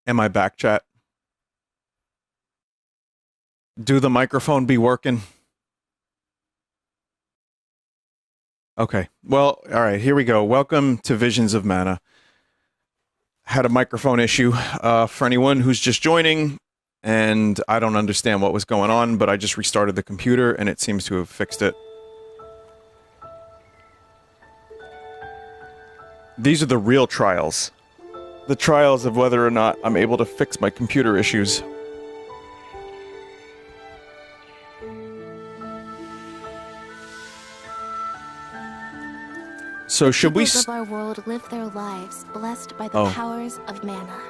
Am I back, chat? Do the microphone be working? Okay. Well, all right, here we go. Welcome to Visions of Mana. Had a microphone issue for anyone who's just joining, and I don't understand what was going on, but I just restarted the computer, and it seems to have fixed it. These are the real trials. The trials of whether or not I'm able to fix my computer issues. So should we... People of our world live their lives blessed by the powers of mana.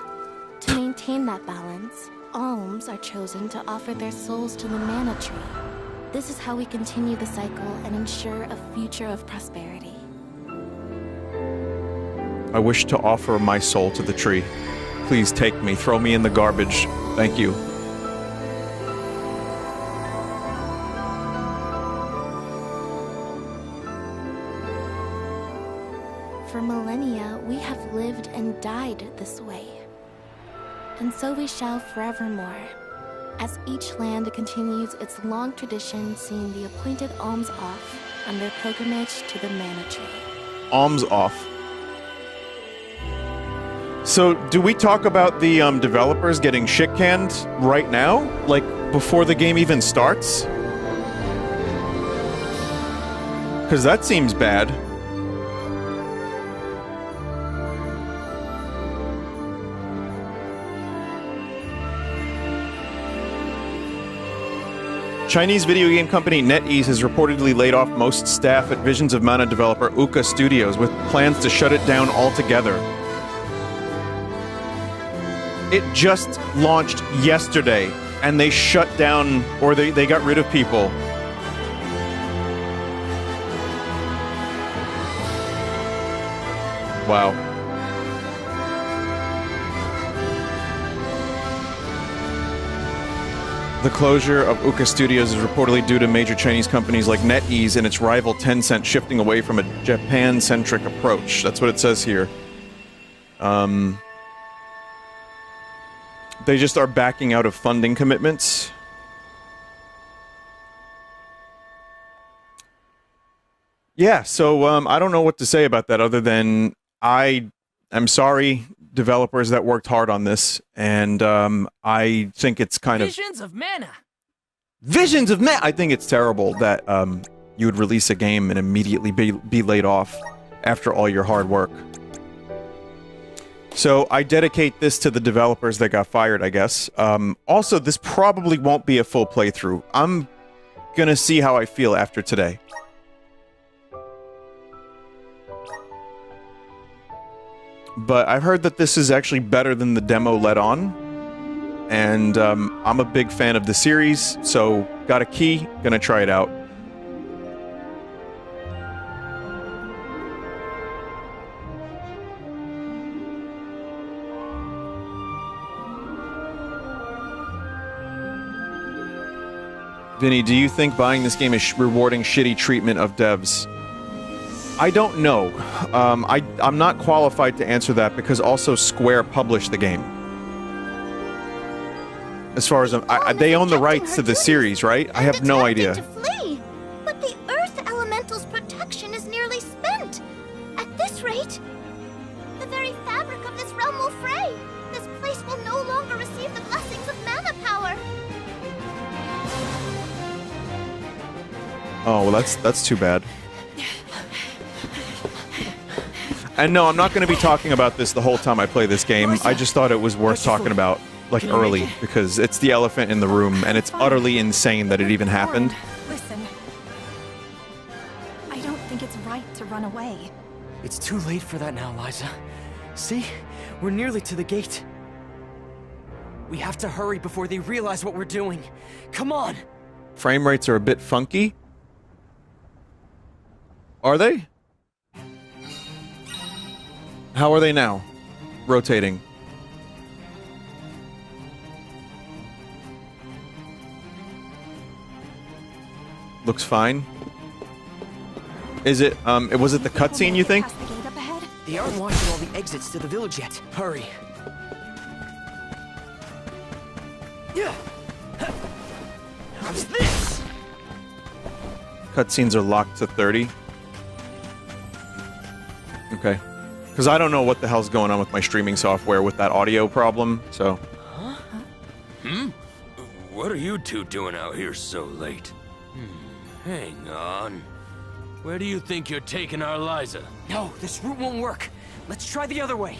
To maintain that balance, alms are chosen to offer their souls to the mana tree. This is how we continue the cycle and ensure a future of prosperity. I wish to offer my soul to the tree. Please take me, throw me in the garbage. Thank you. For millennia, we have lived and died this way. And so we shall forevermore, as each land continues its long tradition seeing the appointed alms off on their pilgrimage to the mana tree. Alms off. So, do we talk about the developers getting shit-canned right now? Like, before the game even starts? Because that seems bad. Chinese video game company NetEase has reportedly laid off most staff at Visions of Mana developer Uka Studios with plans to shut it down altogether. It just launched yesterday, and they shut down, or they got rid of people. Wow. The closure of Uka Studios is reportedly due to major Chinese companies like NetEase and its rival Tencent shifting away from a Japan-centric approach. That's what it says here. They just are backing out of funding commitments. Yeah, so I don't know what to say about that other than I'm sorry, developers that worked hard on this, and I think it's kind of... Visions of Mana! Visions of Mana! I think it's terrible that you would release a game and immediately be laid off after all your hard work. So I dedicate this to the developers that got fired, I guess. Also, this probably won't be a full playthrough. I'm gonna see how I feel after today. But I've heard that this is actually better than the demo let on. And I'm a big fan of the series, so got a key, gonna try it out. Vinny, do you think buying this game is rewarding shitty treatment of devs? I don't know. I'm not qualified to answer that because also Square published the game. As far as they own the rights to the series, right? I have no idea. To flee, but the Earth Elemental's protection is nearly spent. At this rate, the very fabric of this realm will fray. This place will no longer receive the blessings of mana power. Oh, well, that's too bad. And no, I'm not going to be talking about this the whole time I play this game. I just thought it was worth talking about, like, early, because it's the elephant in the room, and it's utterly insane that it even happened. Listen. I don't think it's right to run away. It's too late for that now, Liza. See? We're nearly to the gate. We have to hurry before they realize what we're doing. Come on! Frame rates are a bit funky. Are they? How are they now? Rotating. Looks fine. Is it, was it the cutscene, you think? They aren't watching all the exits to the village yet. Hurry. How's this? Cutscenes are locked to 30. Okay. Because I don't know what the hell's going on with my streaming software with that audio problem, so... What are you two doing out here so late? Hang on. Where do you think you're taking our Liza? No, this route won't work. Let's try the other way.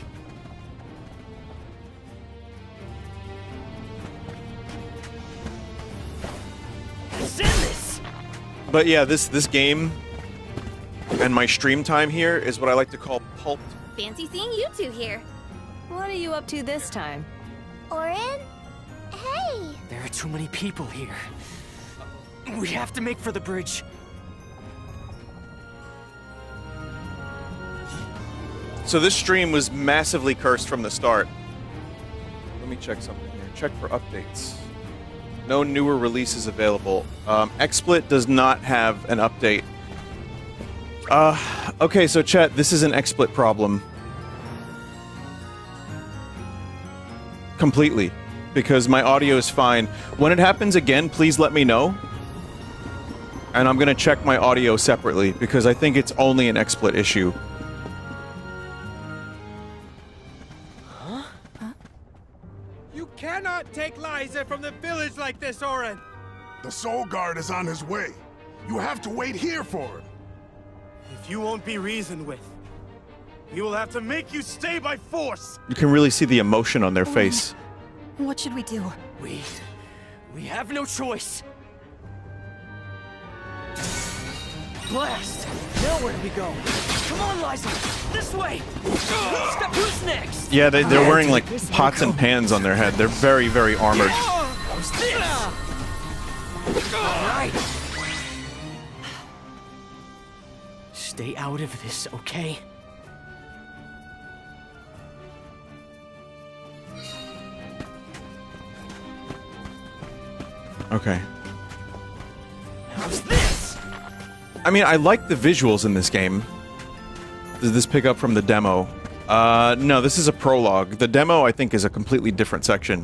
Send this! But yeah, this game and my stream time here is what I like to call pulped. Fancy seeing you two here. What are you up to this time? Orin? Hey! There are too many people here. We have to make for the bridge. So this stream was massively cursed from the start. Let me check something here. Check for updates. No newer releases available. XSplit does not have an update. Okay, so chat, this is an XSplit problem. Completely. Because my audio is fine. When it happens again, please let me know. And I'm gonna check my audio separately, because I think it's only an XSplit issue. You cannot take Liza from the village like this, Orin! The Soul Guard is on his way. You have to wait here for him. If you won't be reasoned with, we will have to make you stay by force! You can really see the emotion on their face. What should we do? We have no choice. Blast! Now where do we go? Come on, Liza! This way! Who's next? Yeah, they're wearing like pots and pans on their head. They're very, very armored. How's this? Alright. Stay out of this, okay? Okay. How's this? I mean, I like the visuals in this game. Does this pick up from the demo? No, this is a prologue. The demo, I think, is a completely different section.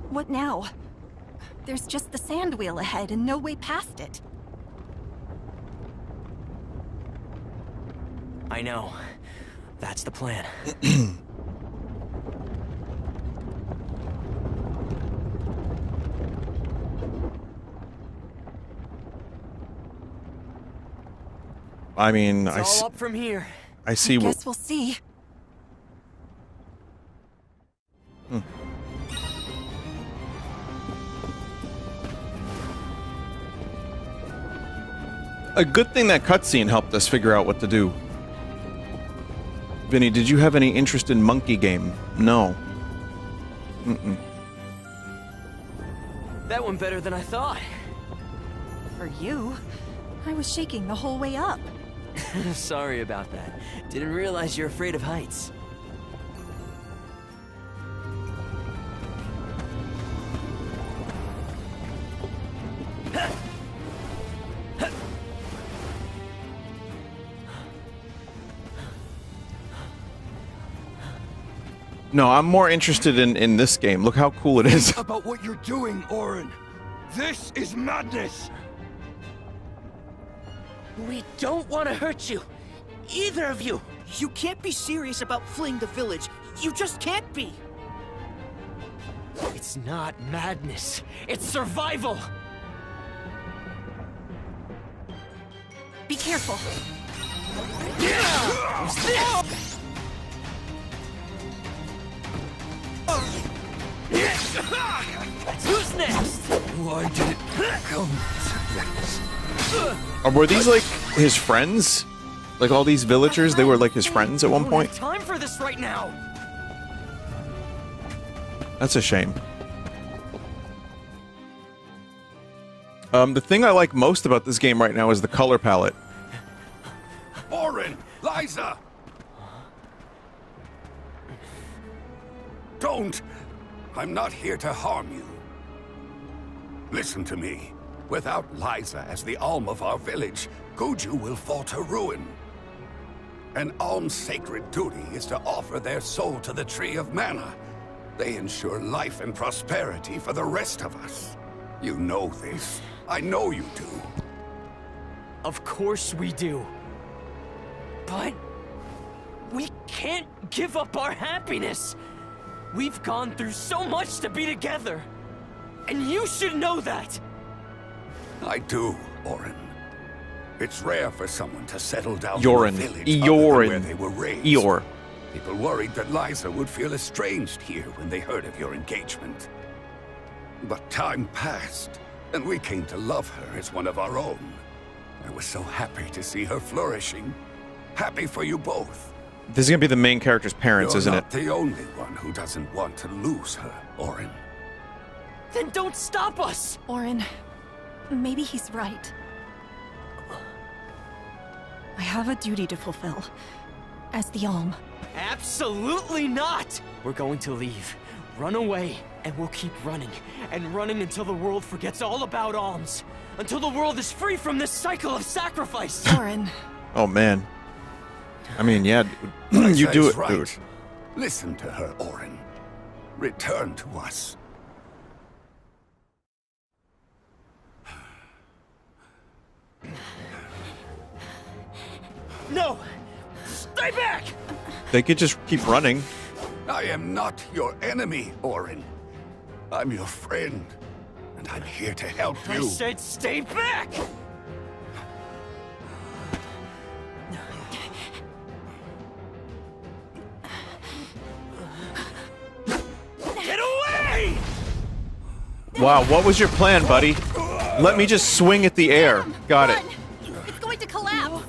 What now? There's just the sand wheel ahead and no way past it. I know. That's the plan. I mean, It's all up from here. I see what... Guess we'll see. A good thing that cutscene helped us figure out what to do. Vinny, did you have any interest in Monkey Game? No. That went better than I thought. For you, I was shaking the whole way up. Sorry about that. Didn't realize you're afraid of heights. No, I'm more interested in this game. Look how cool it is. About what you're doing, Orin. This is madness. We don't want to hurt you. Either of you. You can't be serious about fleeing the village. You just can't be. It's not madness. It's survival. Be careful. Who's this? Who's next? Why did it come to this? Were these like his friends? Like all these villagers, they were like his friends at one point? We don't have time for this right now. That's a shame. The thing I like most about this game right now is the color palette. Orin! Liza! Don't! I'm not here to harm you. Listen to me. Without Liza as the Alm of our village, Guju will fall to ruin. An Alm's sacred duty is to offer their soul to the Tree of Mana. They ensure life and prosperity for the rest of us. You know this. I know you do. Of course we do. But we can't give up our happiness. We've gone through so much to be together. And you should know that. I do, Orin. It's rare for someone to settle down Yorin. in a village other than where they were raised. Eeyore. People worried that Liza would feel estranged here when they heard of your engagement. But time passed, and we came to love her as one of our own. I was so happy to see her flourishing. Happy for you both. This is gonna be the main character's parents, You're isn't not it? the only one who doesn't want to lose her, Orin. Then don't stop us! Orin, maybe he's right. I have a duty to fulfill. As the Alm. Absolutely not! We're going to leave, run away, and we'll keep running. And running until the world forgets all about alms. Until the world is free from this cycle of sacrifice! Orin. Oh man. I mean, yeah, dude. You do it, right. dude. Listen to her, Orin. Return to us. No! Stay back! They could just keep running. I am not your enemy, Orin. I'm your friend, and I'm here to help I you. said stay back! Get away! Wow, what was your plan, buddy? Let me just swing at the air. Got it. It's going to collapse!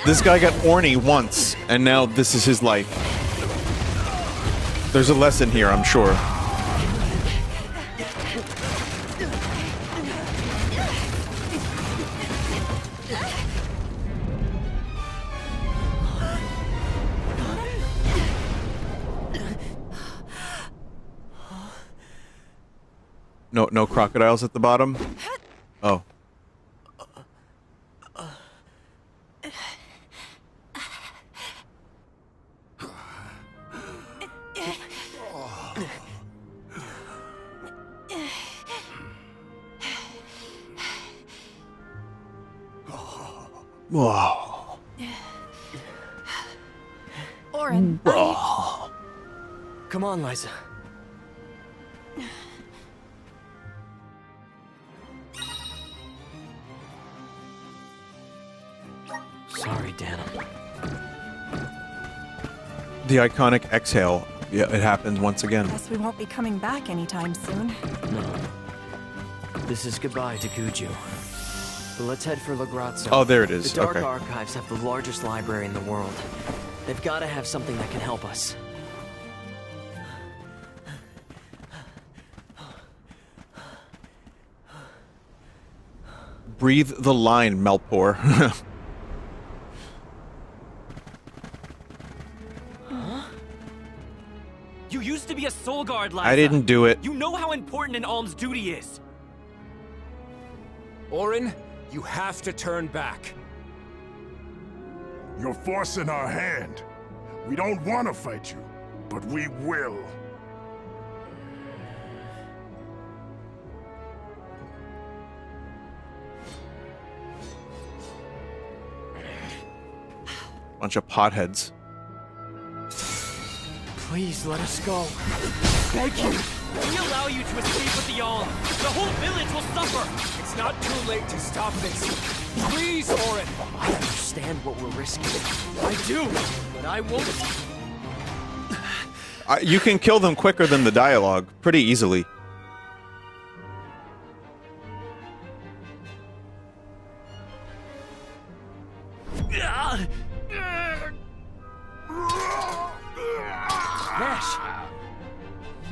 This guy got orny once, and now this is his life. There's a lesson here, I'm sure. No crocodiles at the bottom? Oh. Whoa. Orin, Come on, Liza. Sorry, Dana. The iconic exhale. Yeah, it happened once again. guess we won't be coming back anytime soon. No. This is goodbye to Guju. But let's head for Lagrazzo. Oh, there it is. The Dark Okay. Archives have the largest library in the world. They've got to have something that can help us. Breathe the line, Melpor. You used to be a soul guard, Liza. I didn't do it. You know how important an alm's duty is. Orin, you have to turn back. You're forcing our hand. We don't want to fight you, but we will. Bunch of potheads. Please let us go. Beg you. If we allow you to escape with the alm, the whole village will suffer. It's not too late to stop this. Please, Orin. I understand what we're risking. I do, but I won't. You can kill them quicker than the dialogue, pretty easily. Nash!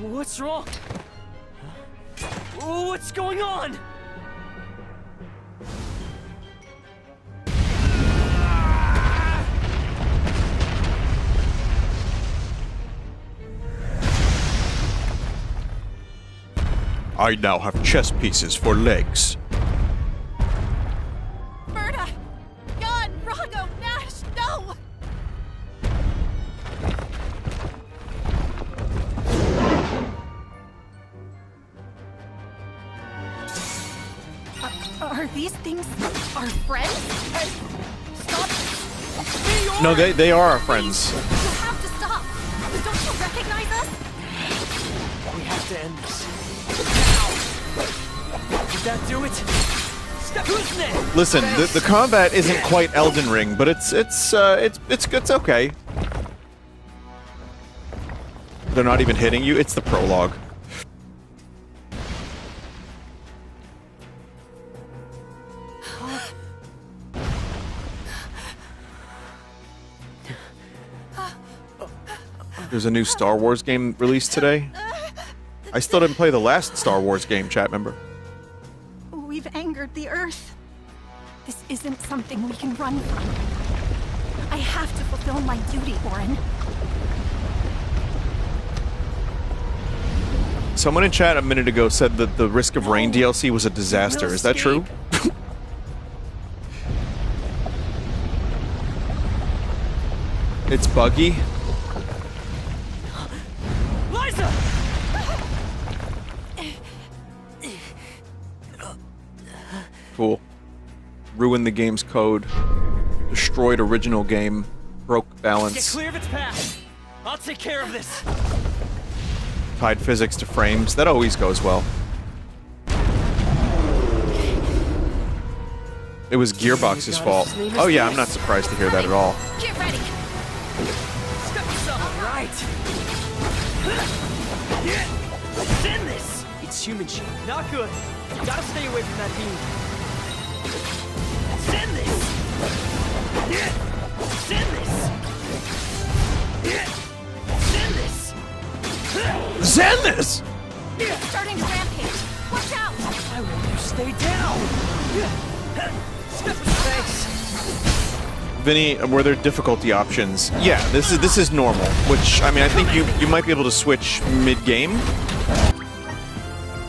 What's wrong? What's going on? I now have chess pieces for legs. Berta! Jan! Raga! these things our friends? Hey, stop! No, they are our friends. You have to stop. Don't you recognize us? We have to end this. Now! Did that do it? Who's next? Listen, the combat isn't quite Elden Ring, but it's okay. They're not even hitting you. It's the prologue. There's a new Star Wars game released today. I still didn't play the last Star Wars game, chat member. We've angered the Earth. This isn't something we can run from. I have to fulfill my duty, Orin. Someone in chat a minute ago said that the Risk of Rain DLC was a disaster. Is that true? It's buggy. Liza! Cool. Ruined the game's code. Destroyed original game. Broke Get balance. clear of its path. I'll take care of this. Tied physics to frames. That always goes well. It was Gearbox's fault. Oh yeah, I'm not surprised to hear that at all. Get ready. Step yourself. All right. Send this. It's human shit. Not good. You gotta stay away from that beam. Send this. Send this. Send this. Zeniths! Starting to rampage. Watch out. I want you to stay down. Step thanks. Vinny, were there difficulty options? Yeah, this is normal. Which I mean, I think you might be able to switch mid-game.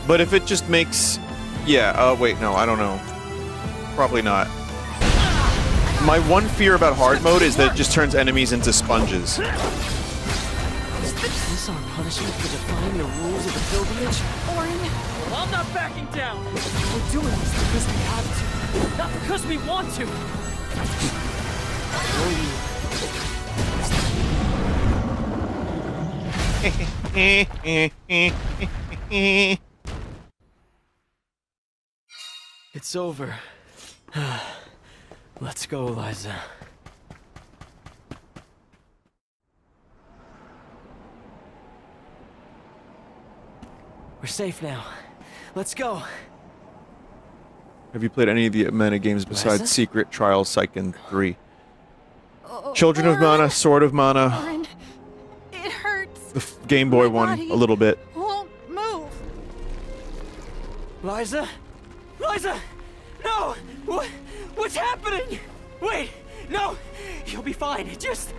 But if it just makes, yeah. Wait, no, I don't know. Probably not. My one fear about hard mode is that it just turns enemies into sponges. Is this our punishment for defying the rules of the pilgrimage? Orin. Well, I'm not backing down. We're doing this because we have to. Not because we want to. It's over. Let's go, Liza. We're safe now. Let's go. Have you played any of the Mana games besides Liza? Secret, Trial, Psyche 3? Children of Mana, Sword of Mana, Orin. It hurts. the Game Boy My one, body a little bit. Won't move. Liza? Liza! No! What's happening? Wait! No! You'll be fine. Just...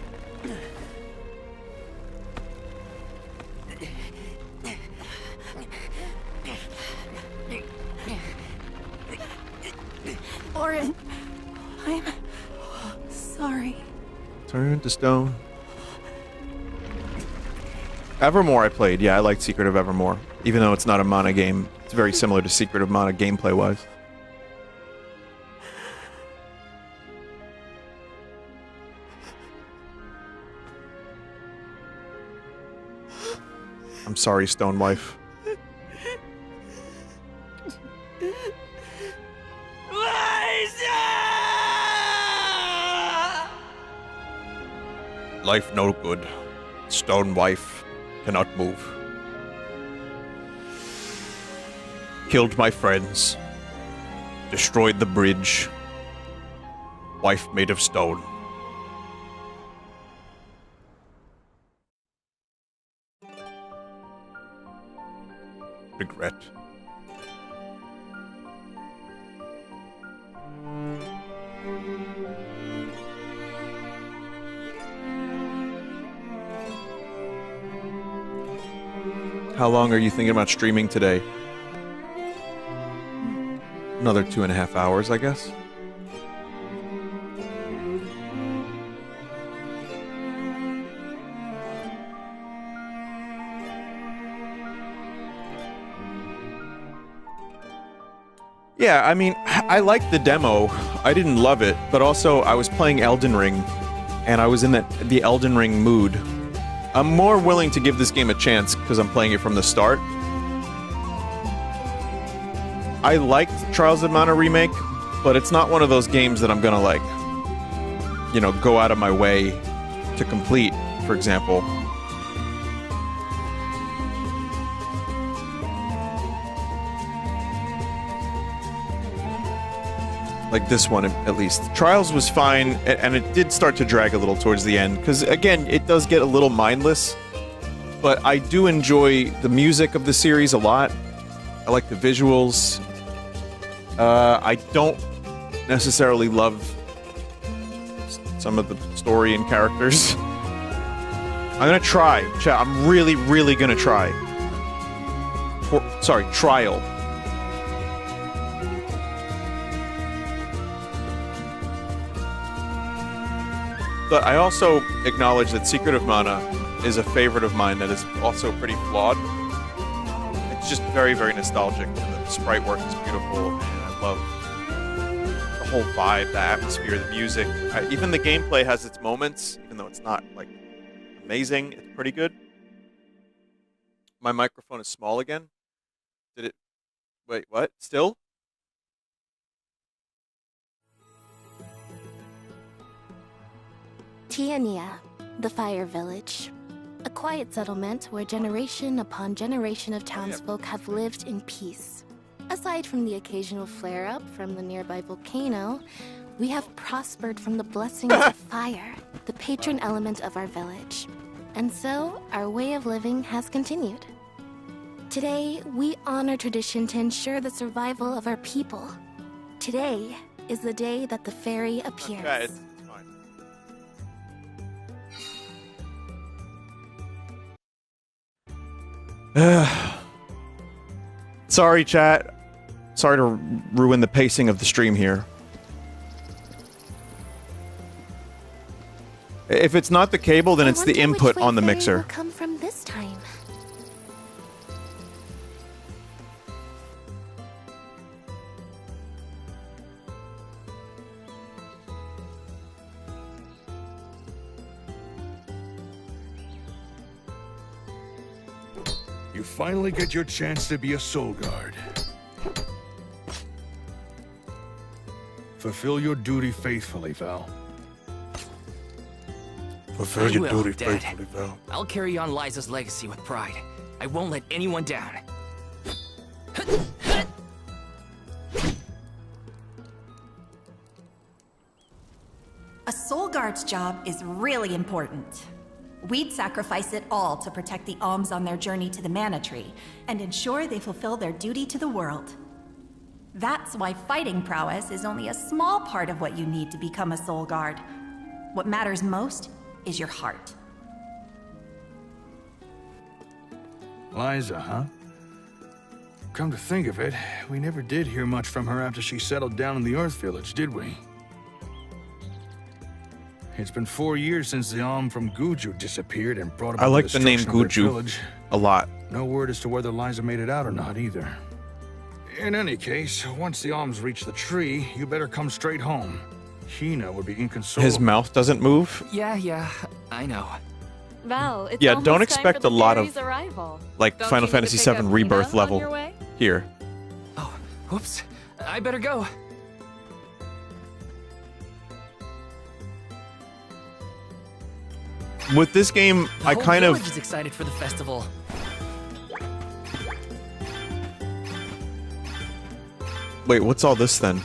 Orin. I'm sorry. Turn to stone. Evermore I played. Yeah, I liked Secret of Evermore. Even though it's not a Mana game. It's very similar to Secret of Mana gameplay-wise. I'm sorry, Stone Wife. Life no good. Stone Wife cannot move. Killed my friends. Destroyed the bridge. Wife made of stone. Regret. How long are you thinking about streaming today? Another 2.5 hours, I guess. Yeah, I mean, I liked the demo. I didn't love it, but also I was playing Elden Ring, and I was in the Elden Ring mood. I'm more willing to give this game a chance because I'm playing it from the start. I liked Trials of Mana Remake, but it's not one of those games that I'm gonna, like, you know, go out of my way to complete, for example. Like this one, at least. Trials was fine, and it did start to drag a little towards the end, because, again, it does get a little mindless, but I do enjoy the music of the series a lot. I like the visuals. I don't necessarily love some of the story and characters. I'm gonna try. Chat, I'm really, really gonna try. Sorry, trial. But I also acknowledge that Secret of Mana is a favorite of mine that is also pretty flawed. It's just very, very nostalgic, and the sprite work is beautiful, and I love the whole vibe, the atmosphere, the music. Even the gameplay has its moments, even though it's not, like, amazing. It's pretty good. My microphone is small again. Did it... Wait, what? Still? Tiania, the Fire Village. A quiet settlement where generation upon generation of townsfolk have lived in peace. Aside from the occasional flare-up from the nearby volcano, we have prospered from the blessings of fire, the patron element of our village. And so, our way of living has continued. Today, we honor tradition to ensure the survival of our people. Today is the day that the fairy appears. Okay, it's fine. Sorry, chat. Sorry to ruin the pacing of the stream here. If it's not the cable, then it's the input on the mixer. Will come from this time. You finally get your chance to be a soul guard. Fulfill your duty faithfully, Val. Fulfill your duty Dad. faithfully, Val. I'll carry on Liza's legacy with pride. I won't let anyone down. A soul guard's job is really important. We'd sacrifice it all to protect the Alms on their journey to the Mana Tree, and ensure they fulfill their duty to the world. That's why fighting prowess is only a small part of what you need to become a soul guard. What matters most is your heart. Liza, huh? Come to think of it, we never did hear much from her after she settled down in the Earth Village, did we? It's been 4 years since the Alm from Guju disappeared and brought about I like the name destruction of their Guju village. a lot. No word as to whether Liza made it out or not, either. In any case, once the Alms reach the tree, you better come straight home. Hina would be inconsolable. His mouth doesn't move? Yeah, I know. Val, it's Yeah, almost don't time expect for the a lot of, fairy's arrival. like, Don't Final you need to Fantasy pick VII up Rebirth Hina on your level way? here. Oh, whoops. I better go. With this game, The I whole kind of... village is excited for the festival. Wait, what's all this then?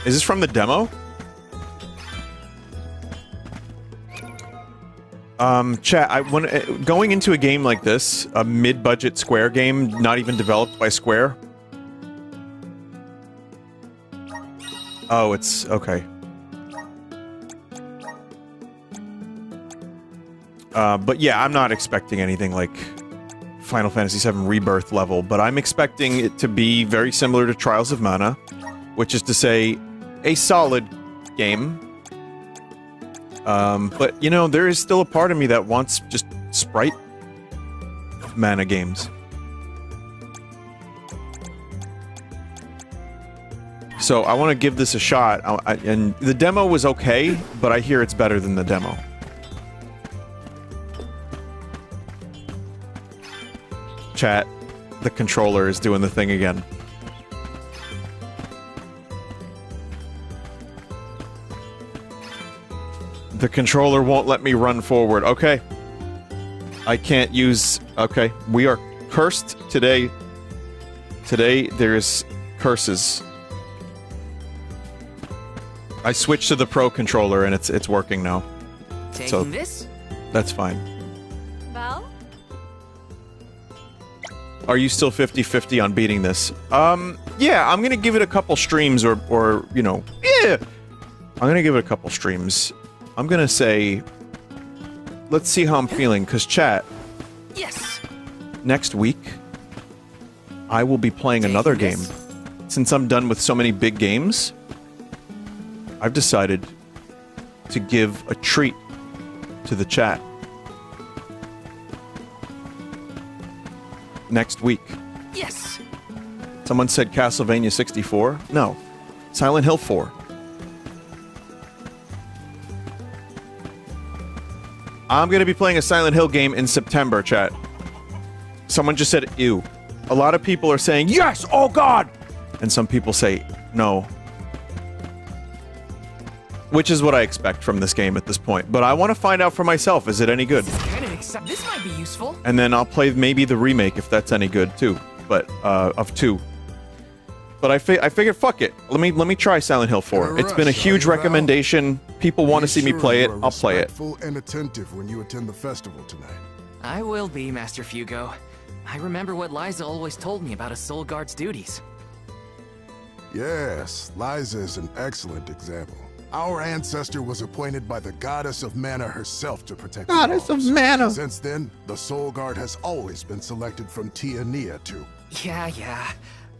Is this from the demo? Chat, going into a game like this, a mid-budget Square game, not even developed by Square. Oh, it's... okay. But yeah, I'm not expecting anything like Final Fantasy VII Rebirth level, but I'm expecting it to be very similar to Trials of Mana, which is to say, a solid game. But, you know, there is still a part of me that wants just sprite Mana games. So I want to give this a shot. And the demo was okay, but I hear it's better than the demo. Chat, the controller is doing the thing again. The controller won't let me run forward. Okay. I can't use... Okay. We are cursed today. Today, there's curses. I switched to the Pro controller, and it's working now. Taking this? That's fine. Val? Are you still 50-50 on beating this? Yeah, I'm gonna give it a couple streams or, you know, yeah! I'm gonna give it a couple streams. I'm gonna say... Let's see how I'm feeling, because chat... Yes! Next week, I will be playing another game. Since I'm done with so many big games, I've decided to give a treat to the chat. Next week. Yes! Someone said Castlevania 64? No. Silent Hill 4. I'm gonna be playing a Silent Hill game in September, chat. Someone just said, ew. A lot of people are saying, yes! Oh god! And some people say, no. Which is what I expect from this game at this point. But I want to find out for myself, is it any good? This might be useful. And then I'll play maybe the remake if that's any good too. But, of 2. But I figured, fuck it. Let me try Silent Hill 4. It's been a huge recommendation. People want to see me play it. I'll play it. Respectful and attentive when you attend the festival tonight. I will be, Master Fugo. I remember what Liza always told me about a soul guard's duties. Yes, Liza is an excellent example. Our ancestor was appointed by the goddess of mana herself to protect the Goddess of realms. mana. Since then, the soul guard has always been selected from Tia Nia to... Yeah.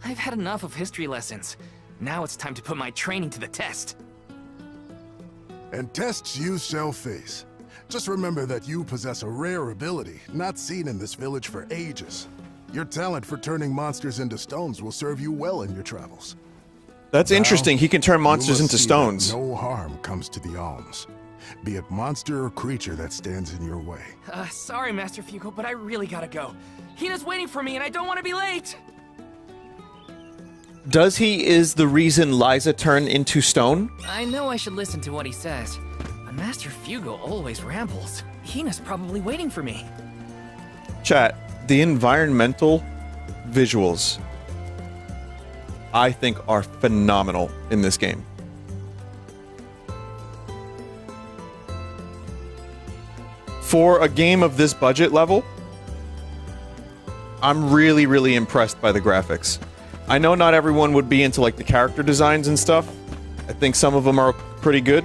I've had enough of history lessons. Now it's time to put my training to the test. And tests you shall face. Just remember that you possess a rare ability, not seen in this village for ages. Your talent for turning monsters into stones will serve you well in your travels. That's interesting. He can turn monsters into see stones. that no harm comes to the alms, be it monster or creature that stands in your way. Sorry, Master Fugo, but I really gotta go. Hina's waiting for me and I don't want to be late! Does he is the reason Liza turned into stone? I know I should listen to what he says, but Master Fugo always rambles. Hina's probably waiting for me. Chat, the environmental visuals, I think, are phenomenal in this game. For a game of this budget level, I'm really, really impressed by the graphics. I know not everyone would be into like the character designs and stuff. I think some of them are pretty good,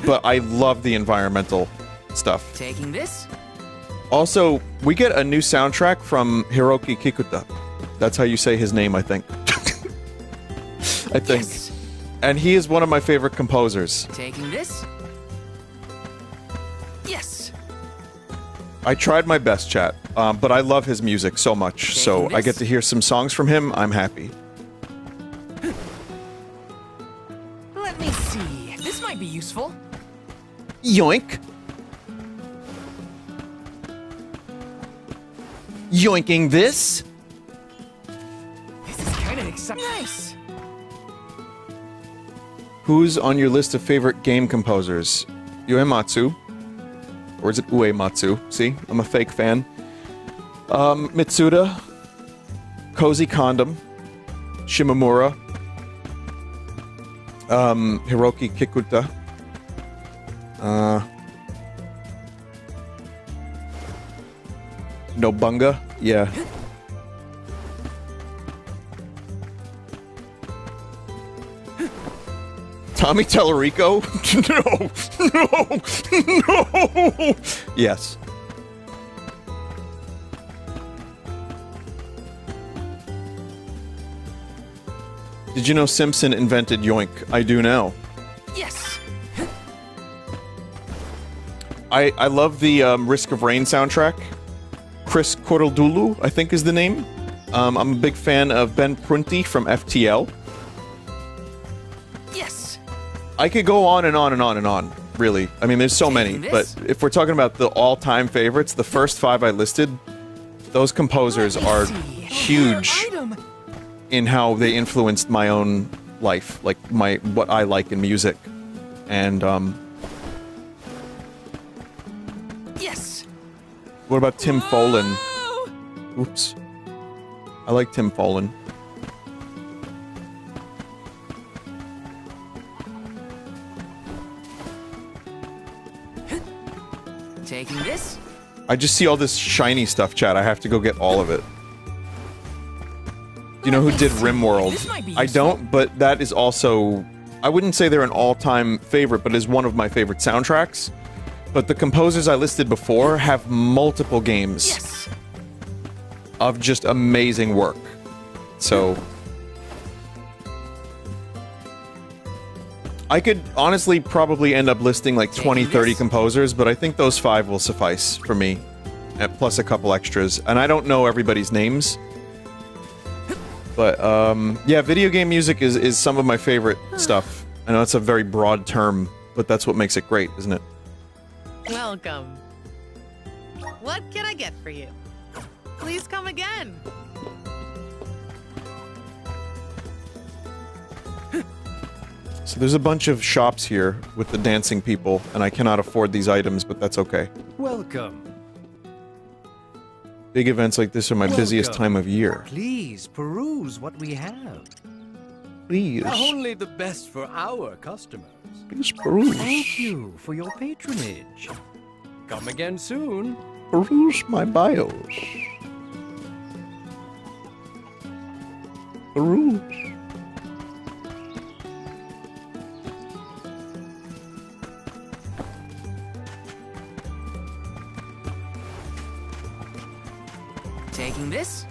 but I love the environmental stuff. Taking this? Also, we get a new soundtrack from Hiroki Kikuta. That's how you say his name, I think. I think. Yes. And he is one of my favorite composers. Taking this? Yes. I tried my best, chat, but I love his music so much, so I get to hear some songs from him. I'm happy. Let me see. This might be useful. Yoink. Yoinking this. This is kind of exciting. Nice. Who's on your list of favorite game composers? Uematsu. Or is it Uematsu? See, I'm a fake fan. Mitsuda. Cozy Condom. Shimomura. Hiroki Kikuta. Nobunga? Yeah. Tommy Tallarico? No! Yes. Did you know Simpson invented Yoink? I do now. Yes. I love the Risk of Rain soundtrack. Chris Cordeldulu, I think is the name. I'm a big fan of Ben Prunty from FTL. I could go on and on and on and on, really. I mean, there's so many, but if we're talking about the all-time favorites, the first 5 I listed, those composers are huge in how they influenced my own life, like what I like in music. And, Yes. what about Tim Follin? Oops. I like Tim Follin. Taking this? I just see all this shiny stuff, chat. I have to go get all of it. Do you know who did RimWorld? I don't, but that is also... I wouldn't say they're an all-time favorite, but is one of my favorite soundtracks. But the composers I listed before have multiple games of just amazing work. So... I could honestly probably end up listing like 20, 30 composers, but I think those 5 will suffice for me. Plus a couple extras. And I don't know everybody's names. But, yeah, video game music is some of my favorite stuff. I know it's a very broad term, but that's what makes it great, isn't it? Welcome. What can I get for you? Please come again. So there's a bunch of shops here with the dancing people, and I cannot afford these items, but that's okay. Welcome. Big events like this are my busiest time of year. Please peruse what we have. Please. Only the best for our customers. Please peruse. Thank you for your patronage. Come again soon. Peruse my bios. Peruse. Taking this?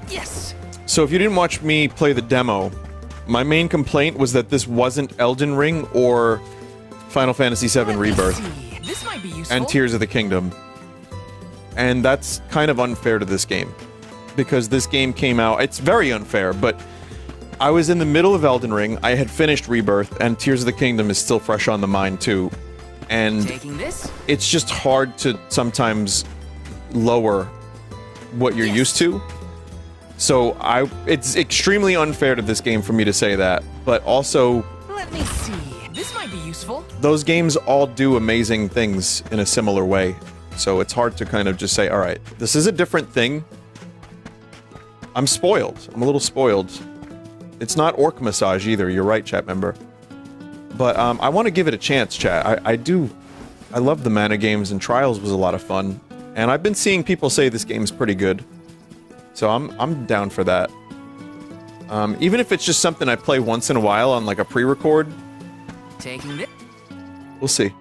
Yes! So if you didn't watch me play the demo, my main complaint was that this wasn't Elden Ring or Final Fantasy VII Rebirth. This might be useful. And Tears of the Kingdom. And that's kind of unfair to this game. Because this game came out... It's very unfair, but... I was in the middle of Elden Ring, I had finished Rebirth, and Tears of the Kingdom is still fresh on the mind too. And Taking this? It's just hard to sometimes lower what you're used to. So it's extremely unfair to this game for me to say that, but also... Let me see. This might be useful. Those games all do amazing things in a similar way. So it's hard to kind of just say, alright, this is a different thing. I'm spoiled. I'm a little spoiled. It's not orc massage either, you're right, chat member. But I want to give it a chance, chat. I do. I love the Mana games, and Trials was a lot of fun. And I've been seeing people say this game's pretty good. So I'm down for that. Even if it's just something I play once in a while on like a pre-record. Taking it? We'll see.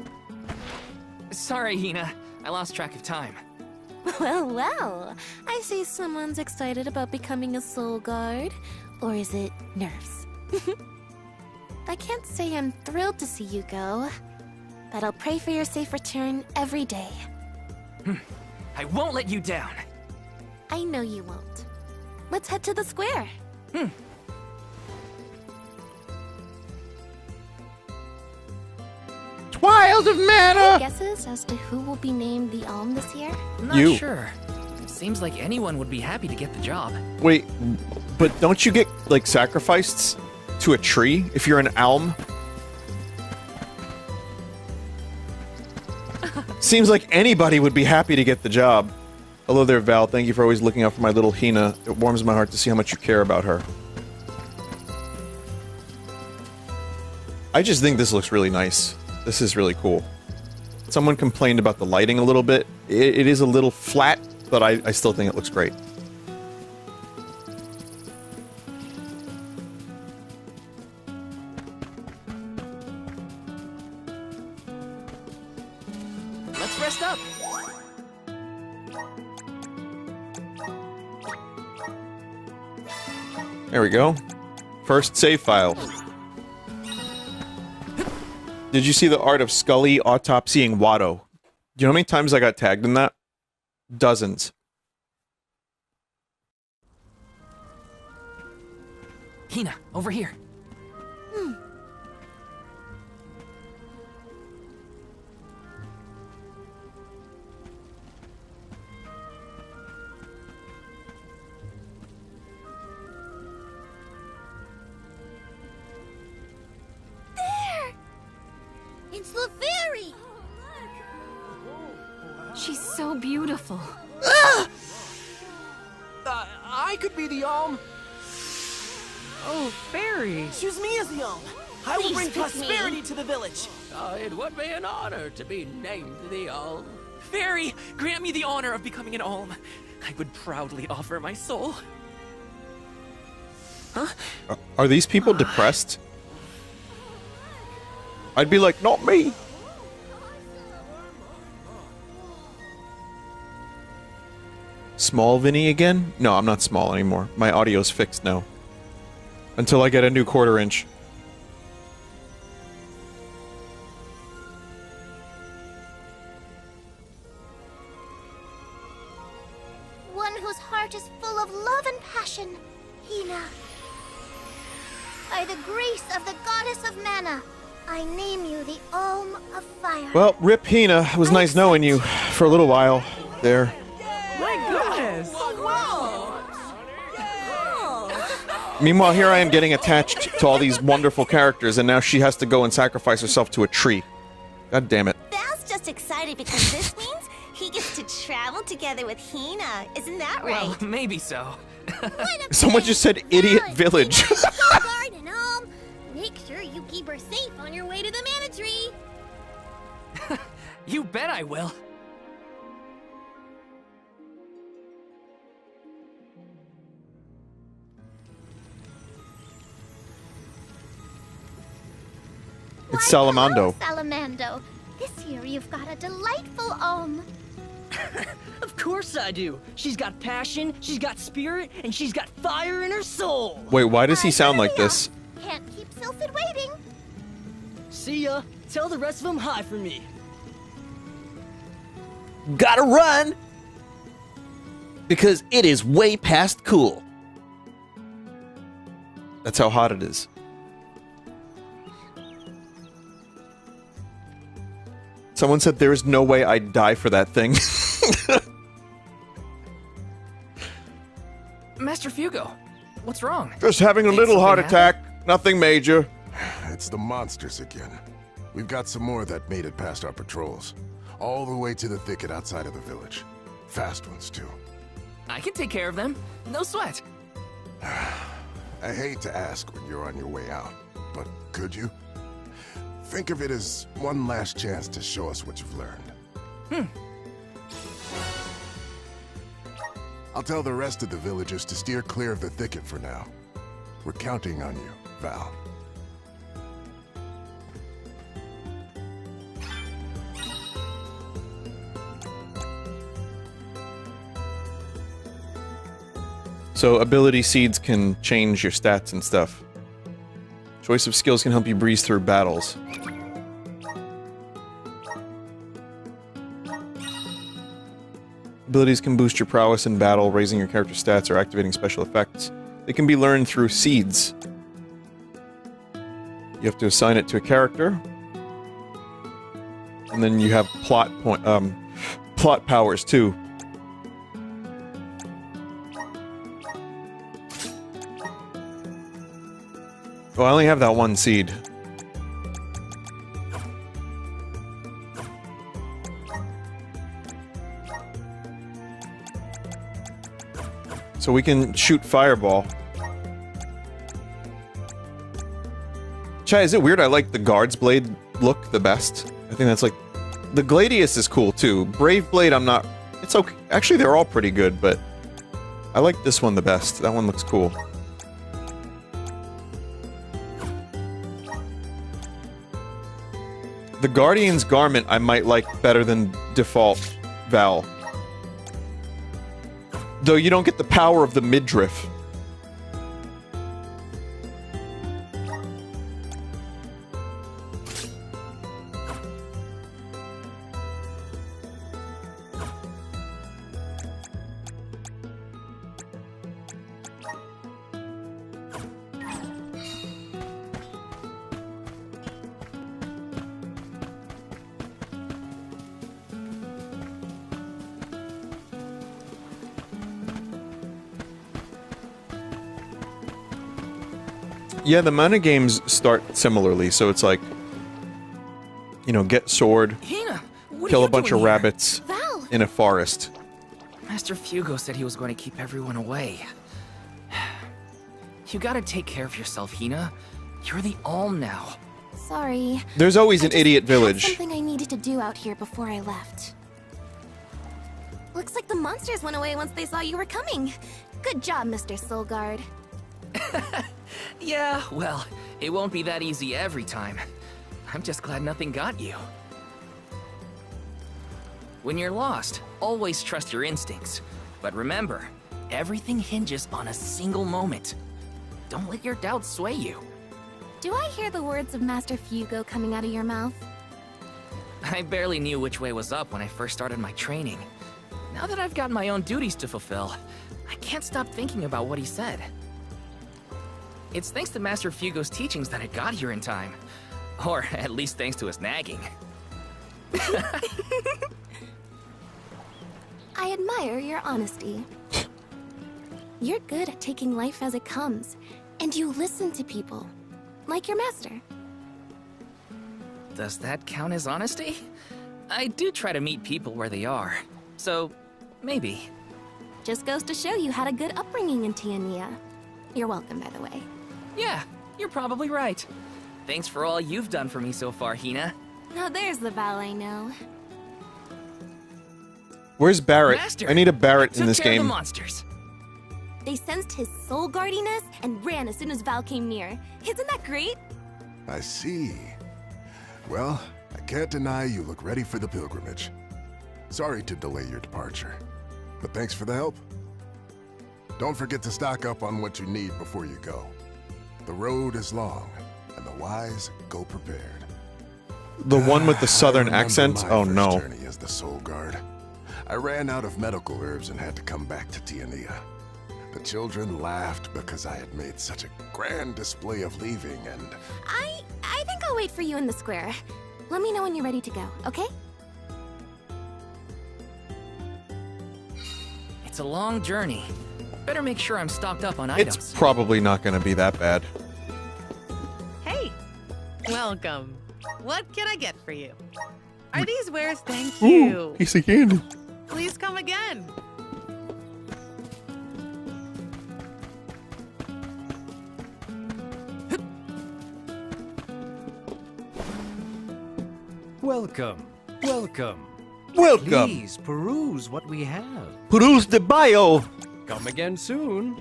Sorry, Hina. I lost track of time. Well, well. I see someone's excited about becoming a soul guard. Or is it nerves? I can't say I'm thrilled to see you go, but I'll pray for your safe return every day. I won't let you down. I know you won't. Let's head to the square. Trials of Mana! Any guesses as to who will be named the Alm this year? I'm not sure. Seems like anyone would be happy to get the job. Wait, but don't you get, like, sacrificed to a tree if you're an Alm? Seems like anybody would be happy to get the job. Hello there, Val. Thank you for always looking out for my little Hina. It warms my heart to see how much you care about her. I just think this looks really nice. This is really cool. Someone complained about the lighting a little bit. It is a little flat, but I still think it looks great. Let's rest up. There we go. First save file. Did you see the art of Scully autopsying Watto? Do you know how many times I got tagged in that? Dozens. Hina, over here. There! It's the fairy! She's so beautiful. I could be the Alm. Oh, fairy. Choose me as the Alm. I will Please bring pick me. prosperity to the village. It would be an honor to be named the Alm. Fairy, grant me the honor of becoming an Alm. I would proudly offer my soul. Huh? Are these people depressed? I'd be like, not me. Small Vinny again? No, I'm not small anymore. My audio's fixed now. Until I get a new 1/4 inch. One whose heart is full of love and passion, Hina. By the grace of the goddess of mana, I name you the Alm of Fire. Well, rip Hina. It was nice knowing you for a little while there. My goodness. Meanwhile, here I am getting attached to all these wonderful characters, and now she has to go and sacrifice herself to a tree. God damn it. Val's just excited because this means he gets to travel together with Hina. Isn't that right? Well, maybe so. Someone just said idiot village. Guard and Alm. Make sure you keep her safe on your way to the mana tree. You bet I will. It's Salamando. Salamando. This year you've got a delightful Alm. Of course I do. She's got passion, she's got spirit, and she's got fire in her soul. Wait, why does he sound like this? Can't keep Sylphid waiting. See ya. Tell the rest of them hi for me. Gotta run! Because it is way past cool. That's how hot it is. Someone said there is no way I'd die for that thing. Master Fugo, what's wrong? Just having a little heart attack. Nothing major. It's the monsters again. We've got some more that made it past our patrols. All the way to the thicket outside of the village. Fast ones, too. I can take care of them. No sweat. I hate to ask when you're on your way out, but could you? Think of it as one last chance to show us what you've learned. I'll tell the rest of the villagers to steer clear of the thicket for now. We're counting on you, Val. So ability seeds can change your stats and stuff. Choice of skills can help you breeze through battles. Abilities can boost your prowess in battle, raising your character's stats or activating special effects. They can be learned through seeds. You have to assign it to a character. And then you have plot powers too. Oh, I only have that one seed. So we can shoot fireball. Chai, is it weird I like the Guard's Blade look the best? I think that's like... The Gladius is cool too. Brave Blade, I'm not... It's okay. Actually, they're all pretty good, but... I like this one the best. That one looks cool. The Guardian's Garment I might like better than default Val. Though you don't get the power of the midriff. Yeah, the mana games start similarly, so it's like, you know, get sword, Hina, what kill are a you bunch doing of here? rabbits Val! in a forest. Master Fugo said he was going to keep everyone away. You gotta take care of yourself, Hina. You're the Alm now. Sorry. There's always I an just idiot had village. something I needed to do out here before I left. Looks like the monsters went away once they saw you were coming. Good job, Mr. Soulguard. Yeah, well, it won't be that easy every time. I'm just glad nothing got you. When you're lost, always trust your instincts. But remember, everything hinges on a single moment. Don't let your doubts sway you. Do I hear the words of Master Fugo coming out of your mouth? I barely knew which way was up when I first started my training. Now that I've got my own duties to fulfill, I can't stop thinking about what he said. It's thanks to Master Fugo's teachings that I got here in time. Or at least thanks to his nagging. I admire your honesty. You're good at taking life as it comes, and you listen to people, like your master. Does that count as honesty? I do try to meet people where they are, so maybe. Just goes to show you had a good upbringing in Tiania. You're welcome, by the way. Yeah, you're probably right. Thanks for all you've done for me so far, Hina. Now there's the Val I know. Where's Barret? Master, I need a Barret in took this care of game. the monsters. They sensed his soul guardiness and ran as soon as Val came near. Isn't that great? I see. Well, I can't deny you look ready for the pilgrimage. Sorry to delay your departure, but thanks for the help. Don't forget to stock up on what you need before you go. The road is long, and the wise go prepared. The one with the southern I remember accent? my Oh first no. journey as the Soul Guard. I ran out of medical herbs and had to come back to Tiania. The children laughed because I had made such a grand display of leaving, and I think I'll wait for you in the square. Let me know when you're ready to go, okay? It's a long journey. Better make sure I'm stocked up on items. It's probably not going to be that bad. Hey, welcome. What can I get for you? Are these wares? Thank Ooh, you. piece of candy. Please come again. Welcome. Welcome. Welcome. Please peruse what we have. Peruse the bio. Come again soon.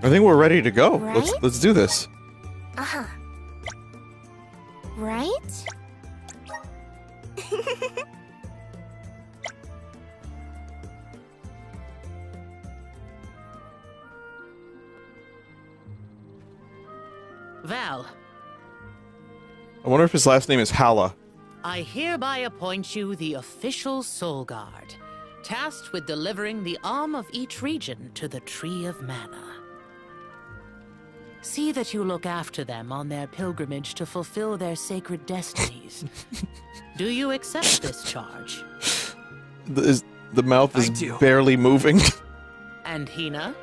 I think we're ready to go. Right? Let's do this. Uh-huh. Right? Val, I wonder if his last name is Hala. I hereby appoint you the official Soul Guard, tasked with delivering the arm of each region to the Tree of Mana. See that you look after them on their pilgrimage to fulfill their sacred destinies. Do you accept this charge? The mouth is do. barely moving. And Hina?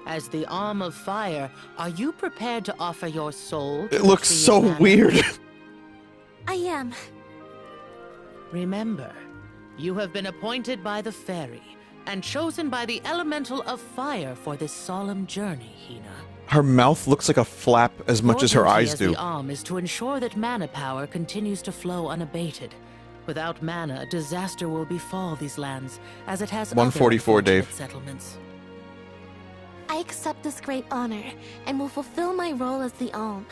As the arm of fire, are you prepared to offer your soul to It the looks Tree of so Mana? weird. I am. Remember, you have been appointed by the fairy and chosen by the elemental of fire for this solemn journey, Hina. Her mouth looks like a flap as much Your as her duty eyes as do. The arm is to ensure that mana power continues to flow unabated. Without mana, disaster will befall these lands, as it has 144, other Dave. unfortunate settlements. I accept this great honor and will fulfill my role as the Alm.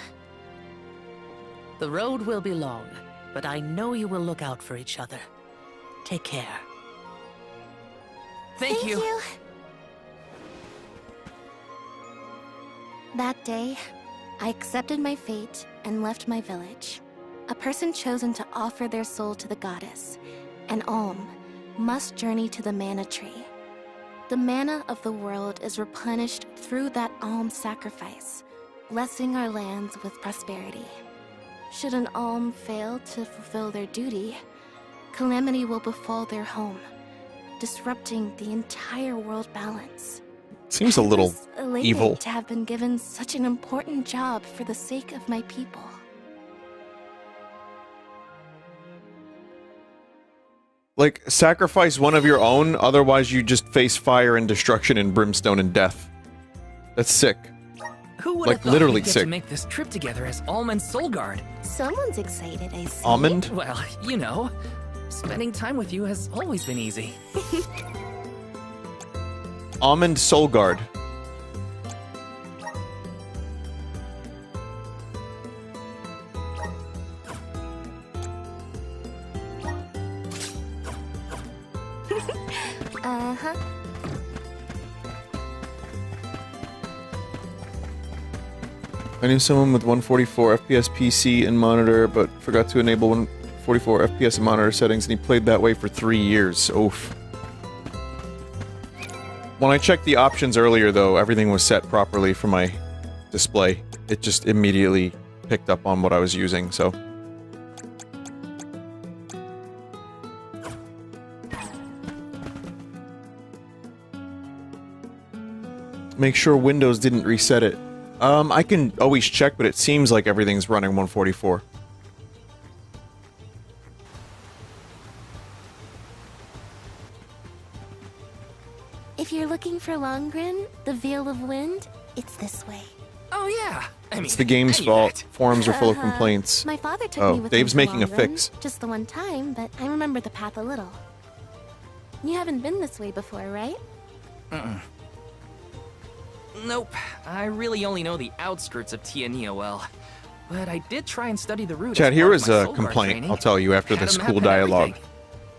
The road will be long, but I know you will look out for each other. Take care. Thank you. That day, I accepted my fate and left my village. A person chosen to offer their soul to the goddess, an Alm, must journey to the mana tree. The mana of the world is replenished through that Alm sacrifice, blessing our lands with prosperity. Should an Alm fail to fulfill their duty, calamity will befall their home, disrupting the entire world balance. Seems a little I was elated evil. to have been given such an important job for the sake of my people. Like, sacrifice one of your own, otherwise you just face fire and destruction and brimstone and death. That's sick. Who would Like, have thought literally we'd get sick. to make this trip together as Almond Soul Guard? Someone's excited, I see. Almond? Well, you know, spending time with you has always been easy. Almond Soul Guard. Uh-huh. I knew someone with 144 FPS PC and monitor, but forgot to enable 144 FPS and monitor settings, and he played that way for 3 years. Oof. When I checked the options earlier, though, everything was set properly for my display. It just immediately picked up on what I was using, so... Make sure Windows didn't reset it. I can always check, but it seems like everything's running 144. If you're looking for Longren, the Veil of Wind, it's this way. Oh yeah, I mean, It's the game's fault. Forums are full of complaints. My father took Oh, me with Dave's him to making a Longren, fix. Just the one time, but I remember the path a little. You haven't been this way before, right? Nope, I really only know the outskirts of Tiania well. But I did try and study the route. Chad, as here part is of my a Soul Guard complaint, training. I'll tell you after Had this a map cool and dialogue. everything.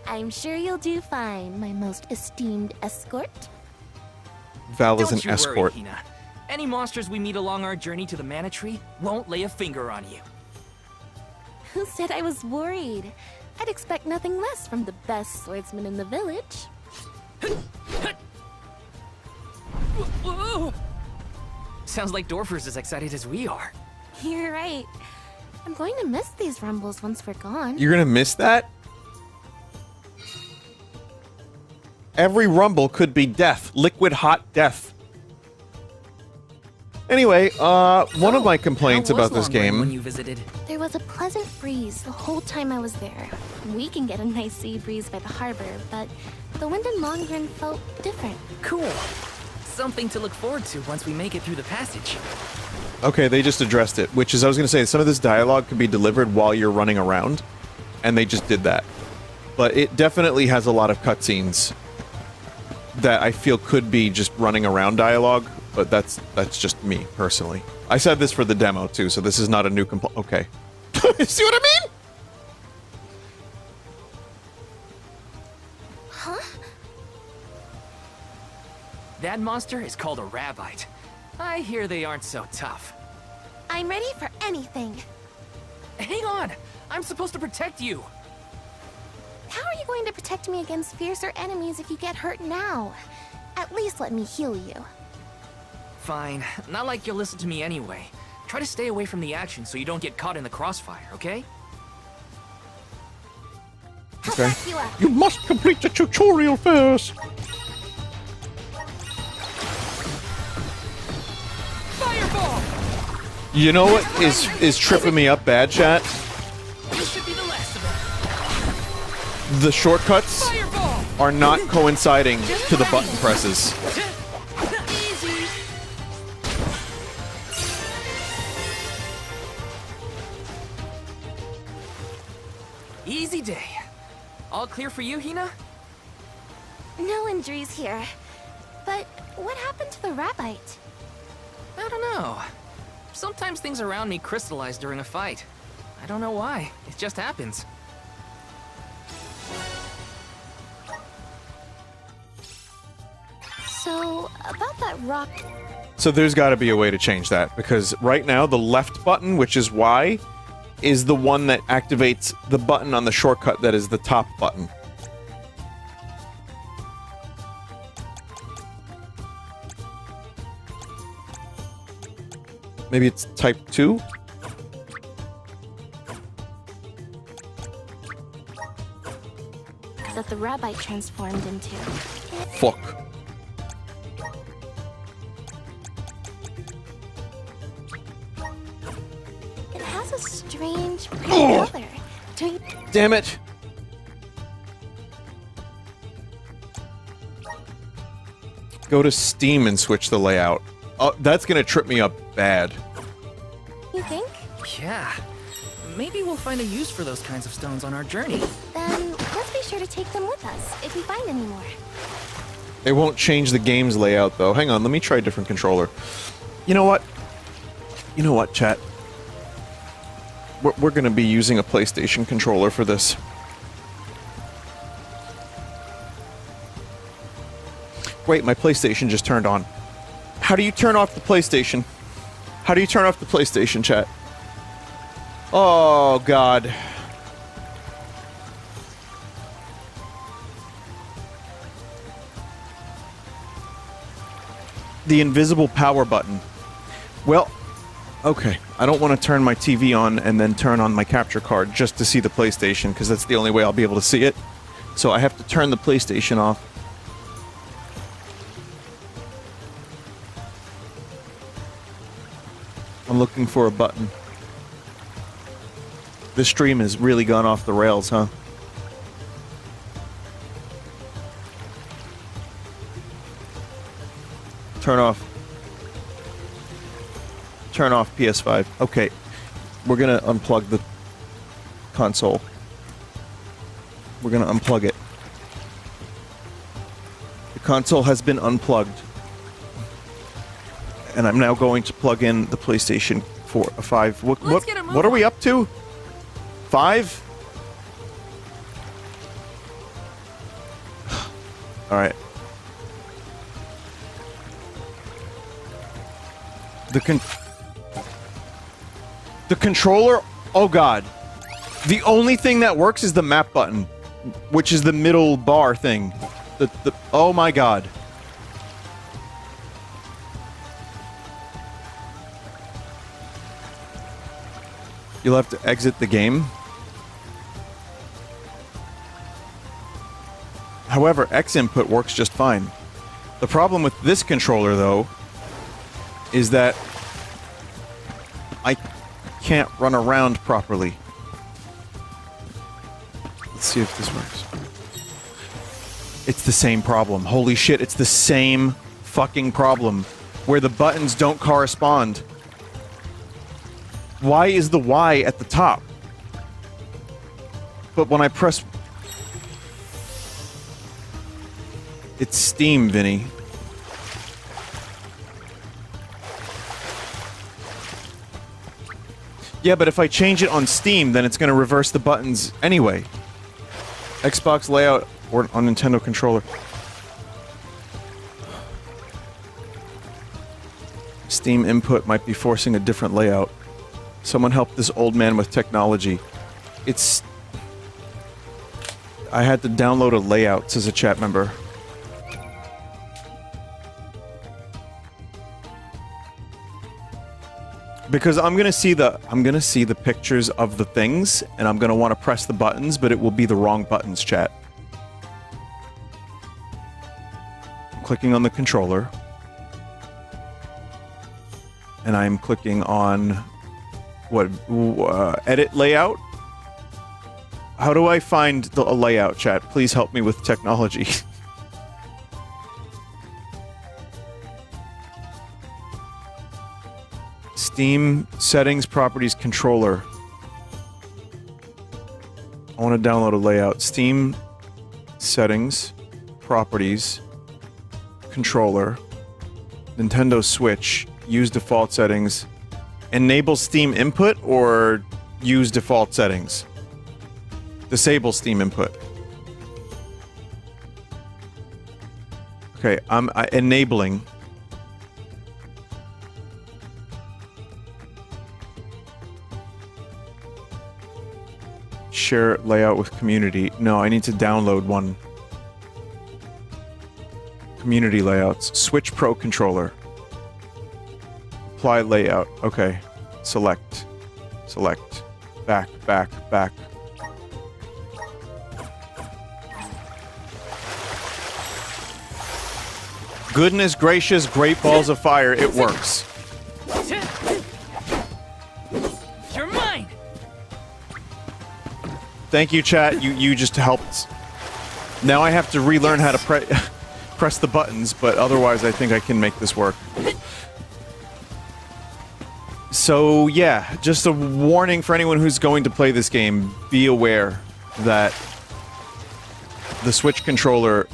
I'm sure you'll do fine, my most esteemed escort. Val is Don't an you escort. worry, Hina. Any monsters we meet along our journey to the Mana Tree won't lay a finger on you. Who said I was worried? I'd expect nothing less from the best swordsman in the village. Whoa! Sounds like Dorfer's as excited as we are. You're right. I'm going to miss these rumbles once we're gone. You're gonna miss that? Every rumble could be death. Liquid hot death. Anyway, one of my complaints How was about this Longren game... when you visited? There was a pleasant breeze the whole time I was there. We can get a nice sea breeze by the harbor, but the wind in Longren felt different. Cool. Something to look forward to once we make it through the passage. Okay, they just addressed it, which is, I was gonna say, some of this dialogue could be delivered while you're running around, and they just did that. But it definitely has a lot of cutscenes that I feel could be just running around dialogue, but that's just me, personally. I said this for the demo, too, so this is not a new okay. See what I mean? Huh? That monster is called a Rabbite. I hear they aren't so tough. I'm ready for anything. Hang on! I'm supposed to protect you! How are you going to protect me against fiercer enemies if you get hurt now? At least let me heal you. Fine. Not like you'll listen to me anyway. Try to stay away from the action so you don't get caught in the crossfire, okay? Okay. You must complete the tutorial first! Fireball! You know what is tripping me up bad, chat? This should be the last of it. The shortcuts Fireball! are not coinciding to the button presses. Easy. Easy day. All clear for you, Hina? No injuries here. But what happened to the Rabbite? I don't know. Sometimes things around me crystallize during a fight. I don't know why. It just happens. So, about that rock... So there's got to be a way to change that, because right now the left button, which is Y, is the one that activates the button on the shortcut that is the top button. Maybe it's type 2? that the rabbite transformed into. Fuck. It has a strange pink color. Do you... Damn it. Go to Steam and switch the layout. Oh, that's gonna trip me up bad. You think? Yeah. Maybe we'll find a use for those kinds of stones on our journey. Then let's be sure to take them with us if we find any more. It won't change the game's layout, though. Hang on, let me try a different controller. You know what? You know what, chat? We're gonna be using a PlayStation controller for this. Wait, my PlayStation just turned on. How do you turn off the PlayStation? How do you turn off the PlayStation, chat? Oh, God. The invisible power button. Well, okay. I don't want to turn my TV on and then turn on my capture card just to see the PlayStation, because that's the only way I'll be able to see it. So I have to turn the PlayStation off. I'm looking for a button. This stream has really gone off the rails, huh? Turn off. Turn off PS5. Okay. We're gonna unplug the console. We're gonna unplug it. The console has been unplugged. And I'm now going to plug in the PlayStation 5. What are we up to? 5? Alright. The controller? Oh god. The only thing that works is the map button, which is the middle bar thing. Oh my god. You'll have to exit the game. However, X input works just fine. The problem with this controller, though, is that I can't run around properly. Let's see if this works. It's the same problem. Holy shit, it's the same fucking problem, where the buttons don't correspond. Why is the Y at the top? But when I press... It's Steam, Vinny. Yeah, but if I change it on Steam, then it's gonna reverse the buttons anyway. Xbox layout or on Nintendo controller. Steam input might be forcing a different layout. Someone help this old man with technology. It's... I had to download a layout, says a chat member. Because I'm gonna see the pictures of the things, and I'm gonna want to press the buttons, but it will be the wrong buttons, chat. I'm clicking on the controller. And I'm clicking on... What, edit layout? How do I find a layout, chat? Please help me with technology. Steam settings, properties, controller. I want to download a layout. Steam settings, properties, controller, Nintendo Switch, use default settings. Enable Steam input or use default settings? Disable Steam input. Okay, I'm enabling. Share layout with community. No, I need to download one. Community layouts. Switch Pro controller. Apply layout. Okay. Select. Select. Back, back, back. goodness gracious, great balls of fire, it works. You're mine. Thank you, chat. You just helped. Now I have to relearn how to press the buttons, but otherwise I think I can make this work. So yeah, just a warning for anyone who's going to play this game, be aware that the Switch controller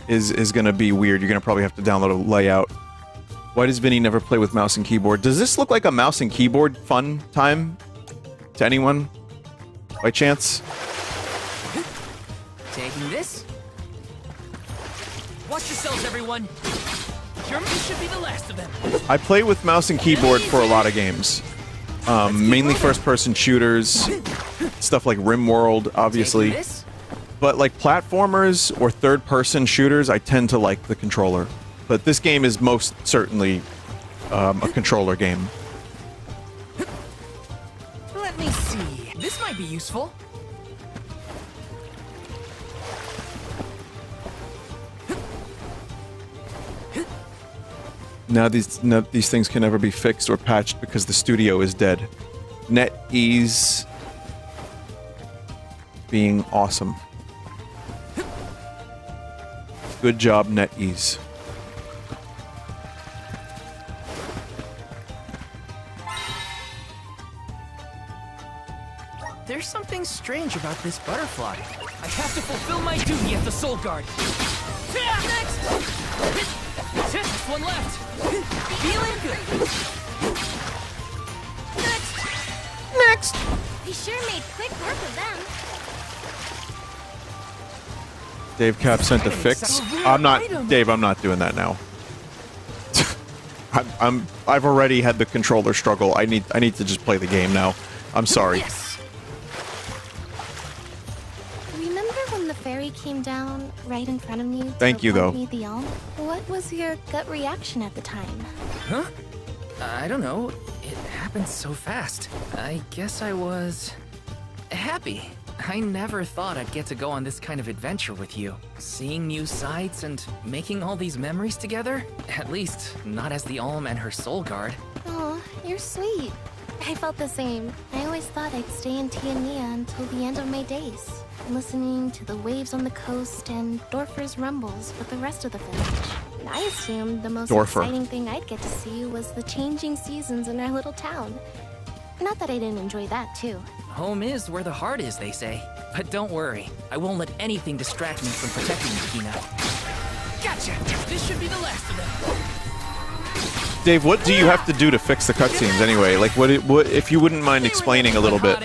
is going to be weird. You're going to probably have to download a layout. Why does Vinny never play with mouse and keyboard? Does this look like a mouse and keyboard fun time to anyone? By chance? Taking this. Watch yourselves, everyone. This should be the last of them. I play with mouse and keyboard for a lot of games. Mainly first-person shooters, stuff like RimWorld, obviously. But like platformers or third-person shooters, I tend to like the controller. But this game is most certainly a controller game. Let me see. This might be useful. Now these things can never be fixed or patched because the studio is dead. NetEase being awesome. Good job, NetEase. There's something strange about this butterfly. I have to fulfill my duty at the Soul Guard. Next! Just one left. Feeling good. Next! He sure made quick work of them. Dave Cap sent a fix. I'm not Dave. I'm not doing that now. I've already had the controller struggle. I need to just play the game now. I'm sorry. Yes. Remember when the fairy came down right in front of me? Thank you, though. Me the alm? What was your gut reaction at the time? Huh? I don't know. It happened so fast. I guess I was happy. I never thought I'd get to go on this kind of adventure with you. Seeing new sights and making all these memories together? At least, not as the Alm and her Soul Guard. Oh, you're sweet. I felt the same. I always thought I'd stay in Tiania until the end of my days, listening to the waves on the coast and Dorfer's rumbles with the rest of the village. I assumed the most exciting thing I'd get to see was the changing seasons in our little town. Not that I didn't enjoy that, too. Home is where the heart is, they say. But don't worry, I won't let anything distract me from protecting you, Kina. Gotcha! This should be the last of them. Dave, what do you have to do to fix the cutscenes anyway? Like, what if you wouldn't mind explaining a little bit?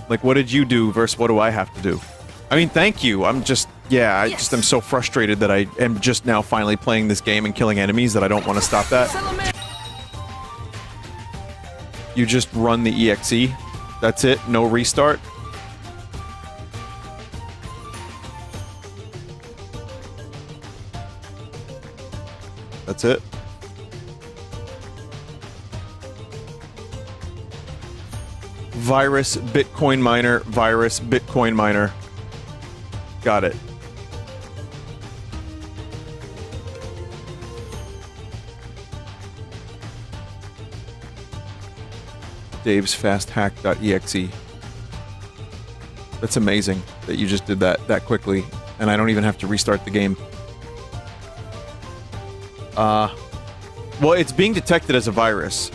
Like, what did you do versus what do I have to do? I mean, thank you. I'm just, yeah, I just am so frustrated that I am just now finally playing this game and killing enemies that I don't want to stop that. You just run the EXE. That's it. No restart. That's it. Virus, Bitcoin miner, virus, Bitcoin miner. Got it. Dave's fasthack.exe. That's amazing that you just did that quickly, and I don't even have to restart the game. Well, it's being detected as a virus.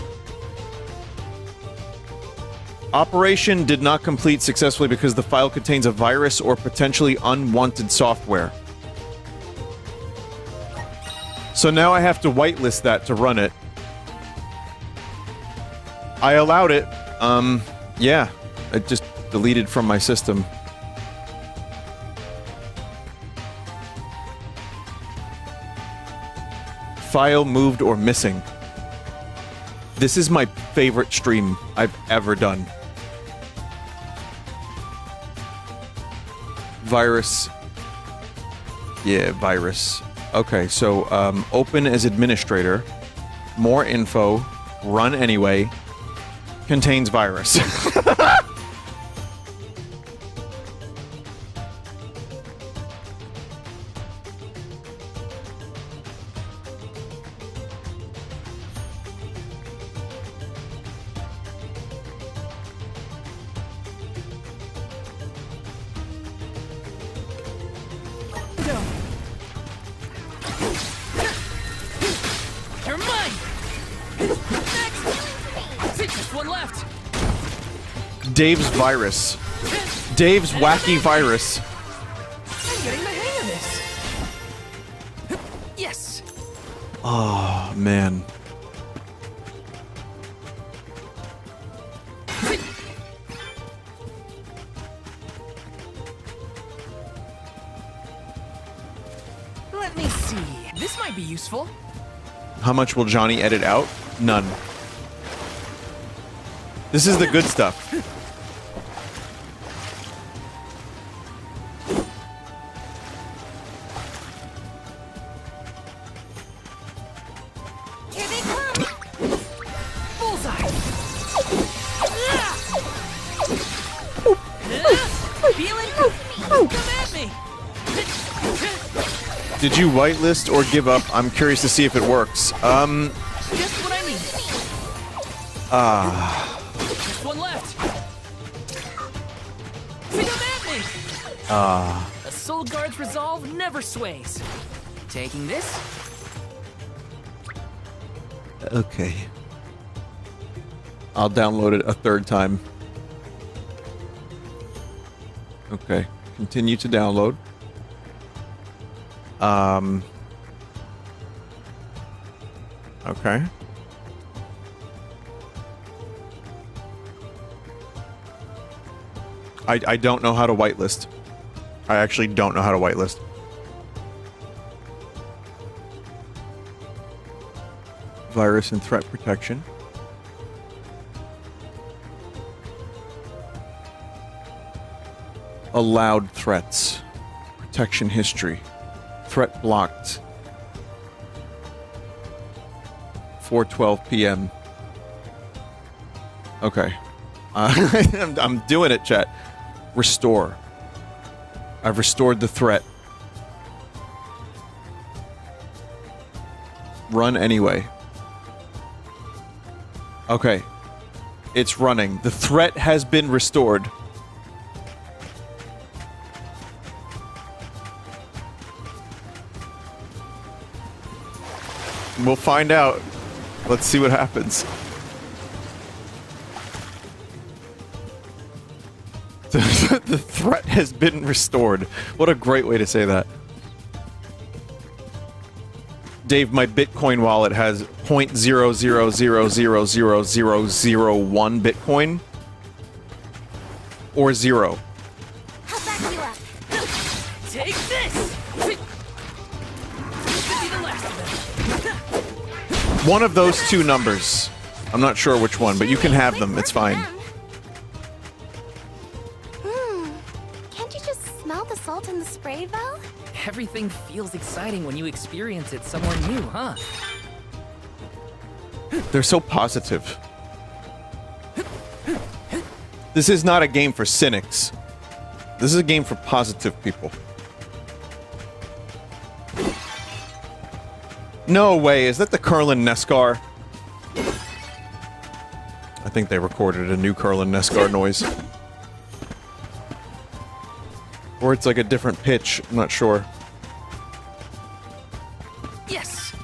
Operation did not complete successfully because the file contains a virus or potentially unwanted software. So now I have to whitelist that to run it. I allowed it. Yeah. It just deleted from my system. File moved or missing. This is my favorite stream I've ever done. Virus. Yeah, virus. Okay, so, open as administrator. More info. Run anyway. Contains virus. Dave's virus. Dave's wacky virus. I'm getting the hang of this. Yes. Oh, man. Let me see. This might be useful. How much will Johnny edit out? None. This is the good stuff. Here they come! Bullseye! Feeling come at me! Did you whitelist or give up? I'm curious to see if it works. Just what I need. Just one left. Come at me! A Soul Guard's resolve never sways. Taking this? Okay. I'll download it a third time. Okay. Continue to download. Okay. I don't know how to whitelist. I actually don't know how to whitelist. Virus and threat protection. Allowed threats. Protection history. Threat blocked. 4:12 p.m. Okay. I'm doing it, chat. Restore. I've restored the threat. Run anyway. Okay. It's running. The threat has been restored. We'll find out. Let's see what happens. The threat has been restored. What a great way to say that. Dave, my Bitcoin wallet has 0.0000001 Bitcoin. Or 0. I'll back you up. Take this! Could be the last of them. One of those two numbers. I'm not sure which one, but you can have them. It's fine. Can't you just smell the salt in the spray, Val? Everything feels exciting when you experience it somewhere new, huh? They're so positive. This is not a game for cynics. This is a game for positive people. No way, is that the Curlin Nescar? I think they recorded a new Curlin Nescar noise. Or it's like a different pitch, I'm not sure. Yes!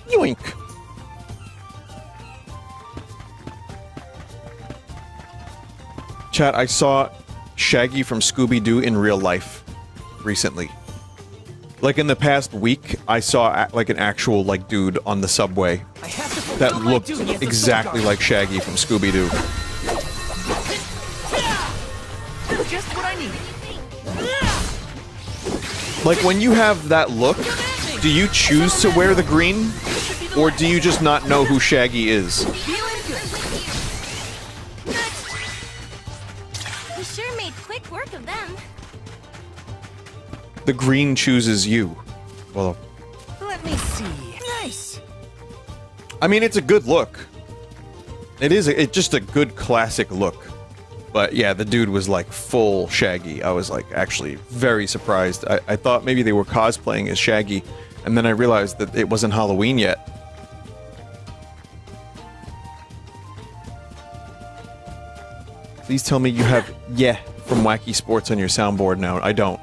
Yoink! Chat, I saw Shaggy from Scooby-Doo in real life recently. Like in the past week, I saw like an actual like dude on the subway that looked exactly like Shaggy from Scooby-Doo. Just what I need. Like when you have that look, do you choose to wear the green? Or do you just not know who Shaggy is? We sure made quick work of them. The green chooses you. Well, Let me see. Nice. I mean, it's a good look. It's just a good classic look. But yeah, the dude was like full Shaggy. I was like actually very surprised. I thought maybe they were cosplaying as Shaggy, and then I realized that it wasn't Halloween yet. Please tell me you have "yeah" from Wacky Sports on your soundboard now. I don't.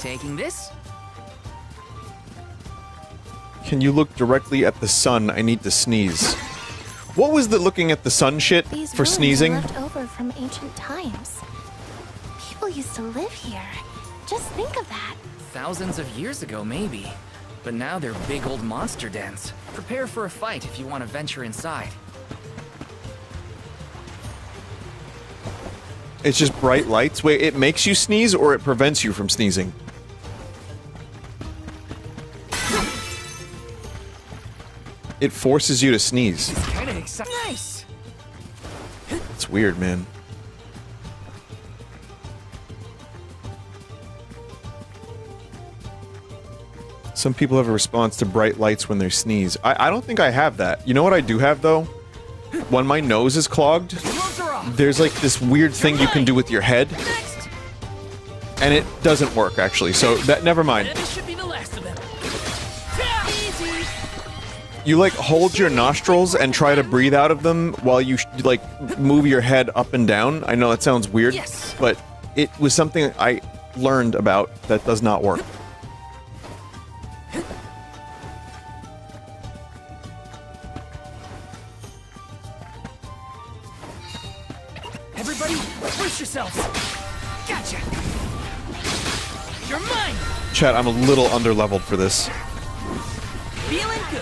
Taking this? Can you look directly at the sun? I need to sneeze. What was the looking at the sun shit These for ruins sneezing? are left over from ancient times. People used to live here. Just think of that. Thousands of years ago, maybe. But now they're big old monster dens. Prepare for a fight if you want to venture inside. It's just bright lights. Wait, it makes you sneeze or it prevents you from sneezing? It forces you to sneeze. It's kind of exciting. Nice. It's weird, man. Some people have a response to bright lights when they sneeze. I don't think I have that. You know what I do have, though? When my nose is clogged, there's like this weird thing you can do with your head. And it doesn't work, actually, so that never mind. This should be the last of them. Easy. You like hold your nostrils and try to breathe out of them while you like move your head up and down. I know that sounds weird, but it was something I learned about that does not work. Everybody, brace yourselves. Gotcha. You're mine. Chat, I'm a little under-leveled for this. Feeling good.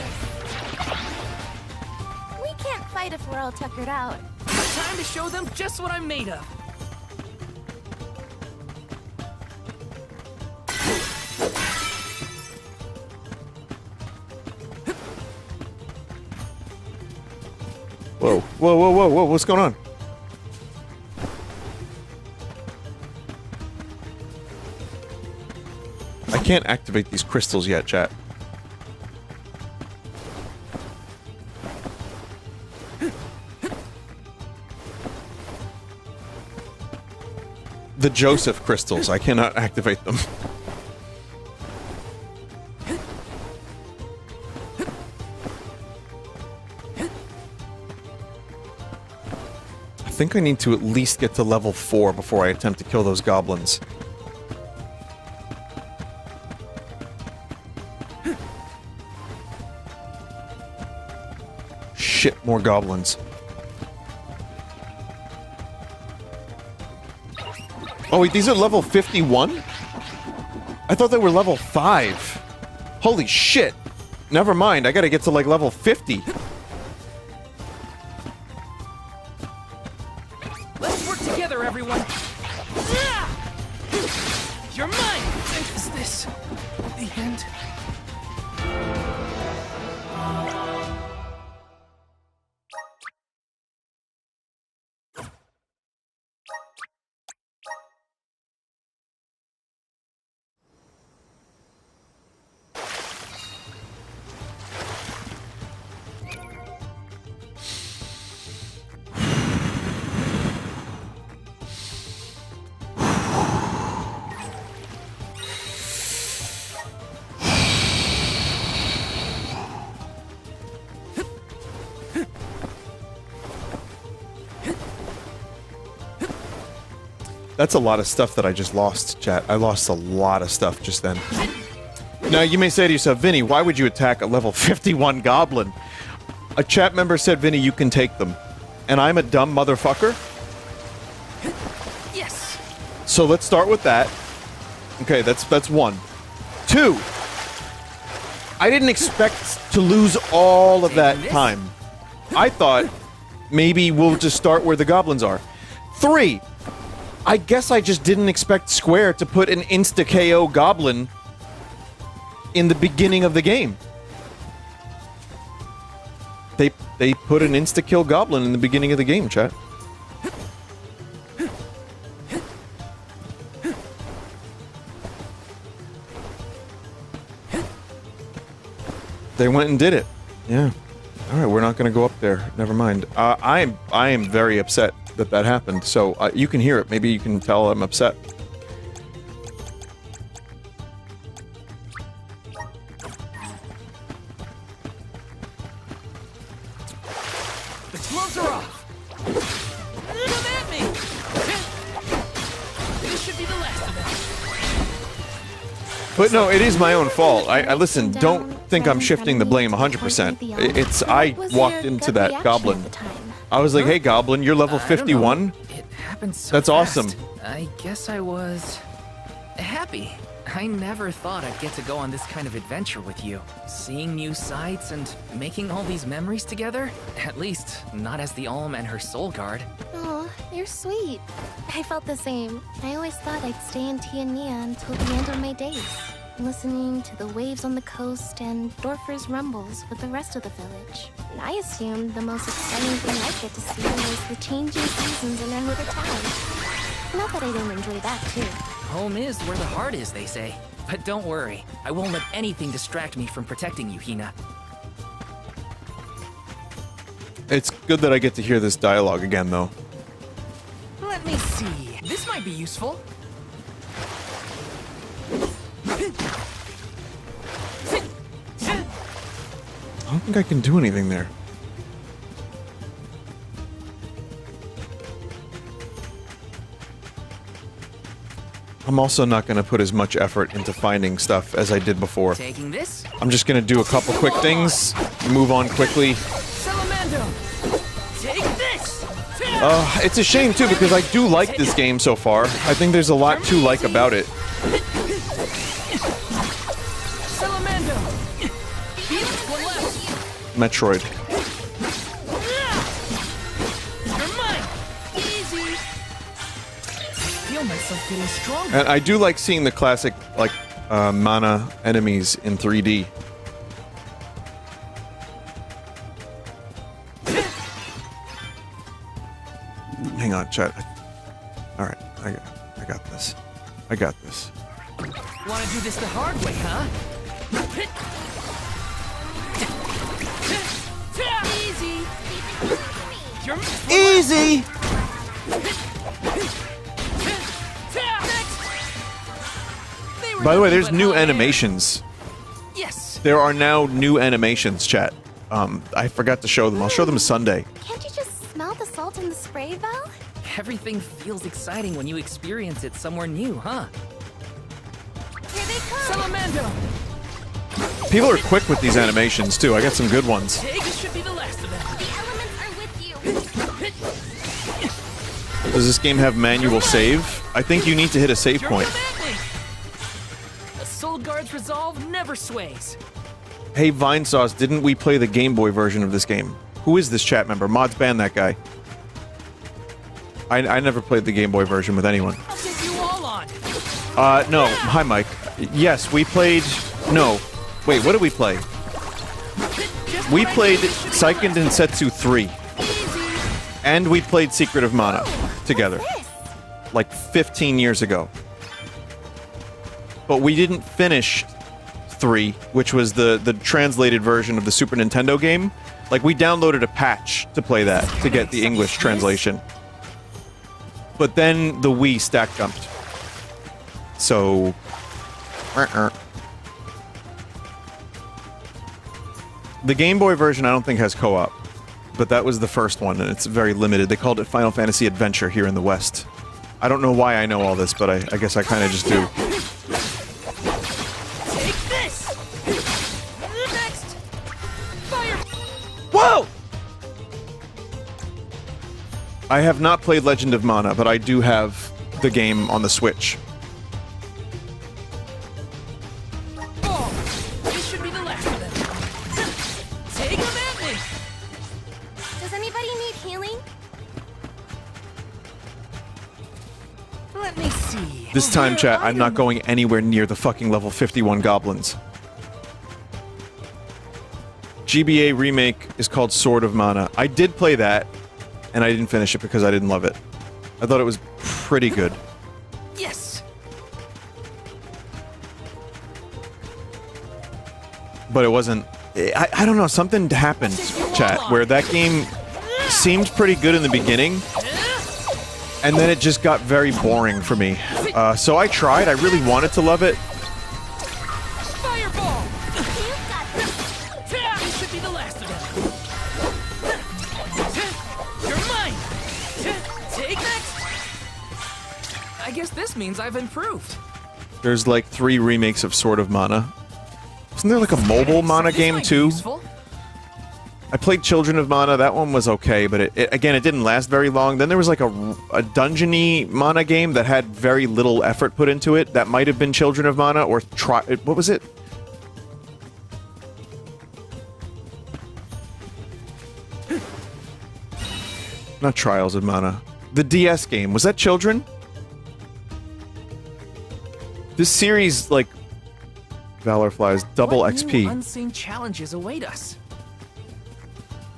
We can't fight if we're all tuckered out. Time to show them just what I'm made of. Whoa, whoa, whoa, whoa, whoa, what's going on? I can't activate these crystals yet, chat. The Joseph crystals, I cannot activate them. I think I need to at least get to level 4 before I attempt to kill those goblins. Shit, more goblins. Oh wait, these are level 51? I thought they were level 5. Holy shit. Never mind, I gotta get to like level 50. Let's work together, everyone. You're mine. Is this the end? That's a lot of stuff that I just lost, chat. I lost a lot of stuff just then. Now, you may say to yourself, Vinny, why would you attack a level 51 goblin? A chat member said, Vinny, you can take them. And I'm a dumb motherfucker? Yes. So let's start with that. Okay, that's one. 2. I didn't expect to lose all of that time. I thought maybe we'll just start where the goblins are. 3. I guess I just didn't expect Square to put an insta-KO goblin in the beginning of the game. They put an insta-kill goblin in the beginning of the game, chat. They went and did it. Yeah. Alright, we're not gonna go up there. Never mind. I am very upset that that happened, so you can hear it. Maybe you can tell I'm upset. The gloves are off. Come at me. This should be the last of them. But no, it is my own fault. I listen, don't think I'm shifting the blame 100%. It's I walked into that goblin. I was like, hey goblin, you're level 51? It happened so That's fast. awesome. I guess I was happy. I never thought I'd get to go on this kind of adventure with you. Seeing new sights and making all these memories together? At least, not as the Alm and her soul guard. Oh, you're sweet. I felt the same. I always thought I'd stay in Tiania until the end of my days, listening to the waves on the coast and Dorfer's rumbles with the rest of the village. And I assumed the most exciting thing I'd get to see was the changing seasons in Erhuda town. Not that I don't enjoy that, too. Home is where the heart is, they say. But don't worry, I won't let anything distract me from protecting you, Hina. It's good that I get to hear this dialogue again, though. Let me see. This might be useful. I don't think I can do anything there. I'm also not going to put as much effort into finding stuff as I did before. Taking this? I'm just going to do a couple quick things, move on quickly. Salamando! Take this! It's a shame too because I do like this game so far. I think there's a lot to like about it. Salamando! One left! Metroid. You're mine! Easy! Feel myself getting stronger. And I do like seeing the classic, like, mana enemies in 3D. Hang on, chat. Alright, I got this. I got this. Wanna do this the hard way, huh? Easy! Easy! By the way, there's new animations. Yes. There are now new animations, chat. I forgot to show them. I'll show them Sunday. Can't you just smell the salt in the spray, Val? Everything feels exciting when you experience it somewhere new, huh? Here they come! Salamando! People are quick with these animations, too. I got some good ones. This should be the last of them. The elements are with you. Does this game have manual save? I think you need to hit a save point. A soul guard's resolve never sways. Hey, Vine Sauce, didn't we play the Game Boy version of this game? Who is this chat member? Mods ban that guy. I never played the Game Boy version with anyone. I'll take you all on. No. Hi, Mike. Yes, we played... No. Wait, what did we play? We played Seiken Densetsu 3. And we played Secret of Mana together. Like 15 years ago. But we didn't finish 3, which was the translated version of the Super Nintendo game. Like, we downloaded a patch to play that, to get the English translation. But then the Wii stack jumped. So... The Game Boy version I don't think has co-op. But that was the first one, and it's very limited. They called it Final Fantasy Adventure here in the West. I don't know why I know all this, but I guess I kind of just do. Take this! Next! Fire! Whoa! I have not played Legend of Mana, but I do have the game on the Switch. Oh, this should be the last of them. Take them at me! Does anybody need healing? Let me see. This time, chat, I'm not going anywhere near the fucking level 51 goblins. GBA remake is called Sword of Mana. I did play that, and I didn't finish it because I didn't love it. I thought it was pretty good. Yes! But it wasn't... I don't know, something happened, chat, where that game seemed pretty good in the beginning, and then it just got very boring for me. So I tried, I really wanted to love it. Fireball! This should be the last of them. You're mine! Take next! I guess this means I've improved. There's like 3 remakes of Sword of Mana. Isn't there like a mobile Mana game too? I played Children of Mana. That one was okay, but it again, it didn't last very long. Then there was like a dungeon-y Mana game that had very little effort put into it. That might have been Children of Mana or what was it? Not Trials of Mana. The DS game. Was that Children? This series, like, Valor Flies, double What XP. new unseen challenges await us?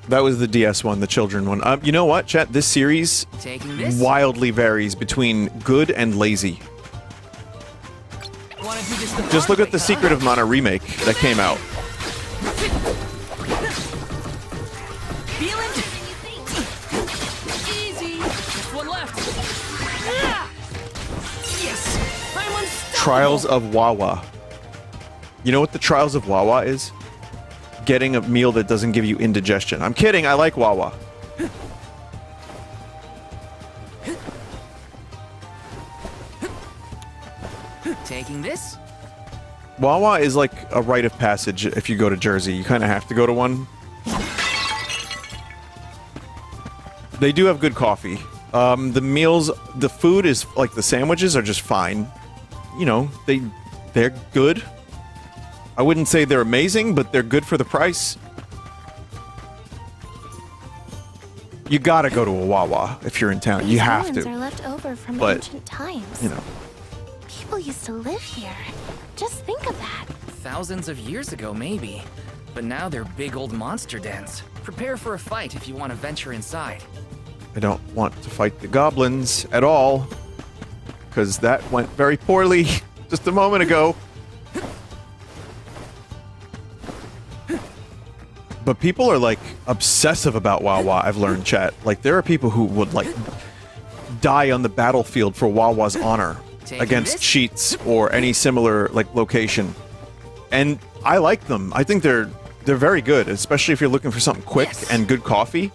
That was the DS one, the Children one. You know what, chat? This series Taking this? wildly varies between good and lazy. Wanna do this the Just hard look at way, the huh? Secret of Mana remake that came out. Feeling? Easy. Just one left. Ah! Yes. I'm unstoppable. Trials of Wawa. You know what the Trials of Wawa is? Getting a meal that doesn't give you indigestion. I'm kidding, I like Wawa. Taking this? Wawa is like a rite of passage if you go to Jersey. You kind of have to go to one. They do have good coffee. The meals, the food is like the sandwiches are just fine. You know, they're good. I wouldn't say they're amazing, but they're good for the price. You gotta go to a Wawa if you're in town. You have These ruins to. are left over from But, ancient times. you know. People used to live here. Just think of that. Thousands of years ago, maybe. But now they're big old monster dens. Prepare for a fight if you want to venture inside. I don't want to fight the goblins at all, because that went very poorly just a moment ago. But people are like obsessive about Wawa, I've learned, chat. Like there are people who would like die on the battlefield for Wawa's honor against cheats or any similar like location. And I like them. I think they're very good, especially if you're looking for something quick and good coffee.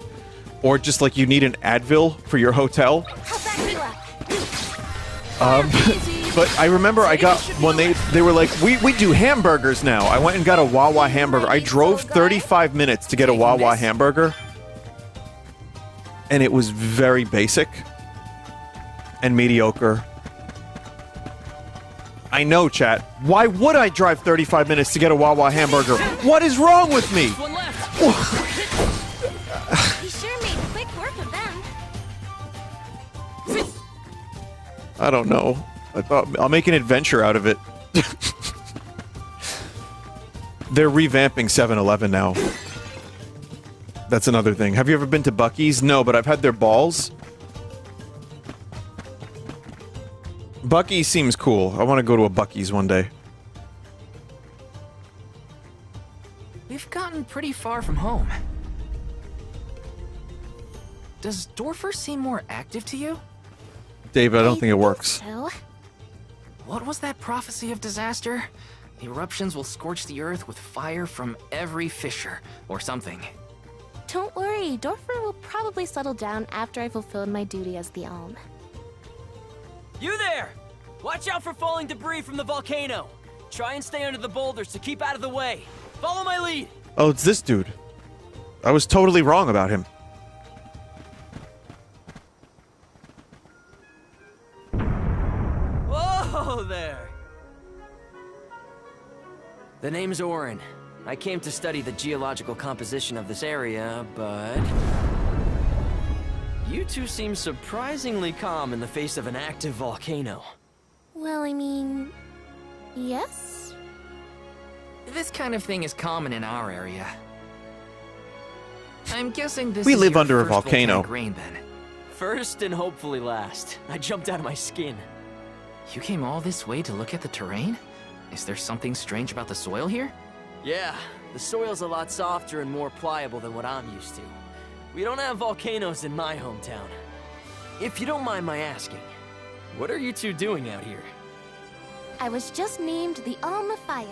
Or just like you need an Advil for your hotel. But I remember I got when they were like, we do hamburgers now. I went and got a Wawa hamburger. I drove 35 minutes to get a Wawa hamburger. And it was very basic and mediocre. I know, chat. Why would I drive 35 minutes to get a Wawa hamburger? What is wrong with me? We sure made quick work of them. I don't know. I thought I'll make an adventure out of it. They're revamping 7-Eleven now. That's another thing. Have you ever been to Buc-ee's? No, but I've had their balls. Buc-ee's seems cool. I want to go to a Buc-ee's one day. We've gotten pretty far from home. Does Dorfer seem more active to you? David, I don't think it works. So, What was that prophecy of disaster? Eruptions will scorch the earth with fire from every fissure, or something. don't worry. Dorfer will probably settle down after I fulfilled my duty as the Alm. You there! Watch out for falling debris from the volcano. Try and stay under the boulders to keep out of the way. Follow my lead. Oh, it's this dude. I was totally wrong about him. Whoa there! The name's Orin. I came to study the geological composition of this area, but... You two seem surprisingly calm in the face of an active volcano. Well, I mean, yes? This kind of thing is common in our area. I'm guessing this We is live your under a first volcano. volcanic rain, then. First and hopefully last. I jumped out of my skin. You came all this way to look at the terrain? Is there something strange about the soil here? Yeah, the soil's a lot softer and more pliable than what I'm used to. We don't have volcanoes in my hometown. If you don't mind my asking, what are you two doing out here? I was just named the Alm of Fire.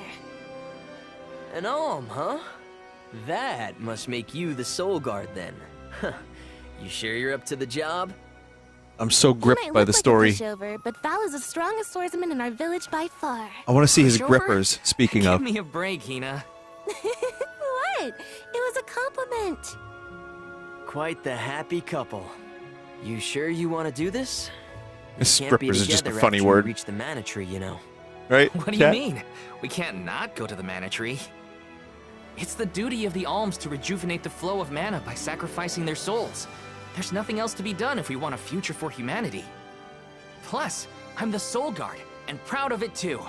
An alm, huh? That must make you the Soul Guard then. Huh. You sure you're up to the job? I'm so He gripped might by look the like a story. pushover, but Val is the strongest swordsman in our village by far. I want to see his Pushover? grippers. Speaking Give of, me a break, Hina. What? It was a compliment. Quite the happy couple. You sure you want to do this? This Can't be grippers is just a together funny after you word, reach the mana tree, you know. right? What do you chat? mean? We can't not go to the mana tree. It's the duty of the alms to rejuvenate the flow of mana by sacrificing their souls. There's nothing else to be done if we want a future for humanity. Plus, I'm the Soul Guard, and proud of it too.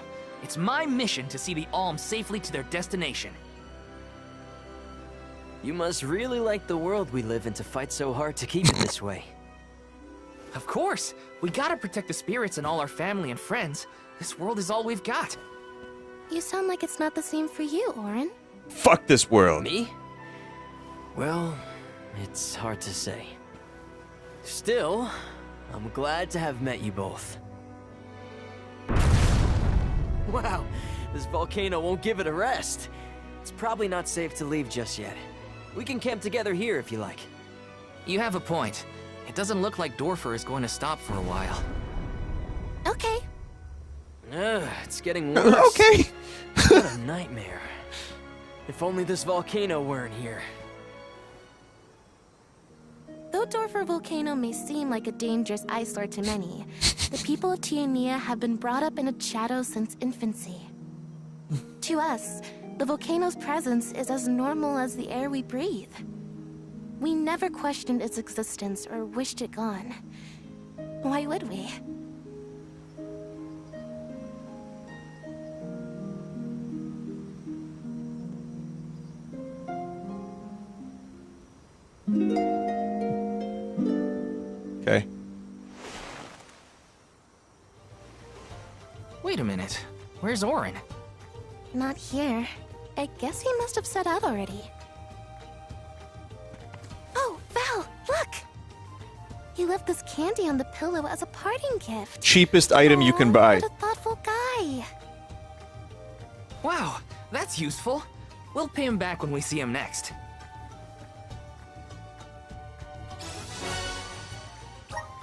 It's my mission to see the alms safely to their destination. You must really like the world we live in to fight so hard to keep it this way. Of course! We gotta protect the spirits and all our family and friends. This world is all we've got. You sound like it's not the same for you, Orin. Fuck this world. Me? Well, it's hard to say. Still, I'm glad to have met you both. Wow, this volcano won't give it a rest. It's probably not safe to leave just yet. We can camp together here if you like. You have a point. It doesn't look like Dorfer is going to stop for a while. Okay. It's getting worse. Okay. What a nightmare. If only this volcano weren't here. Though Dorfer Volcano may seem like a dangerous eyesore to many, the people of Tiania have been brought up in its shadow since infancy. To us, the volcano's presence is as normal as the air we breathe. We never questioned its existence or wished it gone. Why would we? Okay. Wait a minute. Where's Orin? Not here. I guess he must have set out already. Oh, Val, look! He left this candy on the pillow as a parting gift. Cheapest item you can buy. What a thoughtful guy. Wow, that's useful. We'll pay him back when we see him next.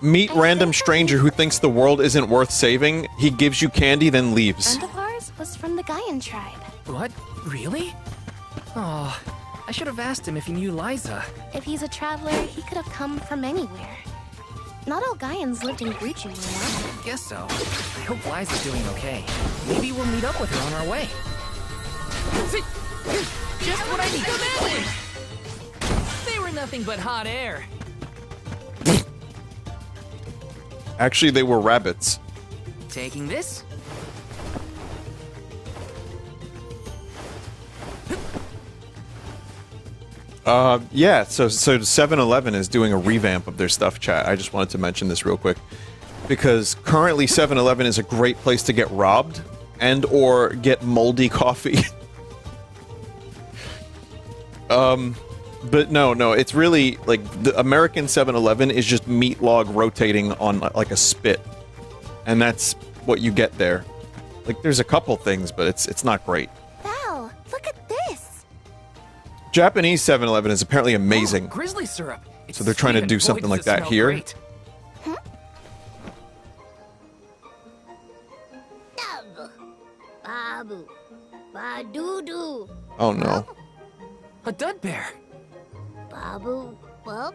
Meet random stranger who thinks the world isn't worth saving. He gives you candy, then leaves. Friend of ours was from the Gaian tribe. What? Really? Oh, I should have asked him if he knew Liza. If he's a traveler, he could have come from anywhere. Not all Gaians lived in Gruju, you know? Guess so. I hope Liza's doing okay. Maybe we'll meet up with her on our way. Just what I need. They were nothing but hot air. Actually, they were rabbits. Taking this? Yeah, so 7-Eleven is doing a revamp of their stuff, chat. I just wanted to mention this real quick. Because currently 7-Eleven is a great place to get robbed and or get moldy coffee. But no, it's really, like, the American 7-Eleven is just meat log rotating on, like, a spit. And that's what you get there. Like, there's a couple things, but it's not great. Val, look at this! Japanese 7-Eleven is apparently amazing. Oh, grizzly syrup. So they're trying to do something like that here. Great. Babu, Badudu, Oh no. A dud bear. Babu, Bub.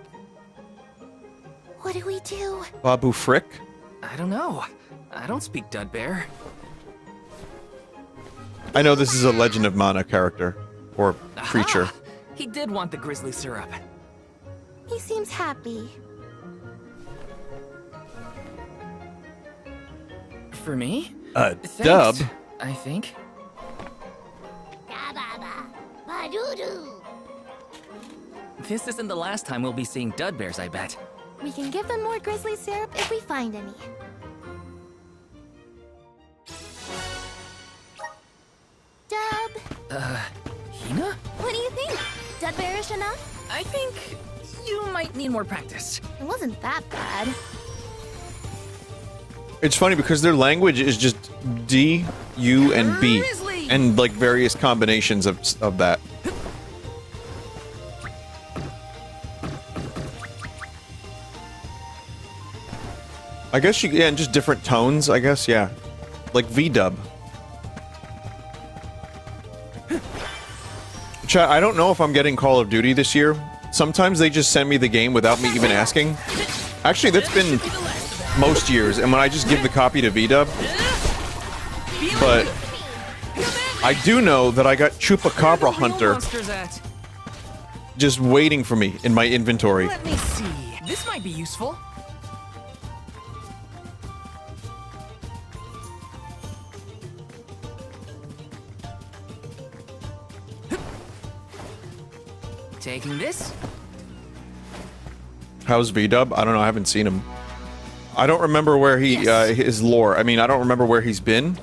What do we do? Babu Frick? I don't know. I don't speak dud bear. I know this is a Legend of Mana character. Or creature. Aha! He did want the grizzly syrup. He seems happy. For me? Thanks, Dub? I think. Kababa, Badudu. This isn't the last time we'll be seeing dud bears, I bet. We can give them more grizzly syrup if we find any. Dub, Hina? what do you think? Dud bearish enough? I think you might need more practice. It wasn't that bad. It's funny because their language is just D, U, and B. Grizzly! And like various combinations of that. I guess yeah, and just different tones, I guess, yeah. Like V-dub. Chat, I don't know if I'm getting Call of Duty this year. Sometimes they just send me the game without me even asking. Actually, that's been most years, and when I just give the copy to V-dub. But I do know that I got Chupacabra Hunter just waiting for me in my inventory. Let me see. This might be useful. Taking this. How's V-dub? I don't know, I haven't seen him. I don't remember where he, his lore. I mean, I don't remember where he's been.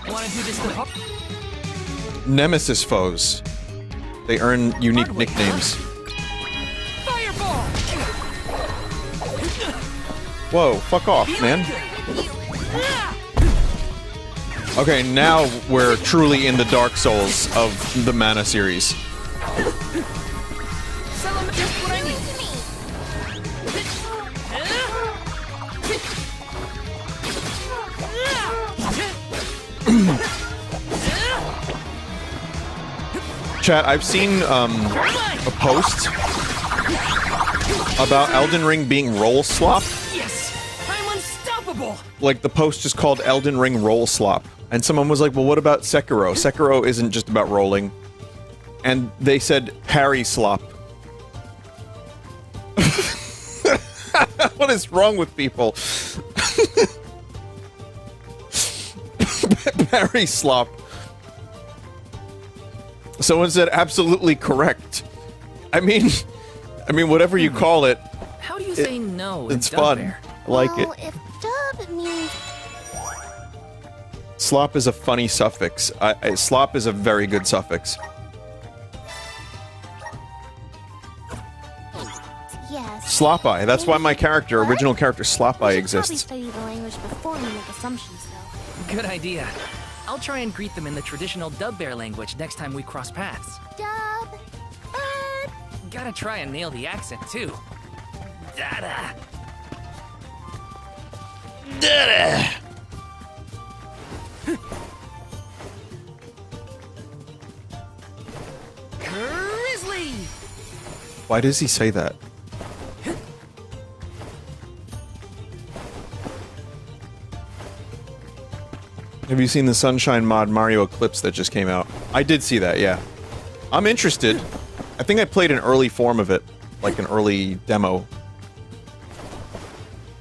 Wanna do this the Nemesis foes. They earn unique nicknames. Fireball! Whoa, fuck off, man. Okay, now we're truly in the Dark Souls of the Mana series. Chat, I've seen a post about Elden Ring being roll slop. Yes, I'm unstoppable. Like, the post is called Elden Ring roll slop. And someone was like, well, what about Sekiro? Sekiro isn't just about rolling. And they said parry slop. What is wrong with people? Parry slop. Someone said absolutely correct. I mean, whatever you call it. How do you say no? It's fun. I like it. If dub means... Slop is a funny suffix. Slop is a very good suffix. Yes. Slop-eye. That's why my character, original character Slop-eye exists. Probably study the language before we make assumptions, though. Good idea. I'll try and greet them in the traditional Dub Bear language next time we cross paths. Dub. Gotta try and nail the accent, too. Dada. Dada. Grizzly! Why does he say that? Have you seen the Sunshine mod Mario Eclipse that just came out? I did see that, yeah. I'm interested. I think I played an early form of it, like an early demo.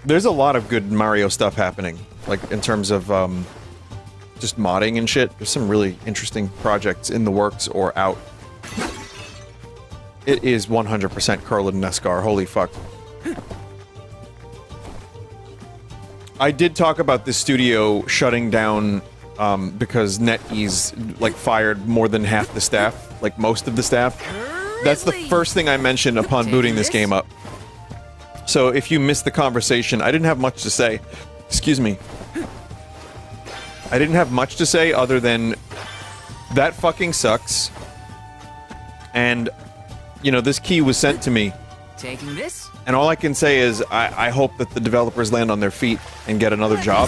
There's a lot of good Mario stuff happening, like in terms of just modding and shit. There's some really interesting projects in the works or out. It is 100% Curlin Neskar, holy fuck. I did talk about this studio shutting down because NetEase like fired more than half the staff, like most of the staff. That's the first thing I mentioned upon booting this game up. So if you missed the conversation, I didn't have much to say. Excuse me. I didn't have much to say other than that fucking sucks. And, you know, this key was sent to me. Taking this? And all I can say is, I hope that the developers land on their feet and get another job.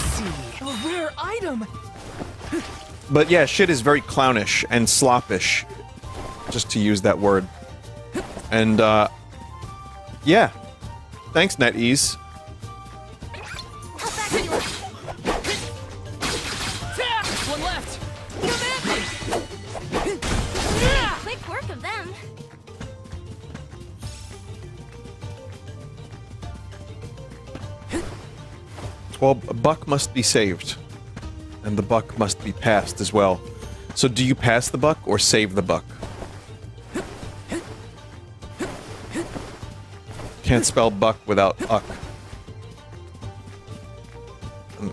A rare item. But yeah, shit is very clownish and sloppish, just to use that word. And, yeah. Thanks, NetEase. One left. Quick work of them. Well, a buck must be saved. And the buck must be passed as well. So do you pass the buck or save the buck? Can't spell buck without uck. And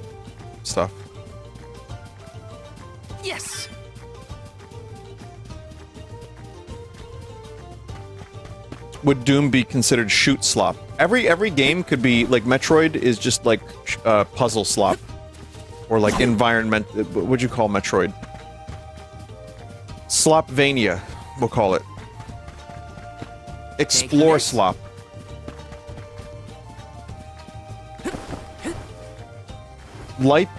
stuff. Yes. Would Doom be considered shoot slop? Every game could be, like, Metroid is just like puzzle slop. Or like environment, what would you call Metroid? Slopvania, we'll call it. Explore slop. Life,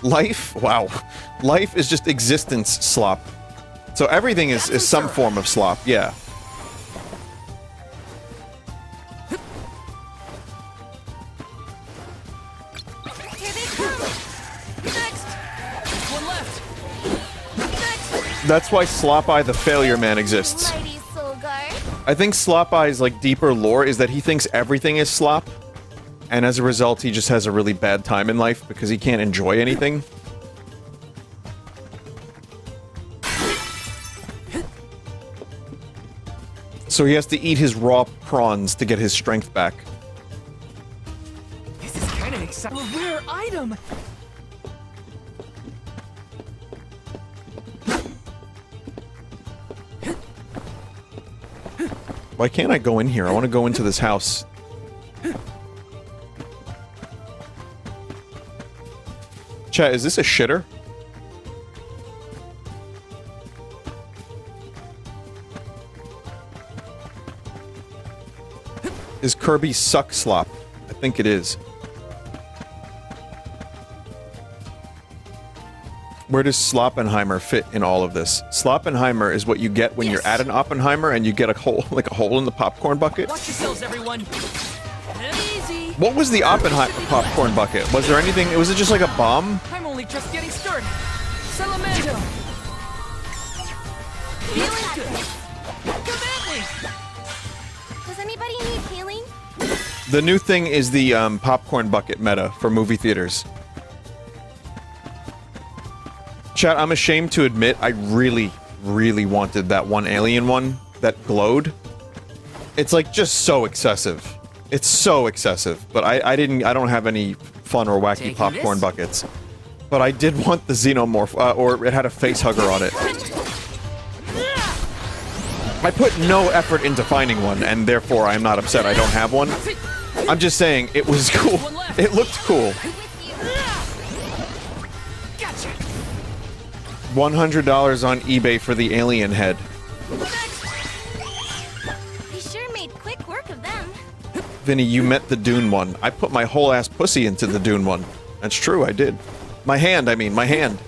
life, wow. Life is just existence slop. So everything is some form of slop, yeah. Here they come. Next. One left. That's why Slop Eye the Failure Man exists. Mighty Soul Guard. I think Slop Eye's like deeper lore is that he thinks everything is slop, and as a result he just has a really bad time in life because he can't enjoy anything. So he has to eat his raw prawns to get his strength back. This is kind of exciting. A rare item. Why can't I go in here? I want to go into this house. Chat, is this a shitter? Is Kirby suck slop? I think it is. Where does Sloppenheimer fit in all of this? Sloppenheimer is what you get when you're at an Oppenheimer and you get a hole, like a hole in the popcorn bucket. Watch yourselves, everyone. Easy. What was the Oppenheimer popcorn bucket? Was there anything? Was it just like a bomb? I'm only just getting started. Salamando. Healing good. Come at me. Does anybody need healing? The new thing is the popcorn bucket meta for movie theaters. Chat, I'm ashamed to admit I really, really wanted that one alien one that glowed. It's like just so excessive. It's so excessive. But I don't have any fun or wacky popcorn buckets. But I did want the xenomorph, or it had a face hugger on it. I put no effort into finding one, and therefore I'm not upset I don't have one. I'm just saying, it was cool. It looked cool. $100 on eBay for the alien head. We sure made quick work of them. Vinny, you met the Dune one. I put my whole ass pussy into the Dune one. That's true, I did. My hand, I mean, my hand.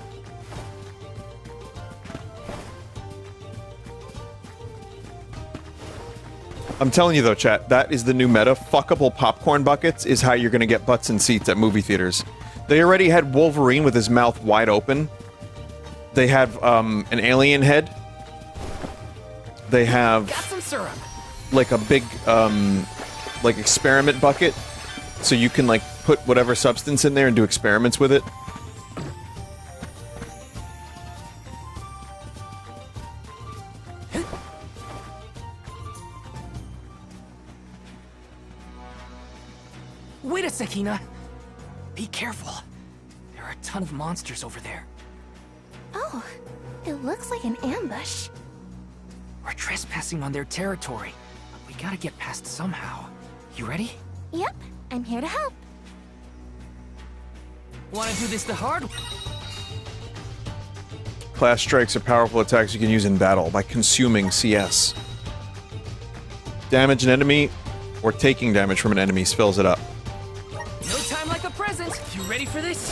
I'm telling you though, chat, that is the new meta. Fuckable popcorn buckets is how you're gonna get butts and seats at movie theaters. They already had Wolverine with his mouth wide open. They have, an alien head. They have... Got some syrup. Like a big, like experiment bucket. So you can, like, put whatever substance in there and do experiments with it. Wait a sec, Hina. Be careful. There are a ton of monsters over there. Oh, it looks like an ambush. We're trespassing on their territory. But we gotta get past somehow. You ready? Yep, I'm here to help. Wanna do this the hard way? Class strikes are powerful attacks you can use in battle by consuming CS. Damage an enemy, or taking damage from an enemy fills it up. No time like the present. You ready for this?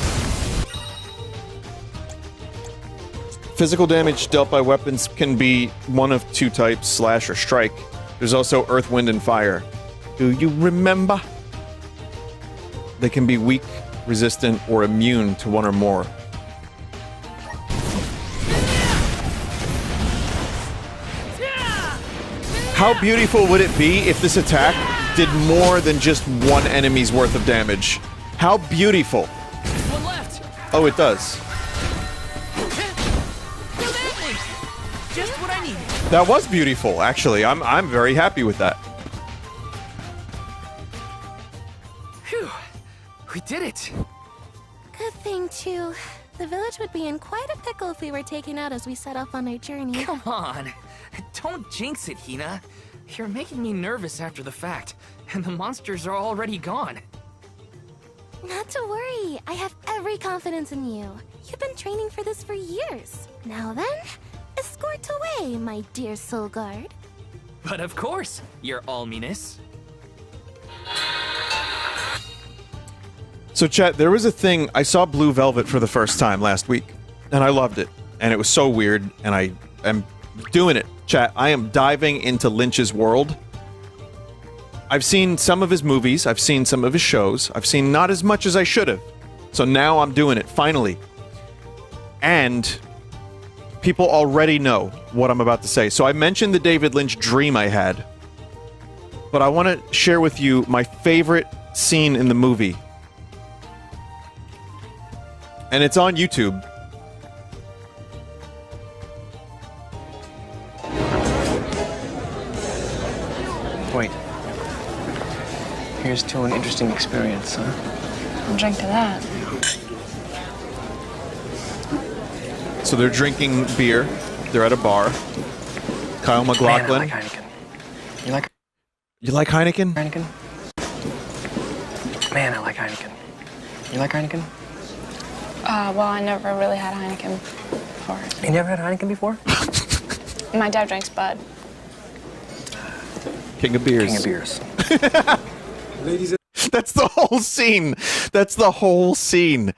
Physical damage dealt by weapons can be one of two types, slash or strike. There's also earth, wind, and fire. Do you remember? They can be weak, resistant, or immune to one or more. How beautiful would it be if this attack did more than just one enemy's worth of damage? How beautiful! One left. Oh, it does. Just what I need. That was beautiful, actually. I'm very happy with that. Phew. We did it. Good thing, too. The village would be in quite a pickle if we were taken out as we set off on our journey. Come on. Don't jinx it, Hina. You're making me nervous after the fact, and the monsters are already gone. Not to worry. I have every confidence in you. You've been training for this for years. Now then, escort away, my dear soul guard. But of course, your alminess. So, chat, there was a thing. I saw Blue Velvet for the first time last week, and I loved it. And it was so weird, and I am doing it. Chat, I am diving into Lynch's world. I've seen some of his movies, I've seen some of his shows, I've seen not as much as I should have. So now I'm doing it, finally. And people already know what I'm about to say. So I mentioned the David Lynch dream I had. But I want to share with you my favorite scene in the movie. And it's on YouTube. Wait. Here's to an interesting experience, huh? I'll drink to that. So they're drinking beer. They're at a bar. Kyle MacLachlan. Man, I like Heineken. You like? You like Heineken? Heineken? Man, I like Heineken. You like Heineken? Well, I never really had Heineken before. You never had Heineken before? My dad drinks Bud. King of beers. King of beers. Ladies, that's the whole scene. That's the whole scene.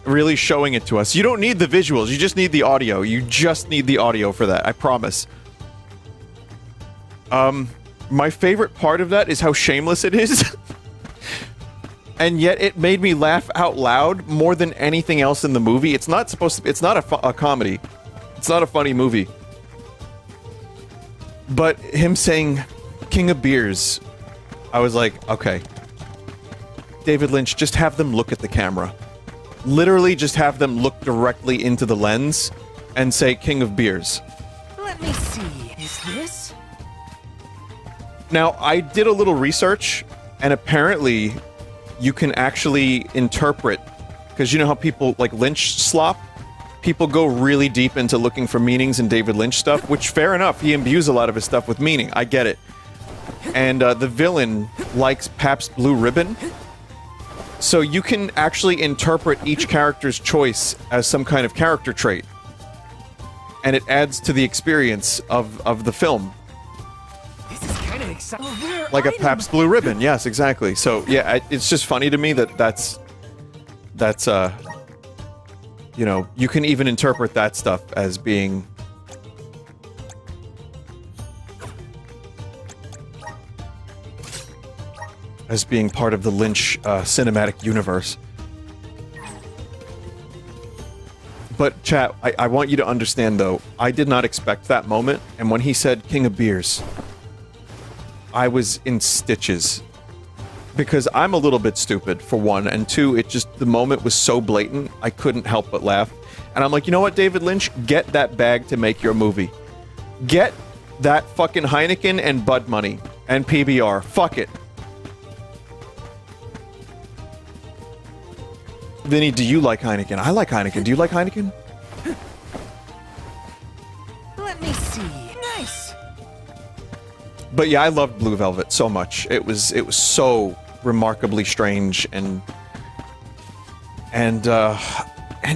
Really showing it to us. You don't need the visuals. You just need the audio. You just need the audio for that. I promise. My favorite part of that is how shameless it is. And yet it made me laugh out loud more than anything else in the movie. It's not supposed to be, it's not a comedy. It's not a funny movie. But him saying King of Beers, I was like, okay. David Lynch, just have them look at the camera. Literally just have them look directly into the lens and say King of Beers. Let me see. Is this? Now, I did a little research, and apparently you can actually interpret, because you know how people like Lynch slop? People go really deep into looking for meanings in David Lynch stuff, which, fair enough, he imbues a lot of his stuff with meaning. I get it. And the villain likes Pabst Blue Ribbon. So you can actually interpret each character's choice as some kind of character trait. And it adds to the experience of the film. This is kind of exciting. Like a Pabst Blue Ribbon, yes, exactly. So, yeah, it's just funny to me that that's you know, you can even interpret that stuff as being... as being part of the Lynch cinematic universe. But, chat, I want you to understand, though, I did not expect that moment, and when he said King of Beers, I was in stitches. Because I'm a little bit stupid, for one, and two, the moment was so blatant, I couldn't help but laugh. And I'm like, you know what, David Lynch? Get that bag to make your movie. Get that fucking Heineken and Bud money. And PBR. Fuck it. Vinny, do you like Heineken? I like Heineken. Do you like Heineken? Let me see. Nice. But yeah, I loved Blue Velvet so much. It was so remarkably strange and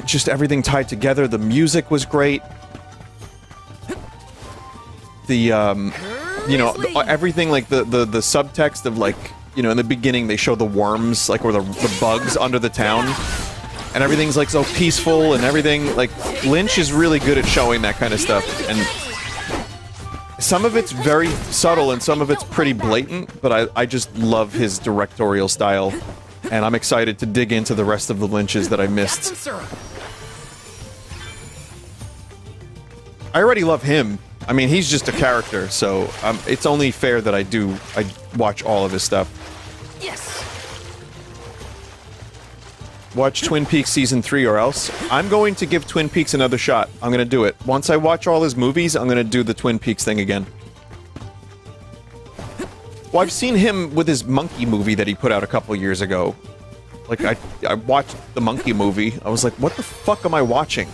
just everything tied together. The music was great. The you know, everything, like the subtext of, like, you know, in the beginning they show the worms, like, or the bugs under the town, and everything's like so peaceful and everything. Like, Lynch is really good at showing that kind of stuff, and some of it's very subtle and some of it's pretty blatant, but I just love his directorial style, and I'm excited to dig into the rest of the Lynches that I missed. I already love him. I mean, he's just a character, so it's only fair that I watch all of his stuff. Yes. Watch Twin Peaks Season 3 or else. I'm going to give Twin Peaks another shot. I'm going to do it. Once I watch all his movies, I'm going to do the Twin Peaks thing again. Well, I've seen him with his monkey movie that he put out a couple years ago. Like, I watched the monkey movie. I was like, what the fuck am I watching?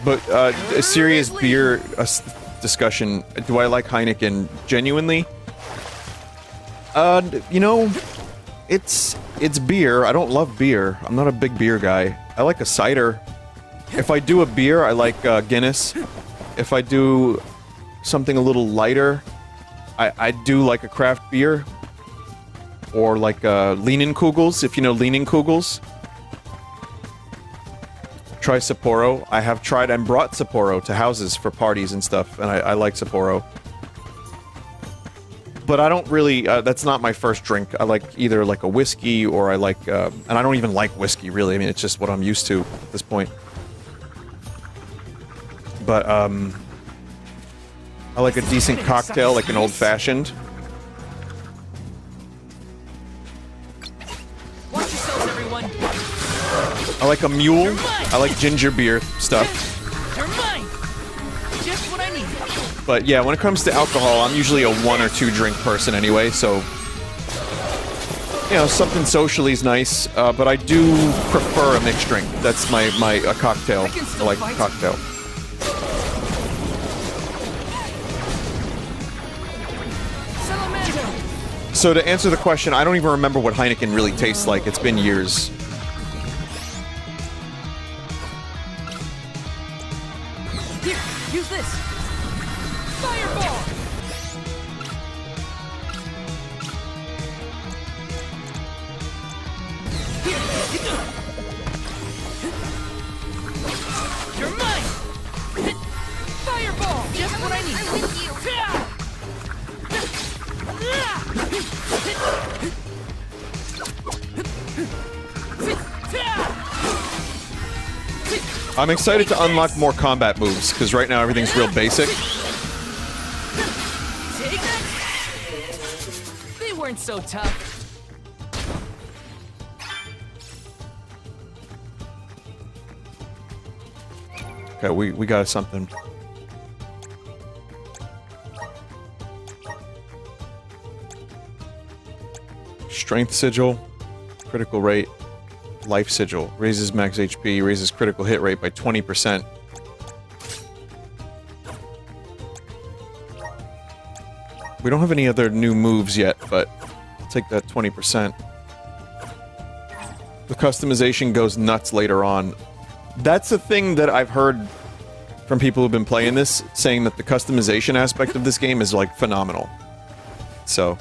But a serious beer discussion. Do I like Heineken? Genuinely? You know, It's beer. I don't love beer. I'm not a big beer guy. I like a cider. If I do a beer, I like Guinness. If I do something a little lighter, I do like a craft beer. Or like Leinenkugels, if you know Leinenkugels. Try Sapporo. I have tried and brought Sapporo to houses for parties and stuff, and I like Sapporo. But I don't really, that's not my first drink. I like either like a whiskey or I like, and I don't even like whiskey really. I mean, it's just what I'm used to at this point. But, I like a decent cocktail, like an old-fashioned. Watch yourselves, everyone. I like a mule. I like ginger beer stuff. You're mine. Just what I need. But yeah, when it comes to alcohol, I'm usually a 1 or 2 drink person anyway, so... You know, something socially is nice, but I do prefer a mixed drink. That's my cocktail. I like a cocktail. So to answer the question, I don't even remember what Heineken really tastes like. It's been years. Here, use this. Fireball. You're mine. Fireball. Just what I need. I'm with you. I'm excited to unlock more combat moves, because right now everything's real basic. Take that. They weren't so tough. Okay, we got something. Strength sigil, critical rate, life sigil, raises max HP, raises critical hit rate by 20%. We don't have any other new moves yet, but I'll take that 20%. The customization goes nuts later on. That's a thing that I've heard from people who've been playing this, saying that the customization aspect of this game is, like, phenomenal. So...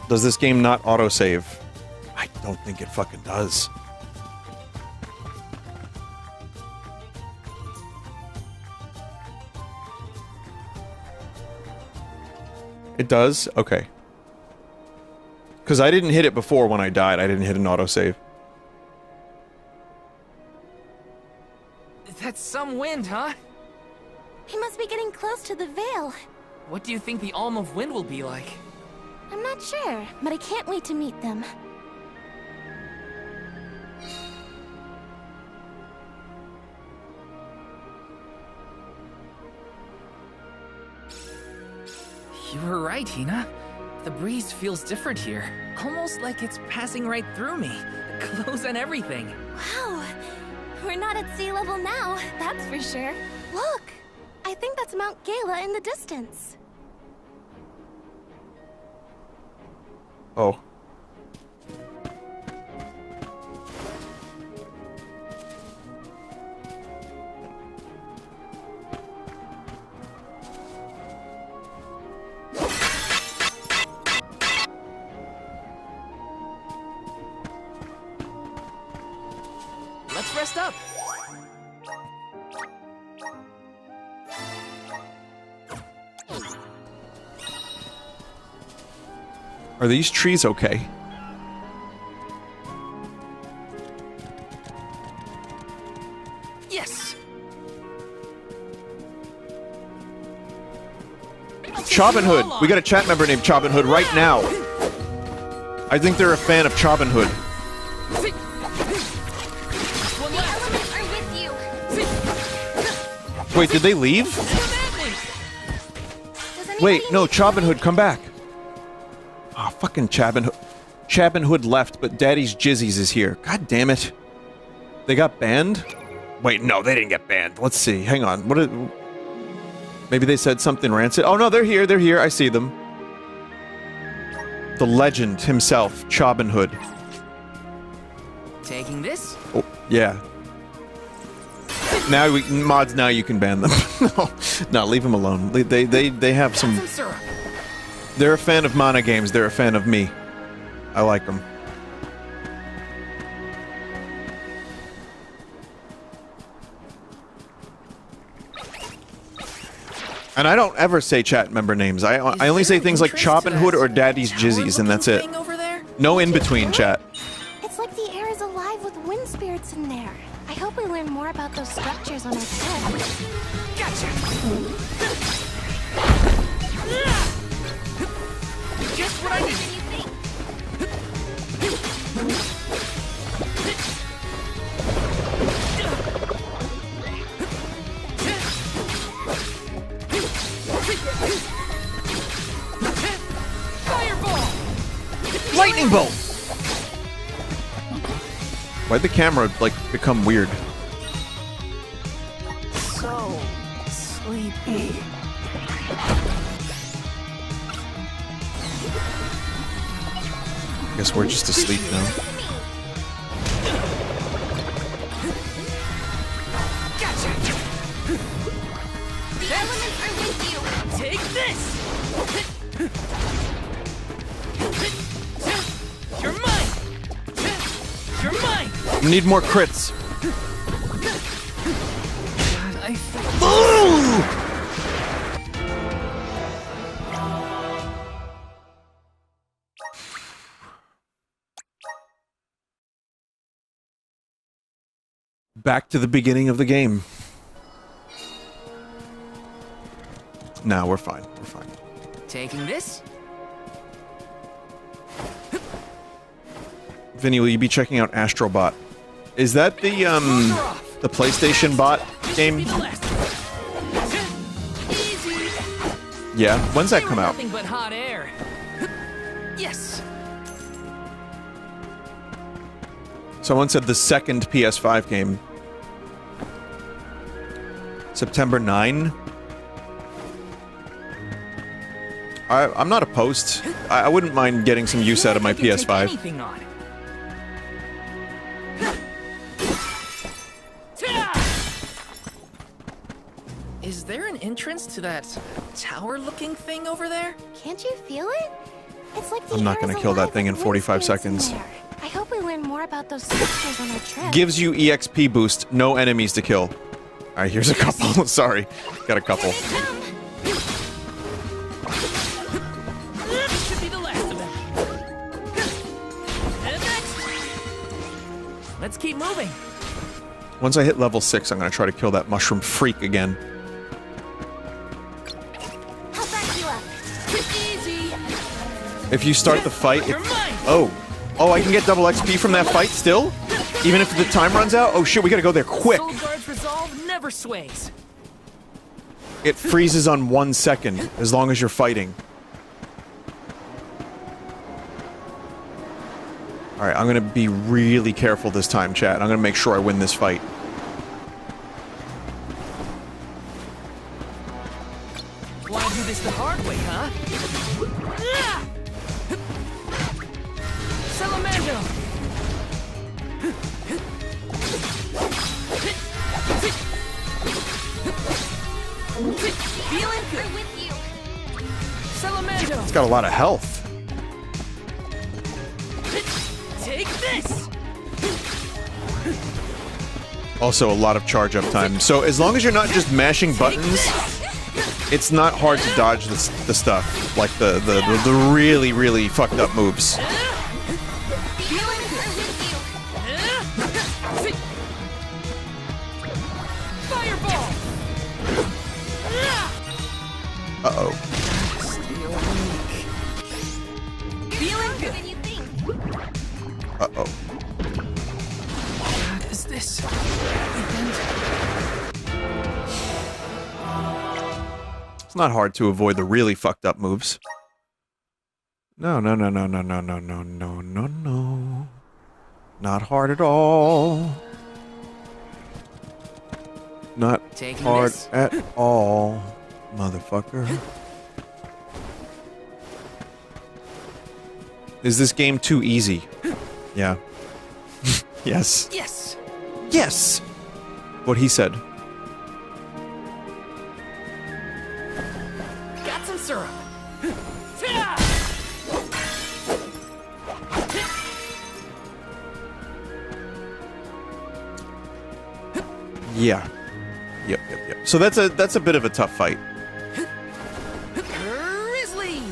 Does this game not autosave? I don't think it fucking does. It does? Okay. Because I didn't hit it before when I died. I didn't hit an autosave. That's some wind, huh? He must be getting close to the veil. What do you think the Alm of Wind will be like? I'm not sure, but I can't wait to meet them. You were right, Hina. The breeze feels different here. Almost like it's passing right through me. Clothes and everything. Wow! We're not at sea level now, that's for sure. Look! I think that's Mount Gala in the distance. Oh. Let's rest up. Are these trees okay? Yes. Chobin Hood! We got a chat member named Chobin Hood right now! I think they're a fan of Chobin Hood. Wait, did they leave? Wait, no, Chobin Hood, come back! Oh, fucking Chabin Hood. Chabin Hood left, but Daddy's Jizzies is here. God damn it. They got banned? Wait, no, they didn't get banned. Let's see. Hang on. What? Maybe they said something rancid? Oh, no, they're here. They're here. I see them. The legend himself, Chobin Hood. Taking this? Oh, yeah. Now mods. Now you can ban them. No, leave them alone. They have some. They're a fan of mana games. They're a fan of me. I like them. And I don't ever say chat member names. I only say things like Chop and Hood or Daddy's Jizzies, and that's it. No in between, chat. It's like the air is alive with wind spirits in there. I hope we learn more about those structures on our trip. Gotcha! Just what I need! Fireball! Lightning bolt! Why'd the camera, like, become weird? So sleepy. Guess we're just asleep now. Gotcha! The elements are with you! Take this! You're mine! You're mine! Need more crits. Back to the beginning of the game. Nah, we're fine. We're fine. Taking this? Vinny, will you be checking out Astrobot? Is that the PlayStation bot game? Yeah. When's that come out? Nothing but hot air. Yes. Someone said the second PS5 game. September 9? I'm not opposed. I wouldn't mind getting some use out of my PS5. Anything on. Is there an entrance to that tower-looking thing over there? Can't you feel it? It's like the I'm not air gonna is kill that alive thing in with 45 wind spirits in seconds. there. I hope we learn more about those structures on our trip. Gives you EXP boost, no enemies to kill. Alright, here's a couple. Sorry. Got a couple. This should be the last of them. Let's keep moving. Once I hit level 6, I'm gonna try to kill that mushroom freak again. I'll back you up. Easy. If you start the fight, oh, I can get double XP from that fight still, even if the time runs out. Oh shit, we gotta go there quick. Soul Guard's resolve never sways. It freezes on 1 second as long as you're fighting. All right, I'm gonna be really careful this time, chat. I'm gonna make sure I win this fight. Wanna do this the hard way, huh? Salamando! Feeling good with you. Salamando! It's got a lot of health. Take this! Also, a lot of charge up time. So as long as you're not just mashing buttons, it's not hard to dodge the stuff, like the really, really fucked up moves. Fireball! Uh-oh. Feeling good. Uh-oh. What is this? It's not hard to avoid the really fucked up moves. No. Not hard at all. Not hard at all, motherfucker. Is this game too easy? Yeah. Yes. Yes! Yes! What he said. Got some syrup. Yeah. Yep. So that's a bit of a tough fight. Grizzly!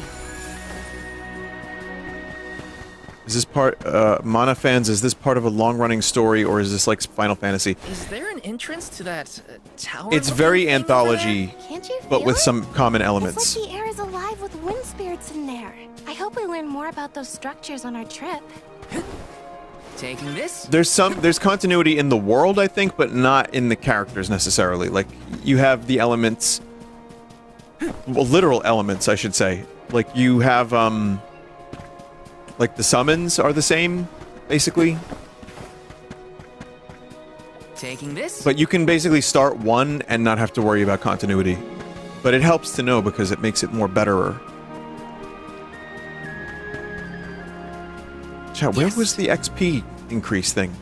Is this part, Mana fans, is this part of a long-running story, or is this like Final Fantasy? Is there an entrance to that tower? It's very anthology, Can't you but feel with it? some common It's elements. like the air is alive with wind spirits in there. I hope we learn more about those structures on our trip. Taking this? There's continuity in the world, I think, but not in the characters necessarily. Like, you have the elements, well, literal elements, I should say. Like, you have, like, the summons are the same, basically. Taking this? But you can basically start one and not have to worry about continuity. But it helps to know because it makes it more betterer. Chat, where was the XP increase thing?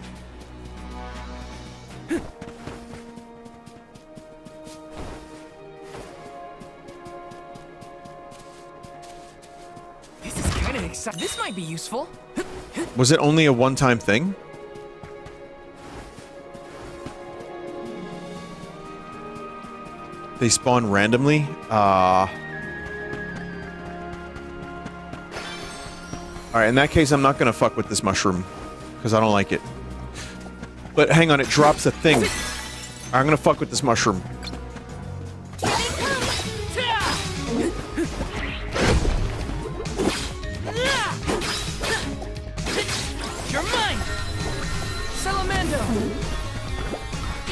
This is kind of exciting. This might be useful. Was it only a one-time thing? They spawn randomly? Alright, in that case, I'm not gonna fuck with this mushroom. Because I don't like it. But hang on, it drops a thing. I'm gonna fuck with this mushroom. You're mine! Salamando!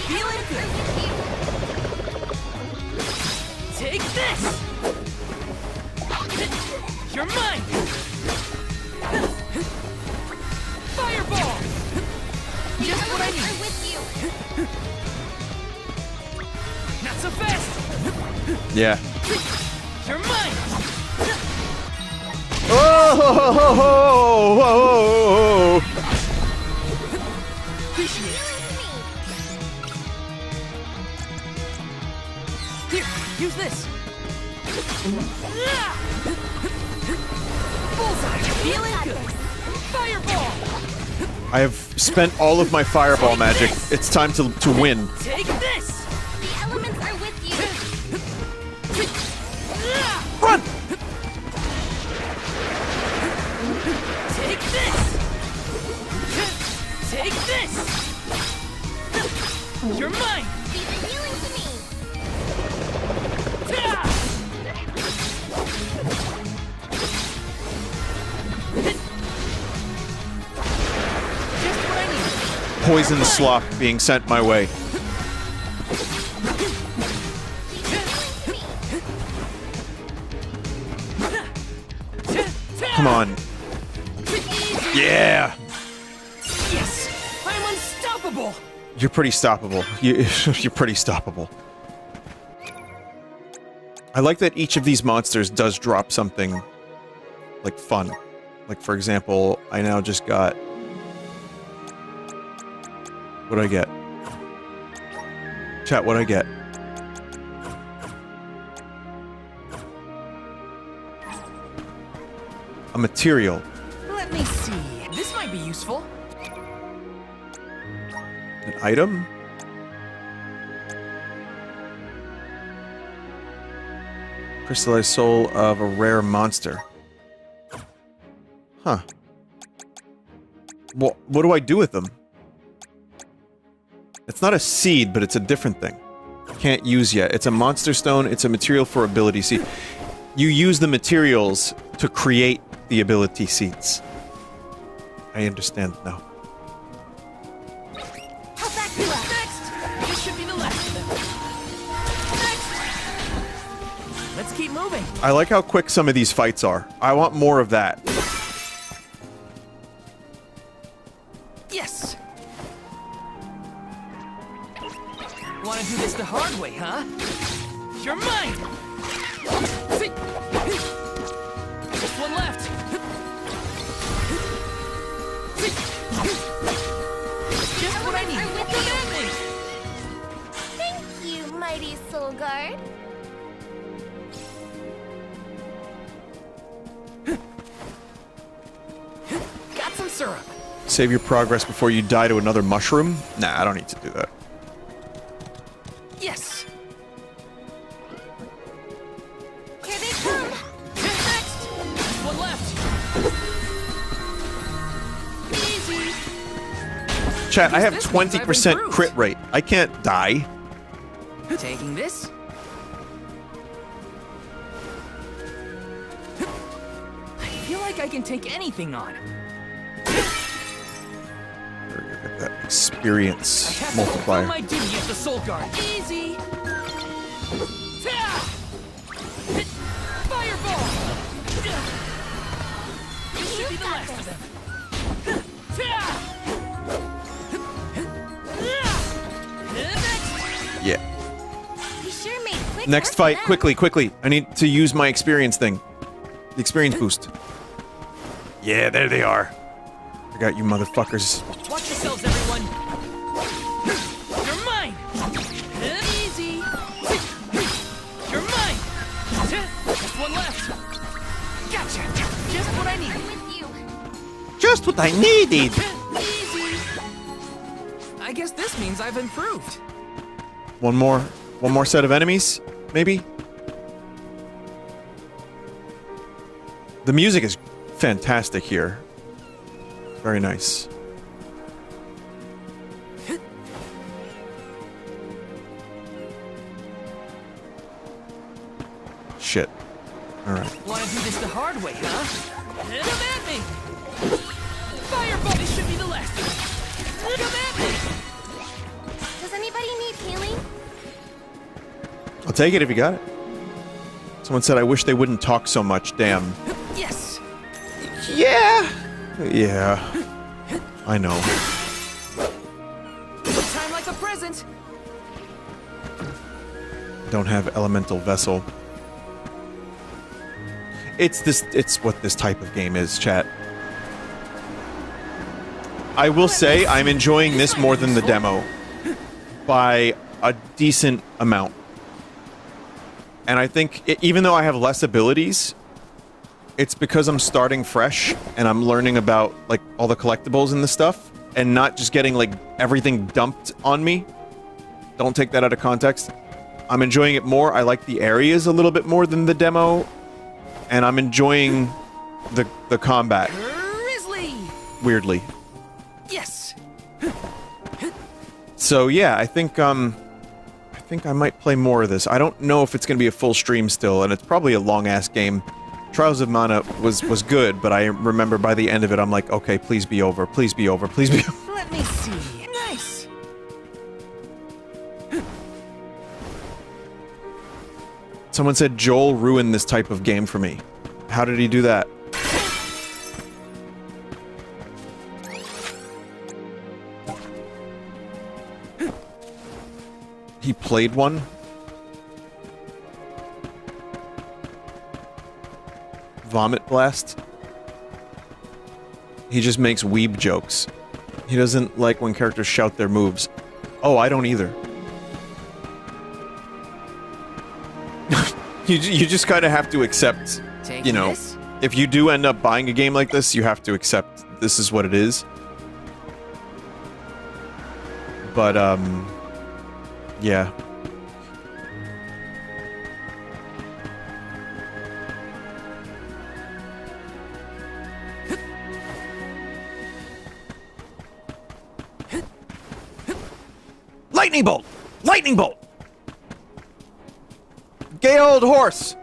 Feeling good! Take this! You're mine! Fireball! Just what I need! I'm with you! Not so fast! Yeah. You're mine! Oh! Here, use this! Bullseye! Feeling good! Fireball! I have spent all of my fireball magic. It's time to win. Take this! The elements are with you. Run! Take this! Take this! You're mine! Be the healing to me. Just what I need. Poison slop being sent my way. Come on. Yeah! Yes! I'm unstoppable! You're pretty stoppable. You're pretty stoppable. I like that each of these monsters does drop something, like, fun. Like, for example, I now just got... What'd I get? Chat, what'd I get? A material. Let me see. This might be useful. An item? Crystallized soul of a rare monster. Huh. Well, what do I do with them? It's not a seed, but it's a different thing. Can't use yet. It's a monster stone. It's a material for ability seed. You use the materials to create the ability seeds. I understand now. How back to us? Next! This should be the last of them. Next! Let's keep moving. I like how quick some of these fights are. I want more of that. Yes! Wanna do this the hard way, huh? You're mine! Just one left! Vinny! Come at me! Thank you, mighty Soul Guard. Got some syrup. Save your progress before you die to another mushroom? Nah, I don't need to do that. Yes. Here they come. Next! One left! Easy! Chat, I have This means I've 20% improved. crit rate. I can't die. Taking this. I feel like I can take anything on. Get that experience Have to multiplier. fulfill my duty as the Soul Guard. Easy! Fireball! This should be the last of them. Yeah. We sure made quick Next work fight, of them. quickly, quickly. I need to use my experience thing. The experience boost. Yeah, there they are. I got you motherfuckers. Watch yourselves, everyone! You're mine! Easy! You're mine! Just one left! Gotcha! Just what I needed! With you. Just what I needed. Easy! I guess this means I've improved. One more set of enemies, maybe? The music is fantastic here. Very nice. Shit. Alright. Wanna do this the hard way, huh? Come at me! Fireball! This should be the last of them! Come at me! Does anybody need healing? I'll take it if you got it. Someone said I wish they wouldn't talk so much, damn. Yes! Yeah! Yeah. I know. Time like a present! Don't have elemental vessel. It's what this type of game is, chat. I will say I'm enjoying this more than the demo by a decent amount. And I think even though I have less abilities, it's because I'm starting fresh and I'm learning about like all the collectibles and the stuff and not just getting like everything dumped on me. Don't take that out of context. I'm enjoying it more. I like the areas a little bit more than the demo, and I'm enjoying the combat. Grizzly! Weirdly. Yes! So yeah, I think I might play more of this. I don't know if it's gonna be a full stream still, and it's probably a long ass game. Trials of Mana was good, but I remember by the end of it, I'm like, okay, please be over, please be over, please be over. Let me see. Nice! Someone said Joel ruined this type of game for me. How did he do that? He played one? Vomit Blast? He just makes weeb jokes. He doesn't like when characters shout their moves. Oh, I don't either. You just kind of have to accept, you know, if you do end up buying a game like this, you have to accept this is what it is. But, yeah. Lightning bolt! Lightning bolt! Gay old horse!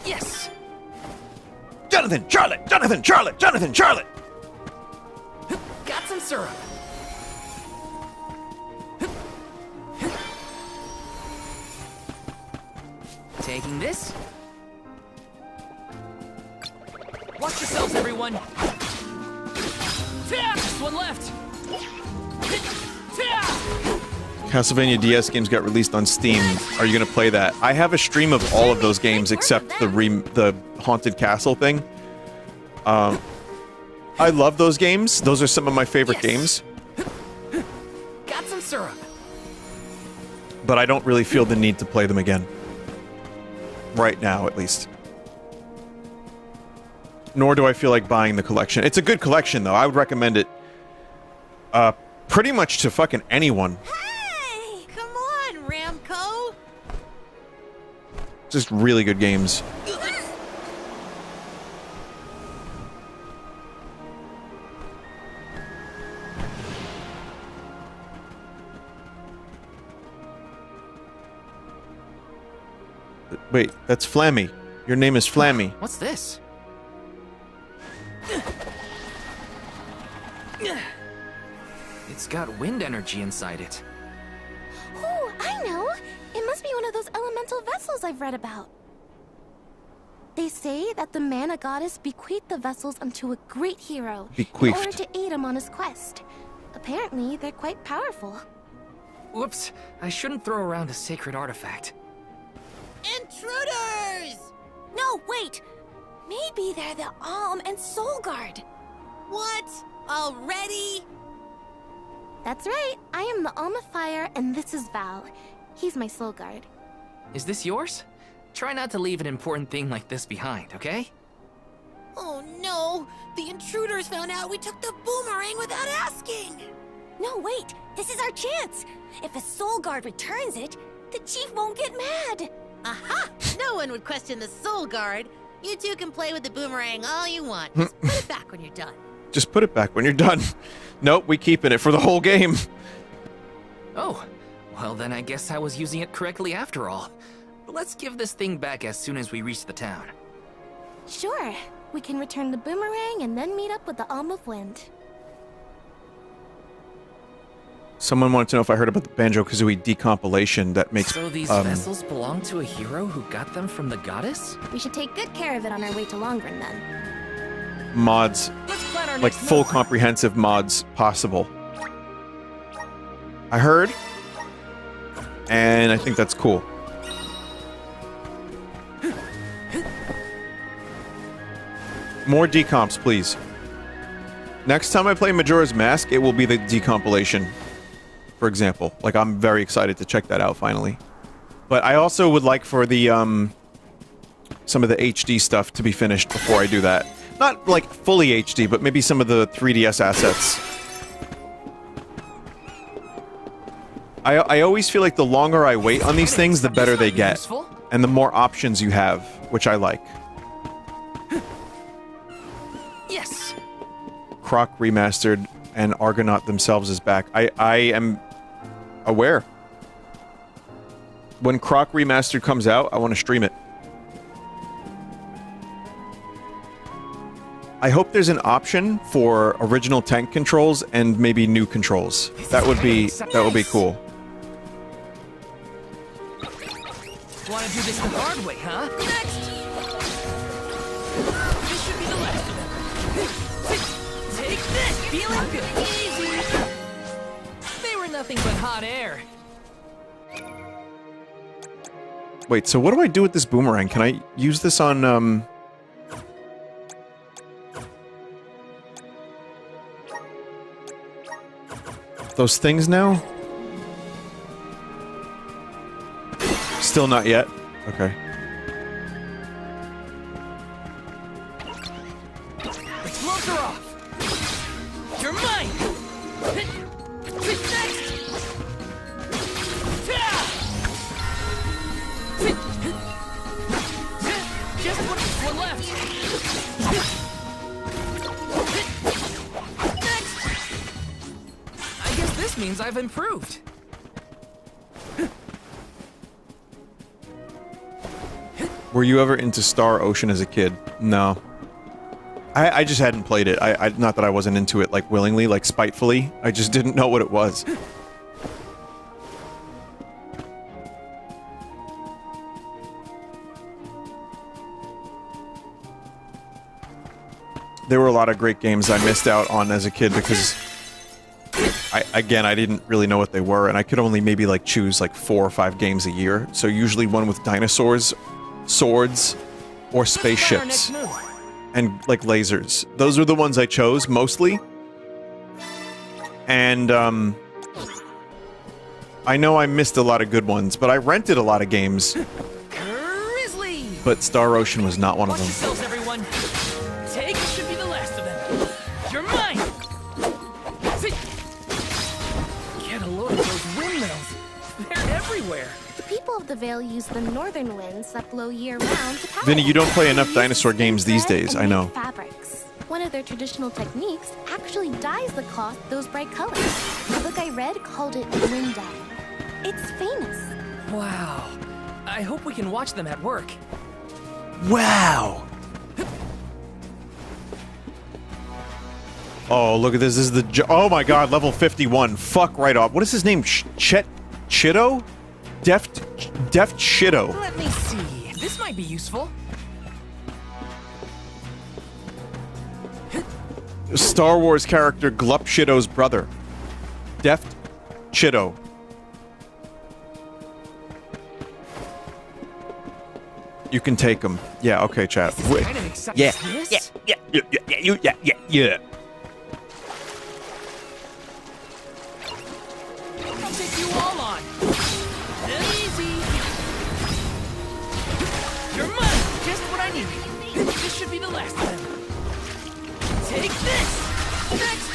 Yes! Jonathan! Charlotte! Jonathan! Charlotte! Jonathan! Charlotte! Got some syrup. Taking this. Watch yourselves, everyone. Just one left. Castlevania DS games got released on Steam. Are you gonna play that? I have a stream of all of those games except the Haunted Castle thing. I love those games. Those are some of my favorite games. Got some syrup. But I don't really feel the need to play them again. Right now, at least. Nor do I feel like buying the collection. It's a good collection, though. I would recommend it pretty much to fucking anyone. Hey, come on, Ramco. Just really good games. Wait, that's Flammy. Your name is Flammy. What's this? It's got wind energy inside it. Oh, I know! It must be one of those elemental vessels I've read about. They say that the mana goddess bequeathed the vessels unto a great hero in order to aid him on his quest. Apparently, they're quite powerful. Whoops, I shouldn't throw around a sacred artifact. Intruders! No, wait! Maybe they're the Alm and Soul Guard. What? Already? That's right. I am the Alm of Fire, and this is Val. He's my Soul Guard. Is this yours? Try not to leave an important thing like this behind, okay? Oh no! The intruders found out we took the boomerang without asking! No, wait! This is our chance! If a Soul Guard returns it, the Chief won't get mad! Aha! No one would question the Soul Guard. You two can play with the boomerang all you want. Just put it back when you're done. Just put it back when you're done. Nope, we keeping it for the whole game. Oh, well then I guess I was using it correctly after all. Let's give this thing back as soon as we reach the town. Sure. We can return the boomerang and then meet up with the Alm of Wind. Someone wanted to know if I heard about the Banjo-Kazooie decompilation that makes... So these vessels belong to a hero who got them from the goddess? We should take good care of it on our way to Longren, then. Mods, like full comprehensive mods possible. I heard, and I think that's cool. More decomps, please. Next time I play Majora's Mask, it will be the decompilation, for example. Like, I'm very excited to check that out finally. But I also would like for the, some of the HD stuff to be finished before I do that. Not, like, fully HD, but maybe some of the 3DS assets. I always feel like the longer I wait on these things, the better they get. And the more options you have, which I like. Yes! Croc Remastered and Argonaut themselves is back. I am aware. When Croc Remastered comes out, I want to stream it. I hope there's an option for original tank controls and maybe new controls. That would be cool. Want to do this the hard way, huh? Next! This should be the last of them. Take this! Feeling good. Easy! They were nothing but hot air. Wait, so what do I do with this boomerang? Can I use this on, those things now? Still not yet? Okay. The gloves are off! You're mine! Next! Just one left! I guess this means I've improved. Were you ever into Star Ocean as a kid? No. I just hadn't played it. Not that I wasn't into it, like, willingly, like, spitefully. I just didn't know what it was. There were a lot of great games I missed out on as a kid because... I didn't really know what they were, and I could only maybe, like, choose, like, 4 or 5 games a year. So usually one with dinosaurs, swords, or spaceships. and like lasers. Those are the ones I chose mostly. And I know I missed a lot of good ones, but I rented a lot of games. Grizzly! But Star Ocean was not one of Watch them. yourselves, everyone. Take should be the last of them. You're mine. Get a load of those windmills. They're everywhere. The people of the Vale use the northern winds that blow year-round to power. Vinny, you don't play enough dinosaur games these days, I know. Fabrics. One of their traditional techniques actually dyes the cloth those bright colors. A book I read called it wind dyeing. It's famous. Wow. I hope we can watch them at work. Wow! Oh, look at this. This is the... Oh my god, level 51. Fuck right off. What is his name? Chido? Deft Chido. Let me see. This might be useful. Star Wars character Glup Shido's brother. Deft Chido. You can take him. Yeah, okay, chat. Kind of exciting. Yeah. This? Yeah. I'll take you all on. Easy. You're mine. Just what I need. This should be the last of them. Take this. Next.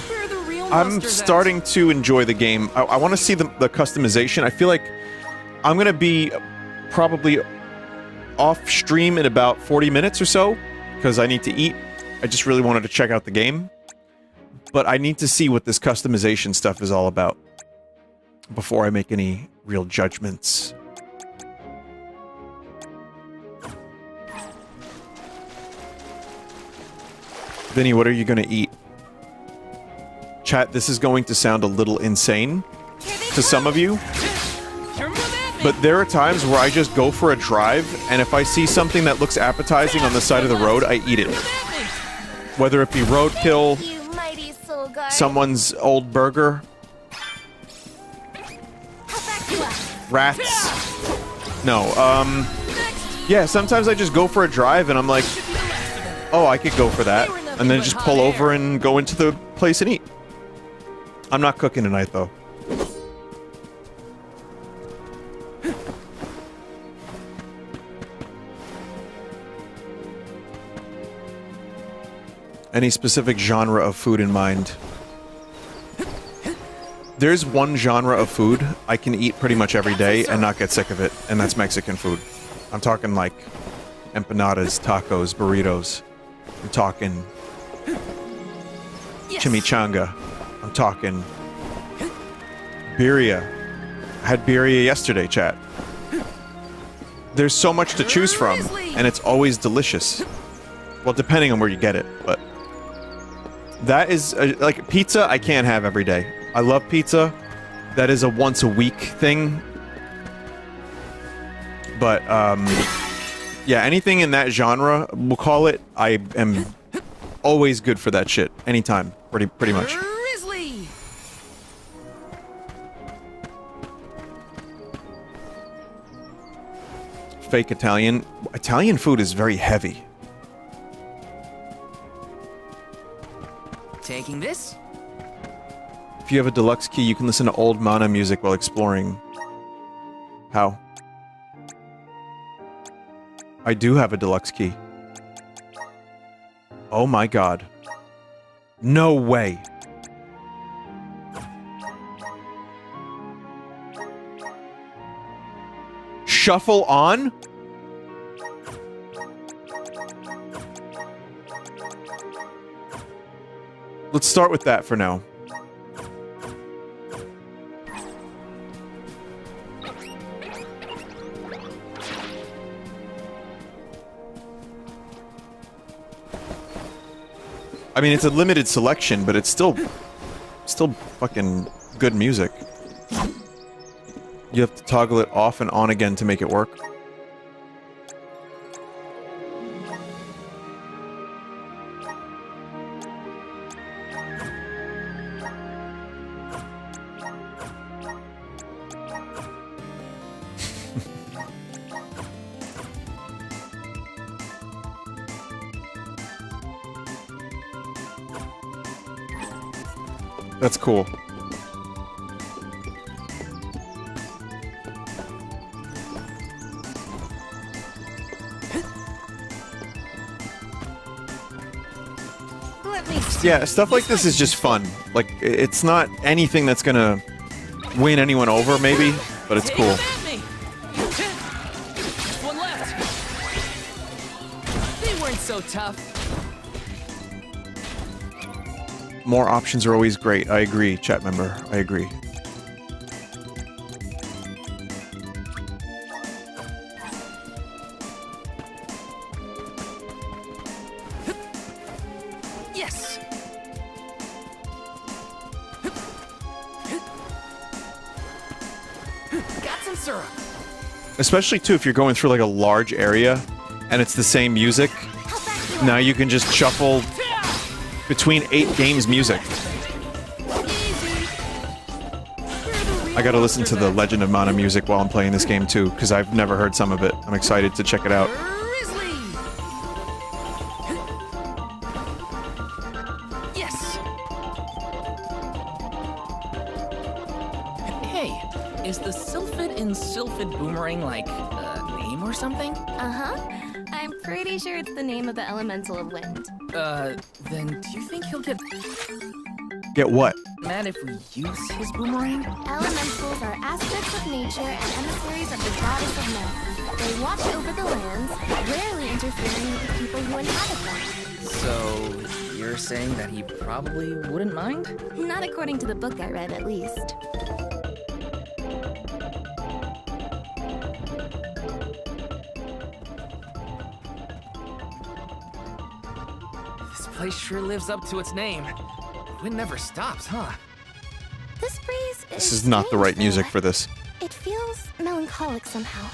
Where are the real I'm monsters starting to enjoy the game. I want to see the customization. I feel like I'm going to be probably off stream in about 40 minutes or so because I need to eat. I just really wanted to check out the game. But I need to see what this customization stuff is all about before I make any real judgments. Vinny, what are you going to eat? Chat, this is going to sound a little insane to some of you. But there are times where I just go for a drive, and if I see something that looks appetizing on the side of the road, I eat it. Whether it be roadkill, someone's old burger, rats. No, yeah, sometimes I just go for a drive and I'm like, oh, I could go for that. And then just pull over and go into the place and eat. I'm not cooking tonight, though. Any specific genre of food in mind? There's one genre of food I can eat pretty much every day and not get sick of it, and that's Mexican food. I'm talking like empanadas, tacos, burritos. I'm talking chimichanga. I'm talking birria. I had birria yesterday, chat. There's so much to choose from, and it's always delicious. Well, depending on where you get it, but that is like pizza I can't have every day. I love pizza. That is a once a week thing. But yeah, anything in that genre, we'll call it, I am always good for that shit. Anytime, pretty much. Grizzly! Fake Italian. Italian food is very heavy. Taking this? If you have a deluxe key, you can listen to old mana music while exploring. How? I do have a deluxe key. Oh my god. No way. Shuffle on? Let's start with that for now. I mean, it's a limited selection, but it's still fucking good music. You have to toggle it off and on again to make it work. That's cool. Let me Yeah, stuff like this is just fun. Like, it's not anything that's gonna win anyone over, maybe, but it's cool. One left. They weren't so tough. More options are always great. I agree, chat member. I agree. Yes. Got some syrup. Especially, too, if you're going through, like, a large area, and it's the same music. Now you can just shuffle between 8 games' music. I gotta listen to the Legend of Mana music while I'm playing this game, too, because I've never heard some of it. I'm excited to check it out. Yes. Hey, is the Sylphid in Sylphid Boomerang like a name or something? Uh-huh. I'm pretty sure it's the name of the elemental of wind. Then do you think he'll get Get what? mad if we use his boomerang? Elementals are aspects of nature and emissaries of the goddess of men. They watch over the lands, rarely interfering with the people who inhabit them. So, you're saying that he probably wouldn't mind? Not according to the book I read, at least. This place sure lives up to its name. Wind never stops, huh? This breeze This is not the right music for this. It feels melancholic somehow.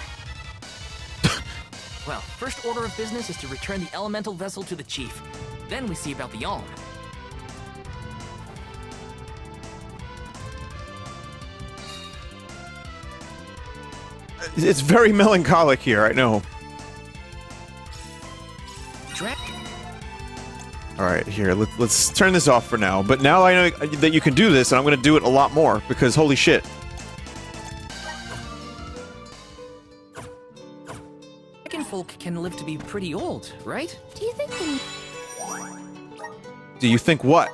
Well, first order of business is to return the elemental vessel to the chief. Then we see about the Alm. It's very melancholic here, I know. Alright, here, let's turn this off for now. But now I know that you can do this, and I'm gonna do it a lot more, because holy shit. Dragon folk can live to be pretty old, right? Do you think the Do you think what?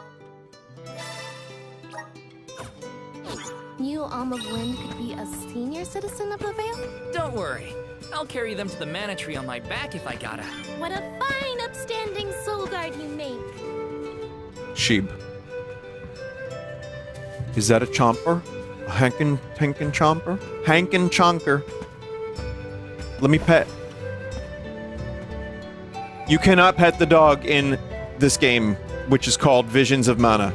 new Alm of Wind could be a senior citizen of the Vale? Don't worry. I'll carry them to the Mana Tree on my back if I gotta. What a fine, upstanding soul guard you make! Sheep. Is that a chomper? A Hankin chomper? Hankin chonker. Let me pet. You cannot pet the dog in this game, which is called Visions of Mana.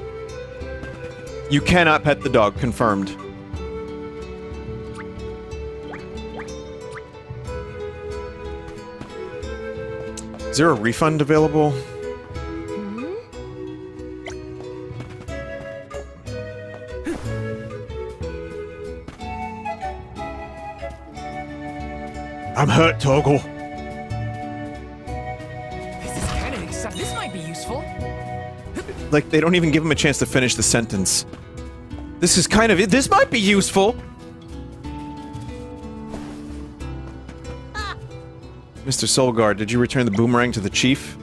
You cannot pet the dog, confirmed. Is there a refund available? I'm hurt, Toggle. This is kind of exciting. This might be useful. Like, they don't even give him a chance to finish the sentence. This is kind of... This might be useful! Mr. Soulguard, did you return the boomerang to the chief?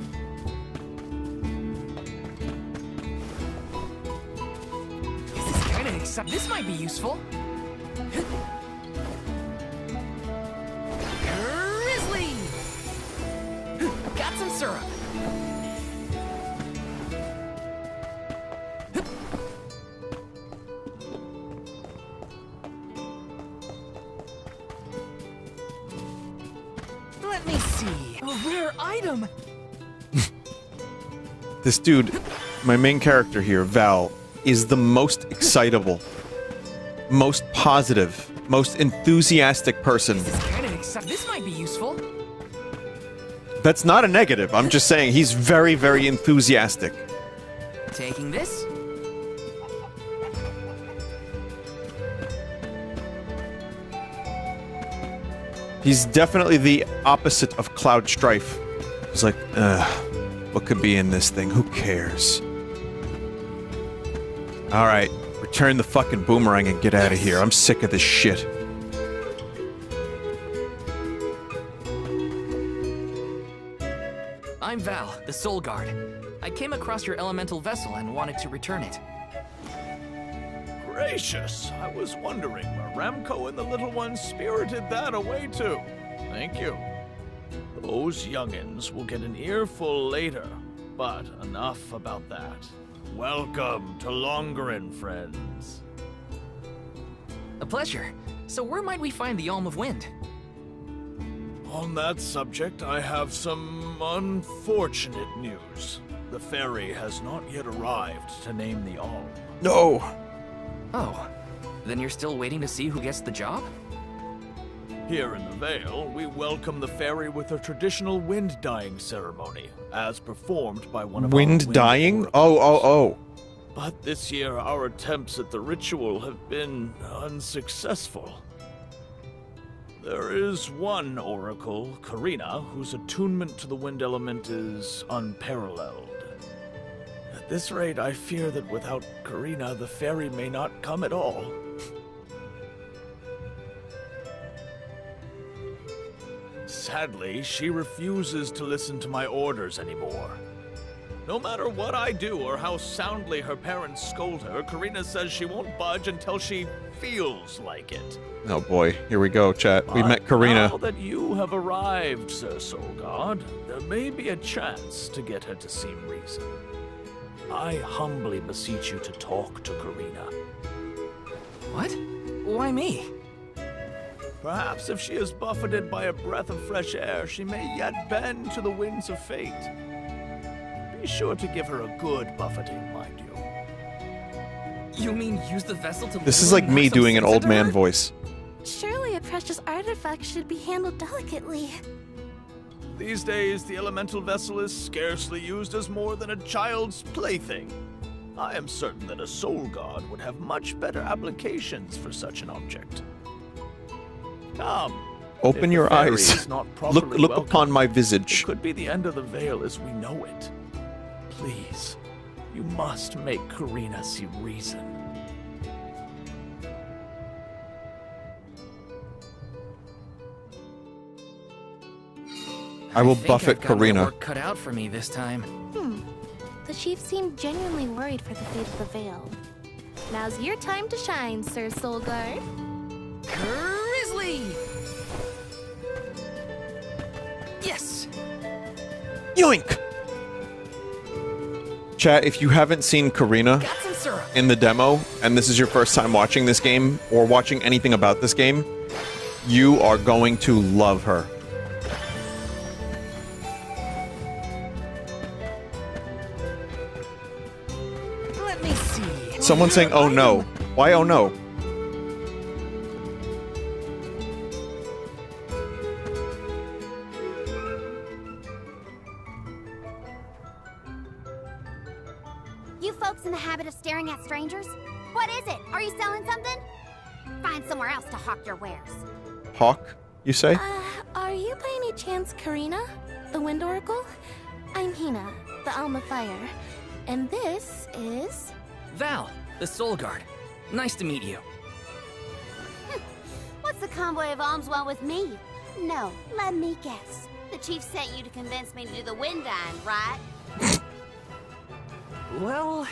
This is kind of exciting. This might be useful. Grizzly! Got some syrup. Let me see. A rare item. This dude, my main character here, Val, is the most excitable, most positive, most enthusiastic person. Kind of exciting. This might be useful. That's not a negative. I'm just saying he's very, very enthusiastic. Taking this. He's definitely the opposite of Cloud Strife. He's like, what could be in this thing? Who cares? Alright, return the fucking boomerang and get out of here. I'm sick of this shit. I'm Val, the Soul Guard. I came across your elemental vessel and wanted to return it. Gracious, I was wondering where Ramco and the little ones spirited that away to. Thank you. Those youngins will get an earful later, but enough about that. Welcome to Longerin, friends. A pleasure. So where might we find the Alm of Wind? On that subject, I have some unfortunate news. The ferry has not yet arrived to name the Alm. No! Oh, then you're still waiting to see who gets the job? Here in the Vale, we welcome the ferry with a traditional wind-dyeing ceremony, as performed by one of our Wind dying? Oh. But this year, our attempts at the ritual have been unsuccessful. There is one oracle, Karina, whose attunement to the wind element is unparalleled. At this rate, I fear that without Karina, the ferry may not come at all. Sadly, she refuses to listen to my orders anymore. No matter what I do or how soundly her parents scold her, Karina says she won't budge until she feels like it. Oh boy, here we go, chat. We But met Karina. Now that you have arrived, Sir Soul God, there may be a chance to get her to see reason. I humbly beseech you to talk to Karina. What? Why me? Perhaps if she is buffeted by a breath of fresh air, she may yet bend to the winds of fate. Be sure to give her a good buffeting, mind you. You mean use the vessel to... This is like me doing an old man voice. Surely a precious artifact should be handled delicately. These days, the elemental vessel is scarcely used as more than a child's plaything. I am certain that a soul god would have much better applications for such an object. Come. Open If your the ferry eyes. is not properly Look welcomed, upon my visage. it could be the end of the Vale as we know it. Please, you must make Karina see reason. I will think buffet I've got my Karina. work cut out for me this time. The chief seemed genuinely worried for the fate of the Vale. Now's your time to shine, Sir Soul Guard. Grizzly! Yes! Yoink! Chat, if you haven't seen Karina Got some syrup. in the demo, and this is your first time watching this game, or watching anything about this game, you are going to love her. Let me see. Someone's saying, oh no. Why oh no? You folks in the habit of staring at strangers? What is it? Are you selling something? Find somewhere else to hawk your wares. Hawk, you say? Are you by any chance Karina, the Wind Oracle? I'm Hina, the Alm of Fire. And this is... Val, the Soul Guard. Nice to meet you. What's the convoy of alms want with me? No, let me guess. The chief sent you to convince me to do the wind dyeing, right? Well,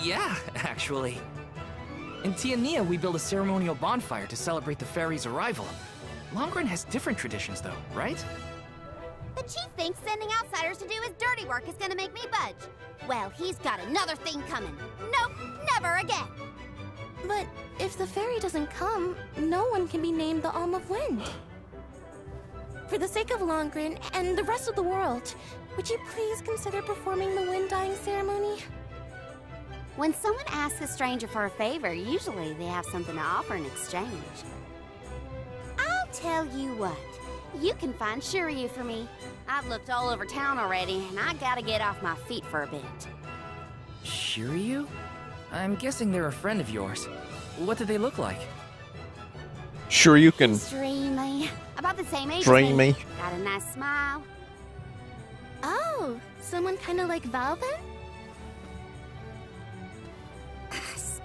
yeah, actually. In Tiania, we build a ceremonial bonfire to celebrate the ferry's arrival. Longren has different traditions, though, right? The chief thinks sending outsiders to do his dirty work is gonna make me budge. Well, he's got another thing coming. Nope, never again. But if the ferry doesn't come, no one can be named the Alm of Wind. For the sake of Longren and the rest of the world, would you please consider performing the wind dyeing ceremony? When someone asks a stranger for a favor, usually they have something to offer in exchange. I'll tell you what. You can find Shiryu for me. I've looked all over town already, and I gotta get off my feet for a bit. Shiryu? I'm guessing they're a friend of yours. What do they look like? Sure you can. Extremely. About the same age as Dreamy. me. Got a nice smile. Oh, someone kind of like Val then?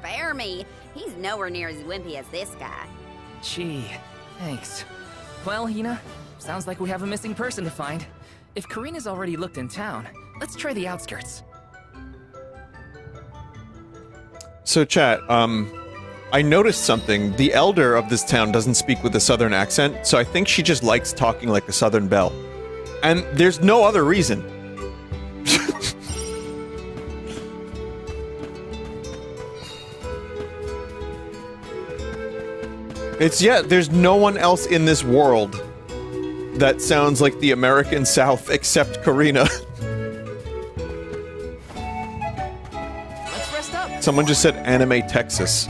spare me. He's nowhere near as wimpy as this guy. Gee, thanks. Well, Hina, sounds like we have a missing person to find. If Karina's already looked in town, let's try the outskirts. So, chat, I noticed something. The elder of this town doesn't speak with a southern accent, so I think she just likes talking like a southern belle. And there's no other reason. There's no one else in this world that sounds like the American South except Karina. Let's rest up. Someone just said anime Texas.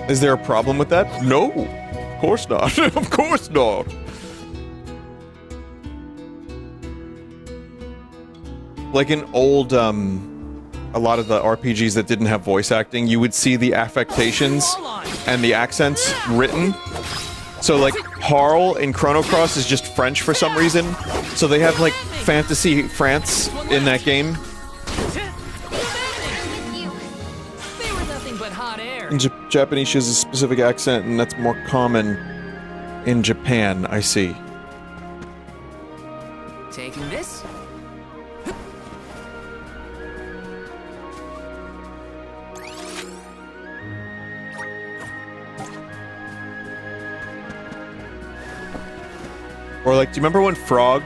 Is there a problem with that? No, of course not. Of course not. Like in old, a lot of the RPGs that didn't have voice acting, you would see the affectations and the accents written. So like, Harl in Chrono Cross is just French for some reason. So they have like fantasy France in that game. They were nothing but hot air. In Japanese has a specific accent, and that's more common in Japan, I see. Taking this. Or like, do you remember when Frog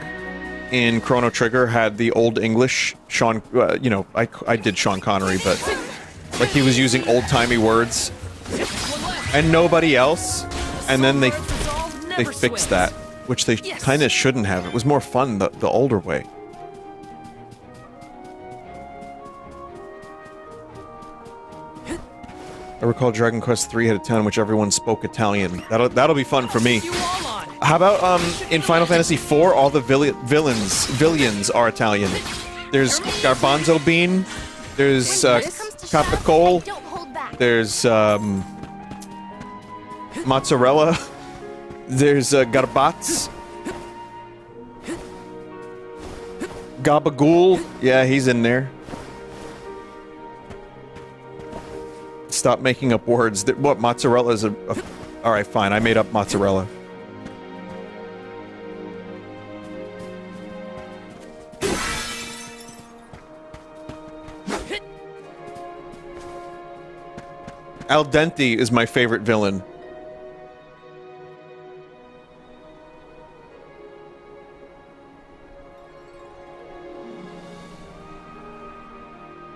in Chrono Trigger had the Old English Sean, you know, I did Sean Connery, but like he was using old-timey words and nobody else, and then they fixed that, which they kind of shouldn't have. It was more fun the older way. I recall Dragon Quest III had a town in which everyone spoke Italian. That'll be fun for me. How about in Final Fantasy IV, all the villains are Italian. There's Garbanzo Bean, there's Capicole, there's Mozzarella, there's Garbaz, Gabagool, yeah, he's in there. Stop making up words. What, mozzarella is a... Alright, fine, I made up mozzarella. Al Dente is my favorite villain.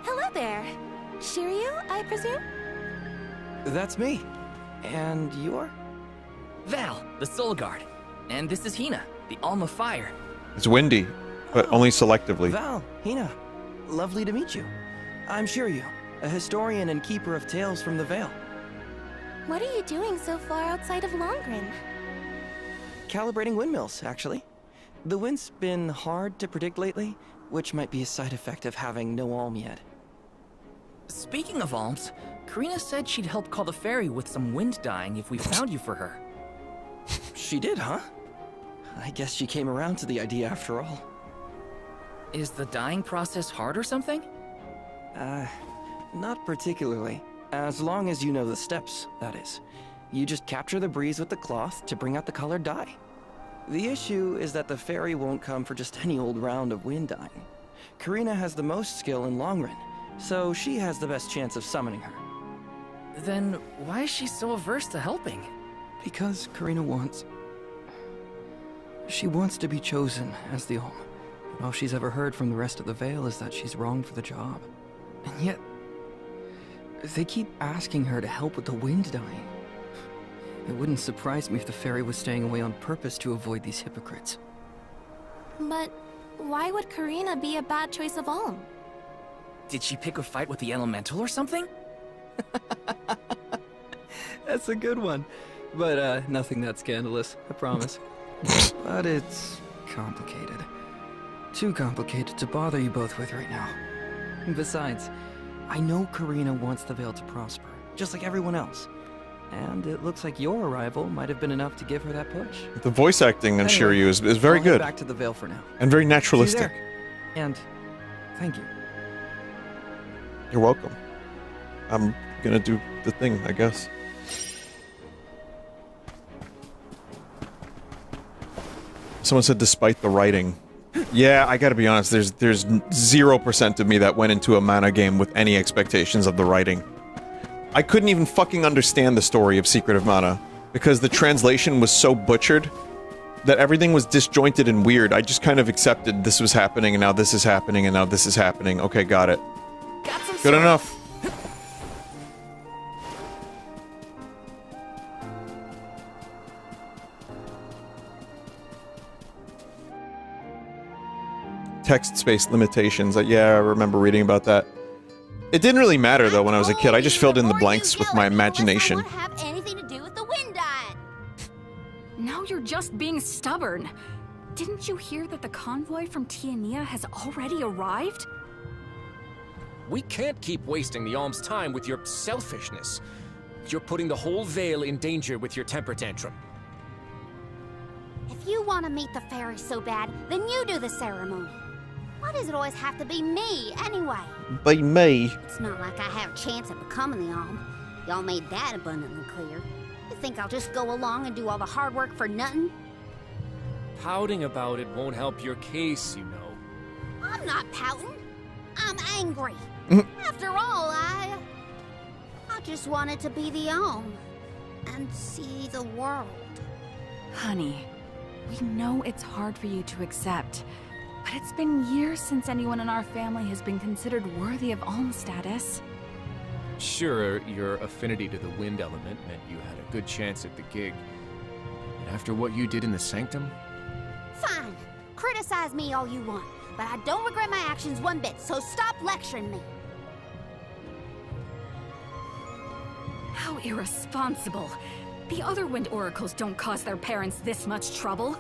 Hello there. Shiryu, I presume? That's me. And you're? Val, the Soul Guard. And this is Hina, the Alma Fire. It's windy, but only selectively. Val, Hina, lovely to meet you. I'm Shiryu, a historian and keeper of tales from the Vale. What are you doing so far outside of Longren? Calibrating windmills, actually. The wind's been hard to predict lately, which might be a side effect of having no alm yet. Speaking of alms, Karina said she'd help call the ferry with some wind dying if we found you for her. She did, huh? I guess she came around to the idea after all. Is the dyeing process hard or something? Not particularly. As long as you know the steps, that is. You just capture the breeze with the cloth to bring out the colored dye. The issue is that the fairy won't come for just any old round of wind dyeing. Karina has the most skill in Longren, so she has the best chance of summoning her. Then why is she so averse to helping? Because Karina wants... She wants to be chosen as the Alm. All she's ever heard from the rest of the Vale is that she's wrong for the job. And yet... they keep asking her to help with the wind dyeing. It wouldn't surprise me if the fairy was staying away on purpose to avoid these hypocrites. But why would Karina be a bad choice of Alm? Did she pick a fight with the elemental or something? That's a good one. But, nothing that scandalous, I promise. But it's complicated. Too complicated to bother you both with right now. Besides, I know Karina wants the Vale to prosper, just like everyone else. And it looks like your arrival might have been enough to give her that push. The voice acting on Anyway, Shiryu is very I'll head good. back to the Vale for now. And very See you naturalistic. there. And thank you. You're welcome. I'm gonna do the thing, I guess. Someone said despite the writing. Yeah, I gotta be honest, there's 0% of me that went into a mana game with any expectations of the writing. I couldn't even fucking understand the story of Secret of Mana, because the translation was so butchered that everything was disjointed and weird. I just kind of accepted this was happening, and now this is happening, and now this is happening. Okay, got it. Good enough. Text space limitations. Yeah, I remember reading about that. It didn't really matter though when I was a kid. I just filled in the blanks with my imagination. Have anything to do with the wind dying. Now you're just being stubborn. Didn't you hear that the convoy from Tiania has already arrived? We can't keep wasting the Alm's time with your selfishness. You're putting the whole Vale in danger with your temper tantrum. If you want to meet the fairy so bad, then you do the ceremony. Why does it always have to be me, anyway? By me. It's not like I have a chance at becoming the Alm. Y'all made that abundantly clear. You think I'll just go along and do all the hard work for nothing? Pouting about it won't help your case, you know. I'm not pouting. I'm angry. After all, I just wanted to be the Alm and see the world. Honey, we know it's hard for you to accept, but it's been years since anyone in our family has been considered worthy of Alm status. Sure, your affinity to the wind element meant you had a good chance at the gig. And after what you did in the Sanctum? Fine. Criticize me all you want, but I don't regret my actions one bit, so stop lecturing me. How irresponsible. The other wind oracles don't cause their parents this much trouble.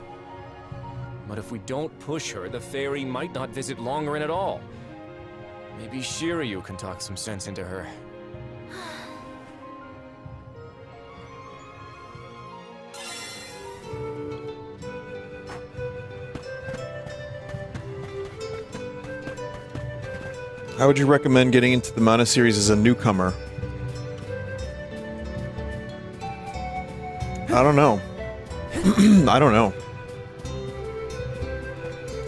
But if we don't push her, the fairy might not visit Longerin at all. Maybe Shiryu can talk some sense into her. How would you recommend getting into the Mana series as a newcomer? I don't know. I don't know.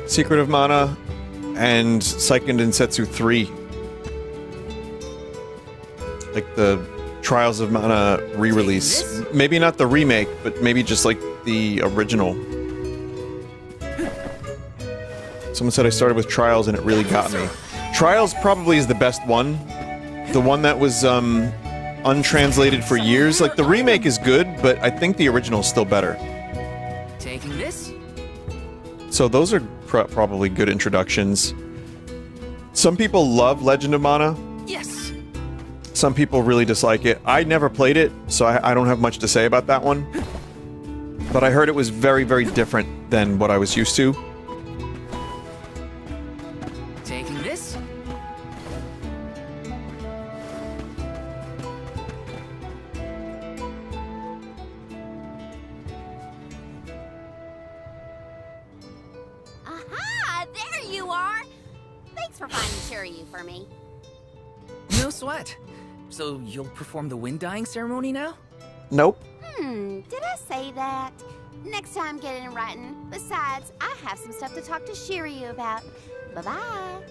Secret of Mana and Seiken Densetsu 3. Like the Trials of Mana re-release. Maybe not the remake, but maybe just like the original. Someone said I started with Trials and it really got me. Trials probably is the best one. The one that was untranslated for years. Like the remake is good, but I think the original is still better. Taking this? So those are probably good introductions. Some people love Legend of Mana. Yes. Some people really dislike it. I never played it, so I don't have much to say about that one. But I heard it was very, very different than what I was used to. Taking this? Aha! There you are! Thanks for finding Shiryu for me. No sweat. So you'll perform the wind dying ceremony now? Nope. Did I say that? Next time, get it in writing. Besides, I have some stuff to talk to Shiryu about. Bye-bye.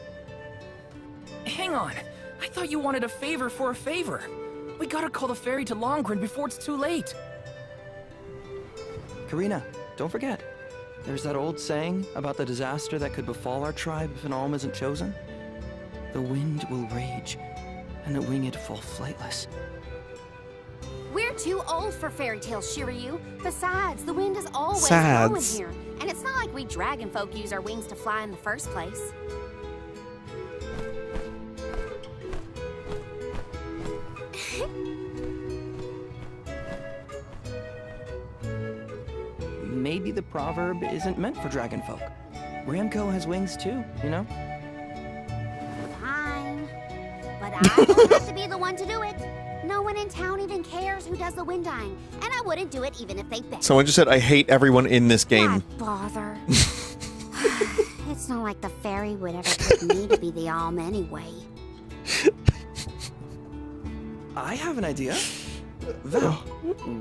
Hang on. I thought you wanted a favor for a favor. We gotta call the ferry to Longerin before it's too late. Karina, don't forget. There's that old saying about the disaster that could befall our tribe if an alm isn't chosen. The wind will rage, and the winged fall flightless. We're too old for fairy tales, Shiryu. Besides, the wind is always Sads. blowing here. And it's not like we dragon folk use our wings to fly in the first place. Maybe the proverb isn't meant for dragon folk. Ramco has wings too, you know? Fine. But I don't have to be the one to do it. No one in town even cares who does the wind dying, and I wouldn't do it even if they begged. Someone just said, I hate everyone in this game. Why bother? It's not like the fairy would ever pick me to be the Alm anyway. I have an idea. Val,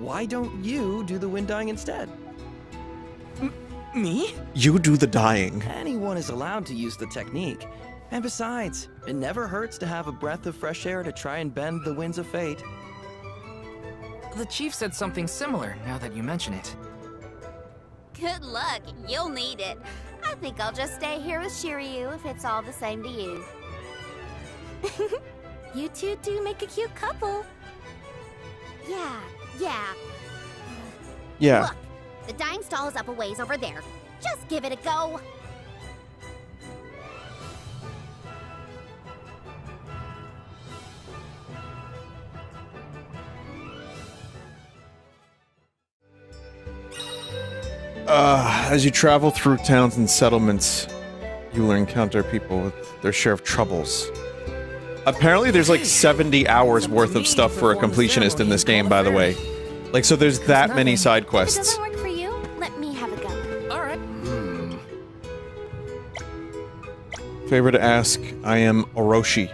why don't you do the wind dying instead? Me? You do the dying. Anyone is allowed to use the technique. And besides, it never hurts to have a breath of fresh air to try and bend the winds of fate. The chief said something similar, now that you mention it. Good luck. You'll need it. I think I'll just stay here with Shiryu if it's all the same to you. You two do make a cute couple. Yeah. Yeah. Look, the dying stall is up a ways over there. Just give it a go. As you travel through towns and settlements, you will encounter people with their share of troubles. Apparently there's like 70 hours worth of stuff for a completionist in this game, by the way. Like, so there's that many side If it quests. doesn't work for you, let me have a go. Alright. Favor to ask, I am Orochi.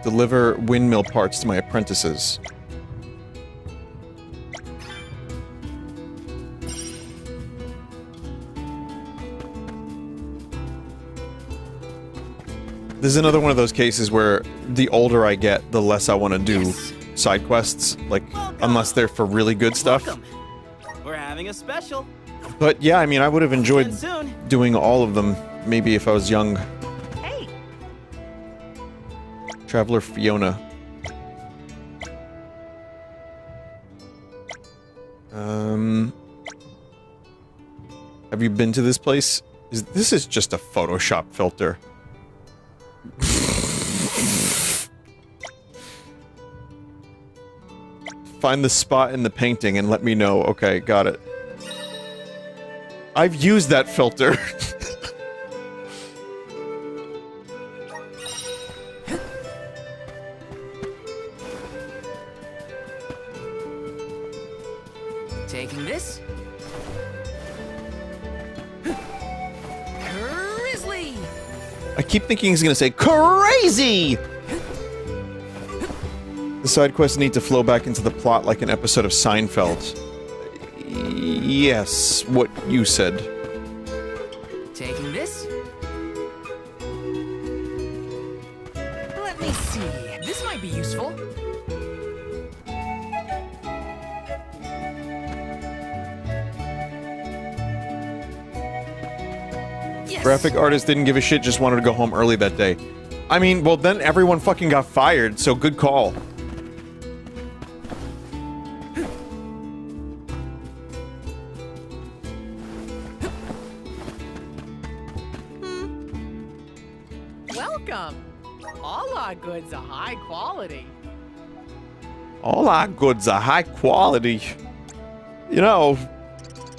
Deliver windmill parts to my apprentices. This is another one of those cases where the older I get, the less I want to do side quests, like, unless they're for really good stuff. We're having a special. But yeah, I mean, I would have enjoyed Again soon. doing all of them, maybe if I was young. Hey. Traveler Fiona. Have you been to this place? This is just a Photoshop filter. Find the spot in the painting and let me know. Okay, got it. I've used that filter. Taking this. Grizzly! I keep thinking he's gonna say crazy! The side quests need to flow back into the plot like an episode of Seinfeld. Yes, what you said. Taking this. Let me see. This might be useful. Graphic artist didn't give a shit, just wanted to go home early that day. I mean, well then everyone fucking got fired, so good call. Welcome. All our goods are high quality. All our goods are high quality. You know,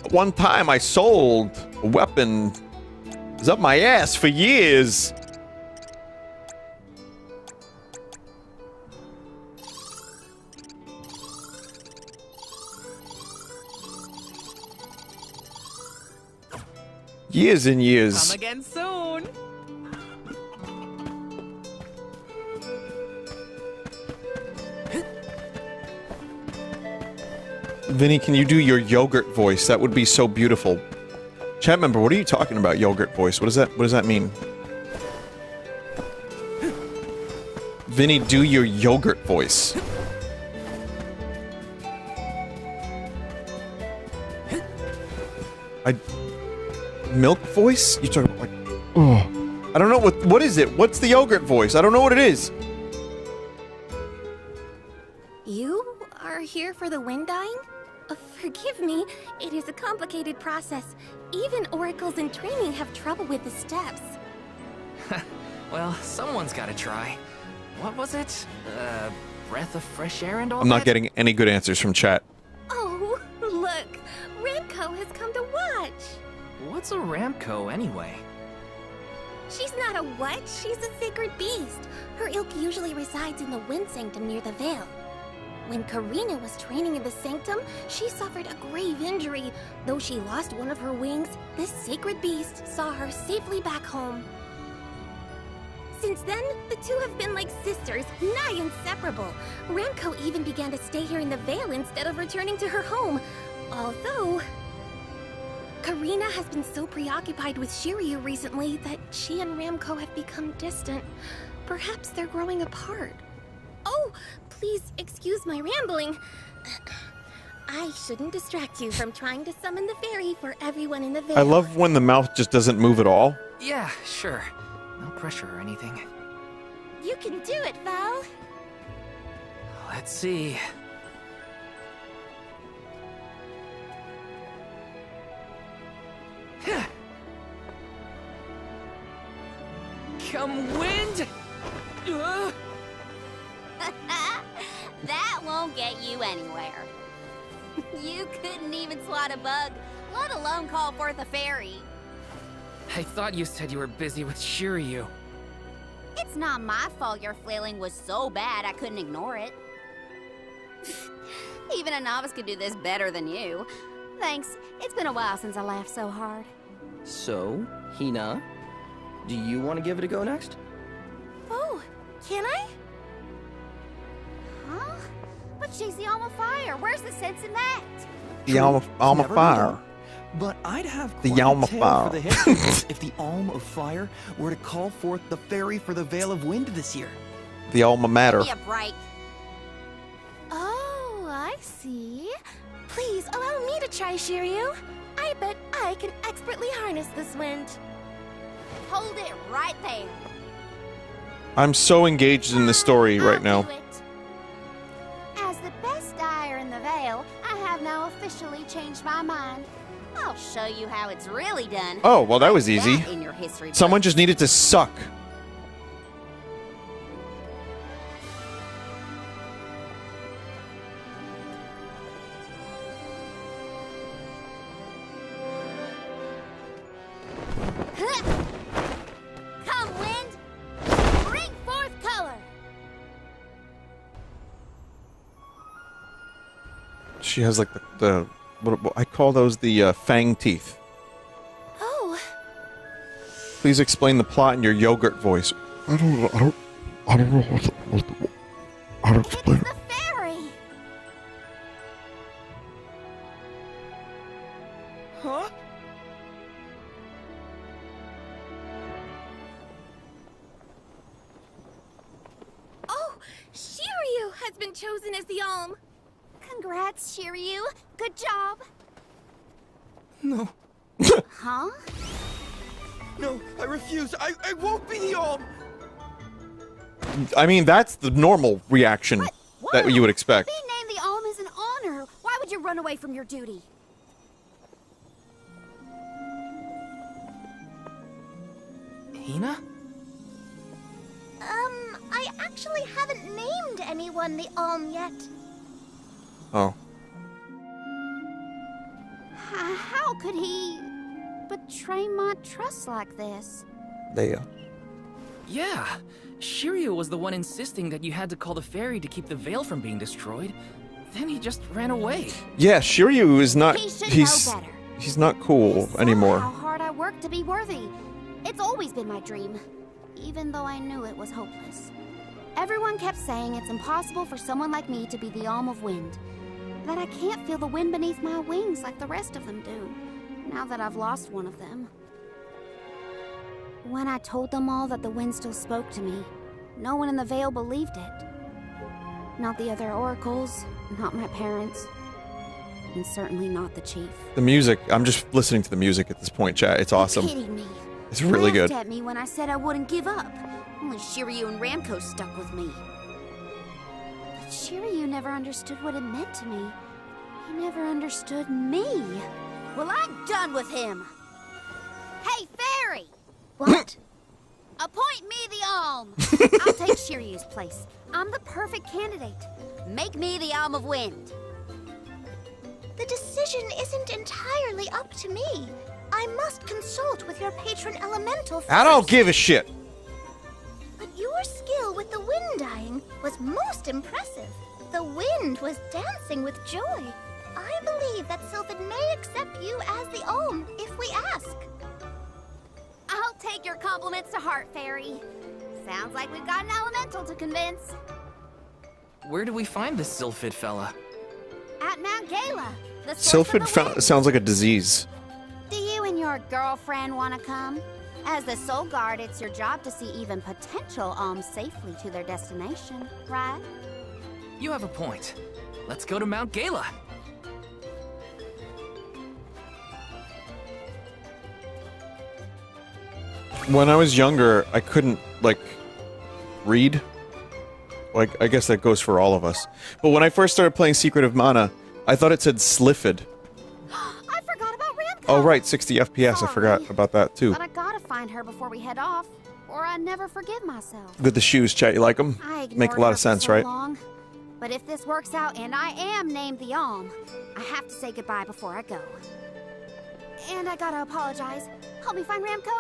one time I sold a weapon. It was up my ass for years. Years and years. Come again soon. Vinny, can you do your yogurt voice? That would be so beautiful. Chat member, what are you talking about, yogurt voice? What does that mean? Vinny, do your yogurt voice. Milk voice? You talking about like, oh. I don't know what is it? What's the yogurt voice? I don't know what it is. You are here for the wind dying? Forgive me, it is a complicated process. Even oracles in training have trouble with the steps. Well, someone's gotta try. What was it? Breath of fresh air and all I'm not that? getting any good answers from chat. Oh, look! Ramco has come to watch! What's a Ramco, anyway? She's not a what? She's a sacred beast. Her ilk usually resides in the Wind Sanctum near the Veil. When Karina was training in the Sanctum, she suffered a grave injury. Though she lost one of her wings, this sacred beast saw her safely back home. Since then, the two have been like sisters, nigh inseparable. Ramco even began to stay here in the Vale instead of returning to her home. Although, Karina has been so preoccupied with Shiryu recently that she and Ramco have become distant. Perhaps they're growing apart. Oh, please excuse my rambling. I shouldn't distract you from trying to summon the fairy for everyone in the Vale. I love when the mouth just doesn't move at all. Yeah, sure. No pressure or anything. You can do it, Val. Let's see. Come, wind! That won't get you anywhere. You couldn't even swat a bug, let alone call forth a fairy. I thought you said you were busy with Shiryu. It's not my fault your flailing was so bad I couldn't ignore it. Even a novice could do this better than you. Thanks. It's been a while since I laughed so hard. So, Hina, do you want to give it a go next? Oh, can I? Huh? But she's the Alma Fire. Where's the sense in that? The Alma Never Fire. know. But I'd have The quite Alma a tale Fire. for the history books if the Alm of Fire were to call forth the fairy for the Veil of Wind this year. The alma mater. Give me a break. Oh, I see. Please allow me to try, Shiryu. I bet I can expertly harness this wind. Hold it right there. I'm so engaged in the story right now. Do it. As the best dyer in the Vale, I have now officially changed my mind. I'll show you how it's really done. Oh, well, that was easy. That in your history book. Someone just needed to suck. Come, wind! Bring forth color! She has like the what I call those the fang teeth. Oh, Please explain the plot in your yogurt voice. I don't know how to explain it. The fairy! Huh? oh, Shiryu has been chosen as the Alm. Congrats, Shiryu. Good job. No. Huh? No, I refuse. I won't be the Alm. I mean, that's the normal reaction that you would expect. Being named the Alm is an honor. Why would you run away from your duty? Hina? I actually haven't named anyone the Alm yet. Oh. How could he betray my trust like this? There. Yeah. Shiryu was the one insisting that you had to call the fairy to keep the veil from being destroyed. Then he just ran away. Yeah, Shiryu is not. He should He's know better. he's not cool How anymore. hard I worked to be worthy. It's always been my dream, even though I knew it was hopeless. Everyone kept saying it's impossible for someone like me to be the Alm of Wind. That I can't feel the wind beneath my wings like the rest of them do, now that I've lost one of them. When I told them all that the wind still spoke to me, no one in the Vale believed it. Not the other oracles, not my parents, and certainly not the chief. The music. I'm just listening to the music at this point, chat. It's awesome. Kidding me. It's really good. Laughed at me when I said I wouldn't give up. Only Shiryu and Ramco stuck with me. But Shiryu never understood what it meant to me. He never understood me. Well, I'm done with him. Hey, fairy! What? Appoint me the Alm. I'll take Shiryu's place. I'm the perfect candidate. Make me the Alm of Wind. The decision isn't entirely up to me. I must consult with your patron elemental first. I don't give a shit. But your skill with the wind dyeing was most impressive. The wind was dancing with joy. I believe that Sylphid may accept you as the Olm if we ask. I'll take your compliments to heart, Fairy. Sounds like we've got an elemental to convince. Where do we find this Sylphid fella? At Mount Gala, the source of the wind. Sounds like a disease. Do you and your girlfriend want to come? As the Soul Guard, it's your job to see even potential alms safely to their destination, right? You have a point. Let's go to Mount Gala. When I was younger, I couldn't, like, read. Like, I guess that goes for all of us. But when I first started playing Secret of Mana, I thought it said Sliffid. I forgot about Ramco. Oh, right, 60 FPS. I forgot about that, too. But I gotta find her before we head off, or I'd never forgive myself. Good, the shoes, chat. You like them? I ignored Make a lot her of sense, for so right? long. But if this works out and I am named the Alm, I have to say goodbye before I go. And I gotta apologize. Help me find Ramco.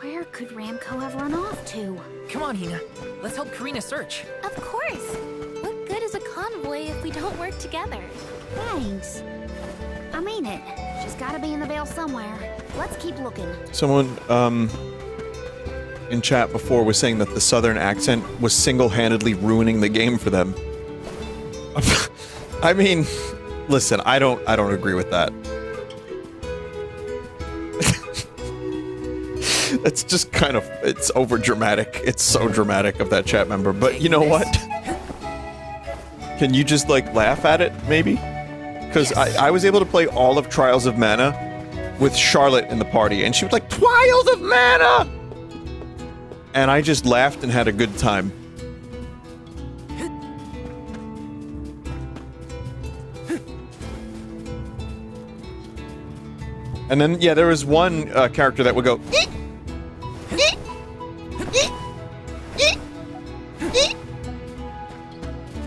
Where could Ramco have run off to? Come on, Hina. Let's help Karina search. Of course. What good is a convoy if we don't work together? Thanks. I mean it. She's gotta be in the Vale somewhere. Let's keep looking. Someone, in chat before was saying that the southern accent was single-handedly ruining the game for them. I mean, listen, I don't agree with that. It's just kind of, it's over dramatic. It's so dramatic of that chat member, but you know what? Can you just, like, laugh at it, maybe? Because I was able to play all of Trials of Mana with Charlotte in the party, and she was like, Trials of Mana! And I just laughed and had a good time. And then, yeah, there was one character that would go,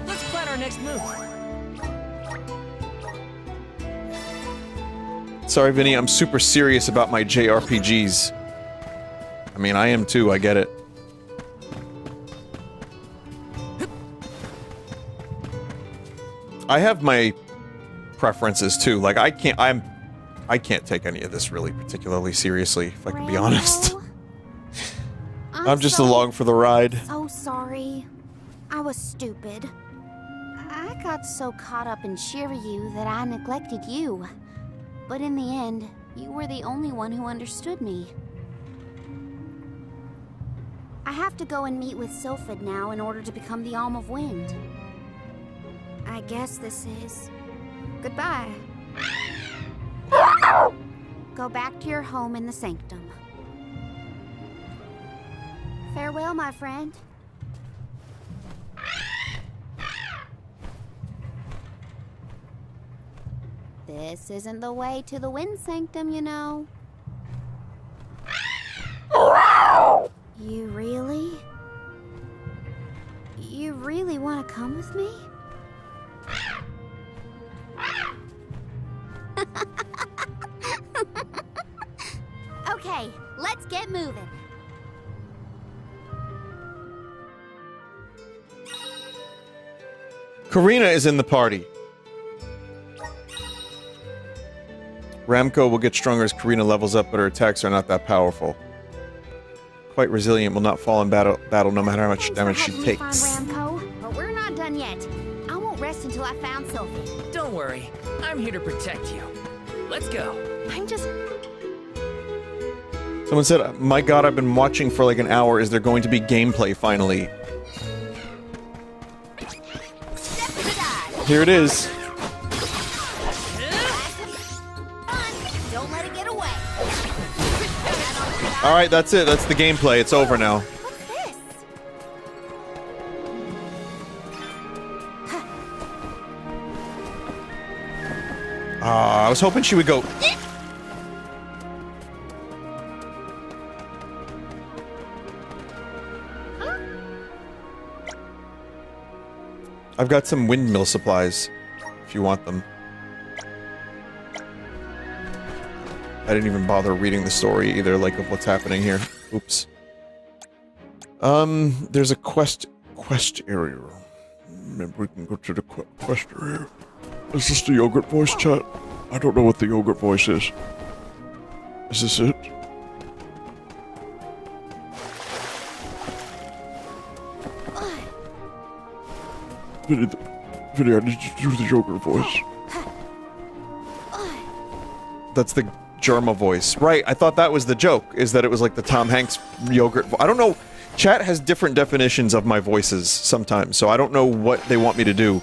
Let's plan our next move. Sorry, Vinny, I'm super serious about my JRPGs. I mean, I am too, I get it. I have my preferences too. Like, I can't take any of this really particularly seriously, if I can be honest. I'm just along for the ride. So sorry. I was stupid. I got so caught up in Shiryu that I neglected you. But in the end, you were the only one who understood me. I have to go and meet with Sylphid now in order to become the Alm of Wind. I guess this is goodbye. Go back to your home in the Sanctum. Farewell, my friend. This isn't the way to the Wind Sanctum, you know. You really want to come with me? Okay, let's get moving. Karina is in the party. Ramco will get stronger as Karina levels up, but her attacks are not that powerful. Quite resilient, will not fall in battle no matter how much damage she takes. Ramco, but we're not done yet. I won't rest until I found Sylphid. Don't worry. I'm here to protect you. Let's go. I'm just... Someone said, my god, I've been watching for like an hour. Is there going to be gameplay finally? Here it is. Don't let it get away. Alright, that's it. That's the gameplay. It's over now. I was hoping she would go. I've got some windmill supplies, if you want them. I didn't even bother reading the story either, like, of what's happening here. Oops. There's a quest Quest area. Maybe we can go to the quest area. Is this the yogurt voice, chat? I don't know what the yogurt voice is. Is this it? Vinny, I need you to do the yogurt voice. That's the Germa voice. Right, I thought that was the joke, is that it was like the Tom Hanks yogurt I don't know. Chat has different definitions of my voices sometimes, so I don't know what they want me to do.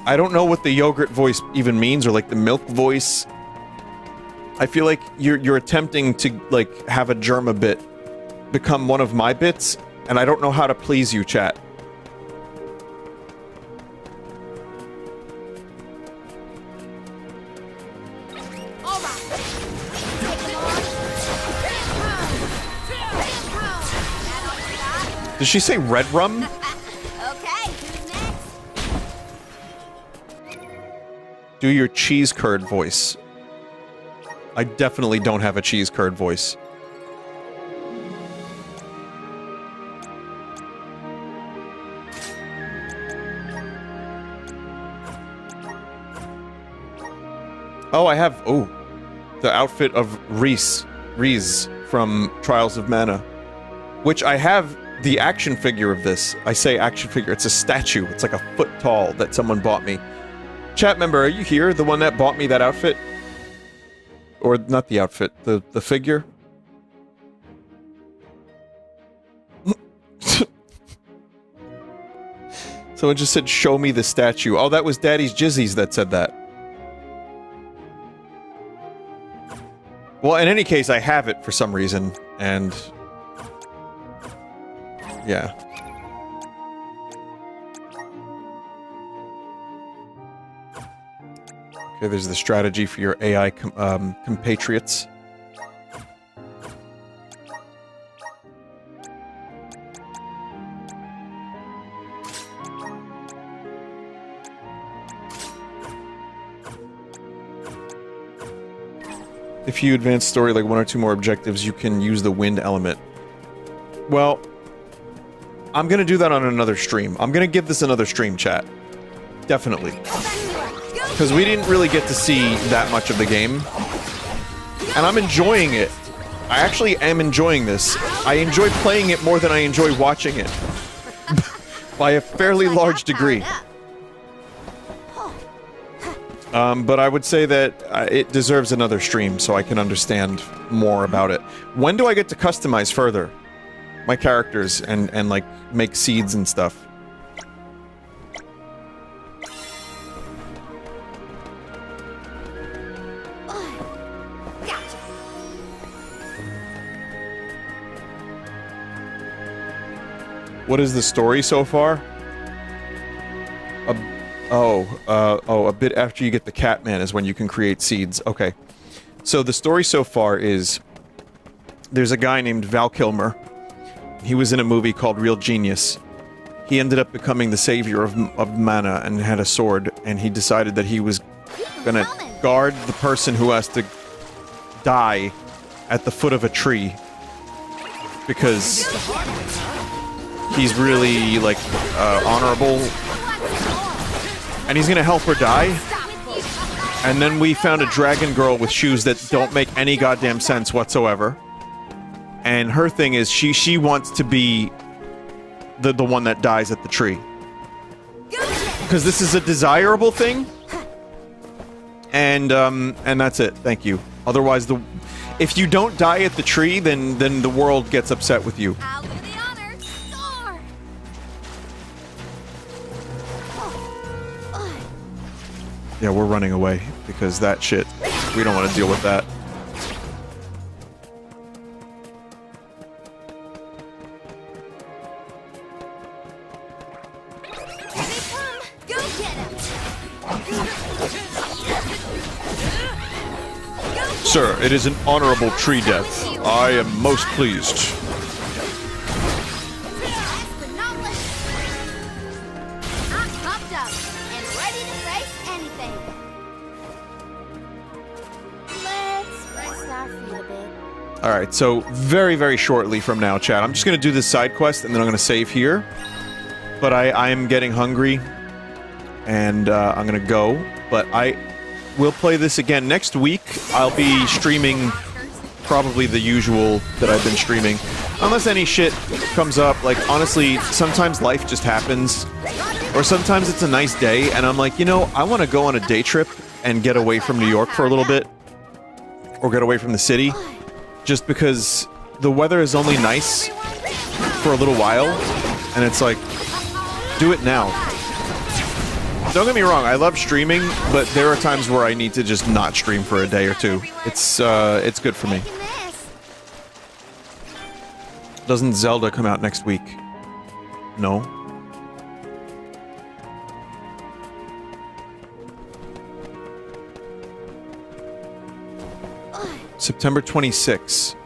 I don't know what the yogurt voice even means, or like the milk voice. I feel like you're attempting to, like, have a Germa bit become one of my bits, and I don't know how to please you, chat. Did she say red rum? Okay, who's next? Do your cheese curd voice. I definitely don't have a cheese curd voice. Oh, I have... Oh. The outfit of Reese from Trials of Mana. Which I have the action figure of this. I say action figure. It's a statue. It's like a foot tall that someone bought me. Chat member, are you here? The one that bought me that outfit? Or not the outfit, the figure? Someone just said, show me the statue. Oh, that was Daddy's Jizzies that said that. Well, in any case, I have it for some reason, and... yeah. Okay, there's the strategy for your AI compatriots. If you advance story like 1 or 2 more objectives, you can use the wind element. Well, I'm gonna do that on another stream. I'm gonna give this another stream, chat. Definitely. Because we didn't really get to see that much of the game. And I'm enjoying it. I actually am enjoying this. I enjoy playing it more than I enjoy watching it. By a fairly large degree. But I would say that it deserves another stream so I can understand more about it. When do I get to customize further my characters and like make seeds and stuff? What is the story so far? A bit after you get the Catman is when you can create seeds. Okay. So the story so far is... there's a guy named Val Kilmer. He was in a movie called Real Genius. He ended up becoming the savior of mana and had a sword, and he decided that he was gonna guard the person who has to die at the foot of a tree. Because he's really, like, honorable. And he's gonna help her die. And then we found a dragon girl with shoes that don't make any goddamn sense whatsoever. And her thing is she wants to be the one that dies at the tree. Because this is a desirable thing. And that's it. Thank you. Otherwise, if you don't die at the tree, then the world gets upset with you. Yeah, we're running away, because that shit, we don't want to deal with that. Sir, it is an honorable tree death. I am most pleased. Alright, so very, very shortly from now, chat, I'm just going to do this side quest, and then I'm going to save here. but I am getting hungry, and I'm gonna go. But I will play this again next week. I'll be streaming probably the usual that I've been streaming, unless any shit comes up. Like, honestly, sometimes life just happens, or sometimes it's a nice day, and I'm like, you know, I want to go on a day trip and get away from New York for a little bit, or get away from the city, just because the weather is only nice for a little while, and it's like, do it now. Don't get me wrong, I love streaming, but there are times where I need to just not stream for a day or two. It's good for me. Doesn't Zelda come out next week? No. September 26th,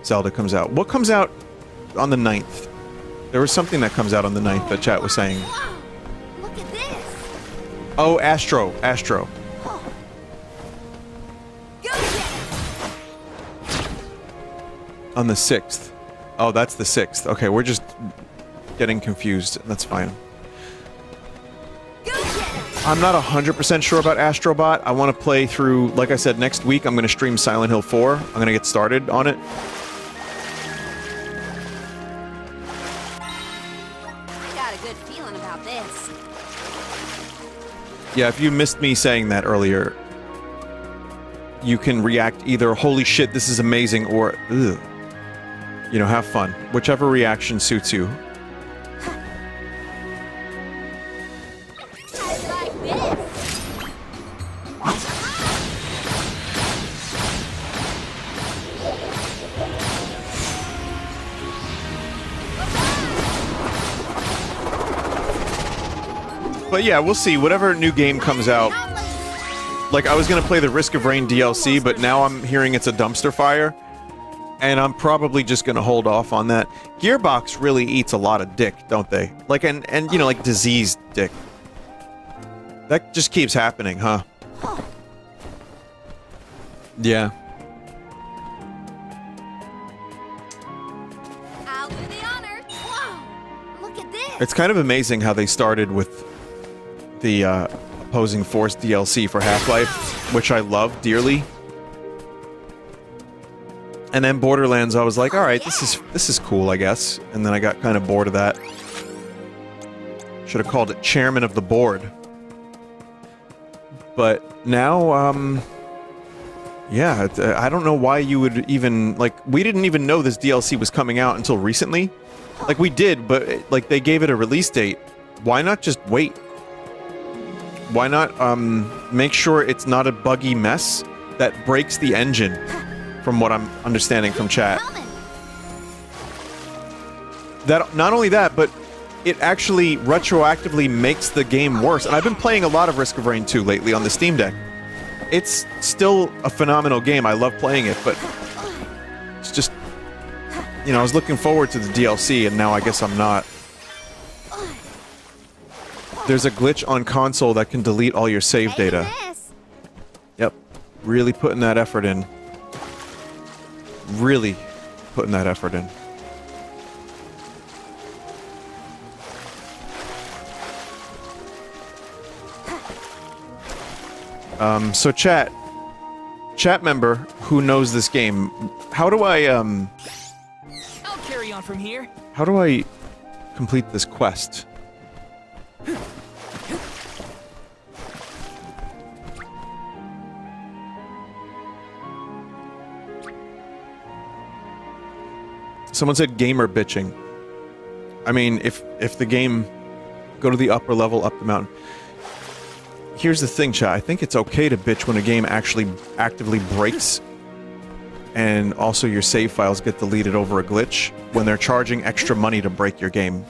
Zelda comes out. What comes out on the 9th? There was something that comes out on the 9th that chat was saying. Oh, Astro. On the 6th. Oh, that's the 6th. Okay, we're just getting confused. That's fine. I'm not 100% sure about Astrobot. I want to play through, like I said, next week I'm going to stream Silent Hill 4. I'm going to get started on it. I got a good feeling about this. Yeah, if you missed me saying that earlier, you can react either, holy shit, this is amazing, or, ugh. You know, have fun. Whichever reaction suits you. But yeah, we'll see. Whatever new game comes out. Like, I was gonna play the Risk of Rain DLC, but now I'm hearing it's a dumpster fire. And I'm probably just gonna hold off on that. Gearbox really eats a lot of dick, don't they? Like, and you know, like diseased dick. That just keeps happening, huh? Yeah. I'll do the honor. Whoa! Look at this. It's kind of amazing how they started with the Opposing Force DLC for Half-Life, which I love dearly. And then Borderlands, I was like, all right, this is cool, I guess. And then I got kind of bored of that. Should have called it Chairman of the Board. But now, yeah, I don't know why you would even, like, we didn't even know this DLC was coming out until recently. Like, we did, but, like, they gave it a release date. Why not just wait? Why not, make sure it's not a buggy mess that breaks the engine, from what I'm understanding from chat. That, not only that, but it actually retroactively makes the game worse. And I've been playing a lot of Risk of Rain 2 lately on the Steam Deck. It's still a phenomenal game. I love playing it, but it's just, you know, I was looking forward to the DLC, and now I guess I'm not. There's a glitch on console that can delete all your save data. Yep. Really putting that effort in. Really putting that effort in. So chat member who knows this game, how do I, I'll carry on from here. how do I complete this quest? Someone said gamer bitching. I mean, if the game, go to the upper level, up the mountain. Here's the thing, chat. I think it's okay to bitch when a game actually actively breaks, and also your save files get deleted over a glitch when they're charging extra money to break your game.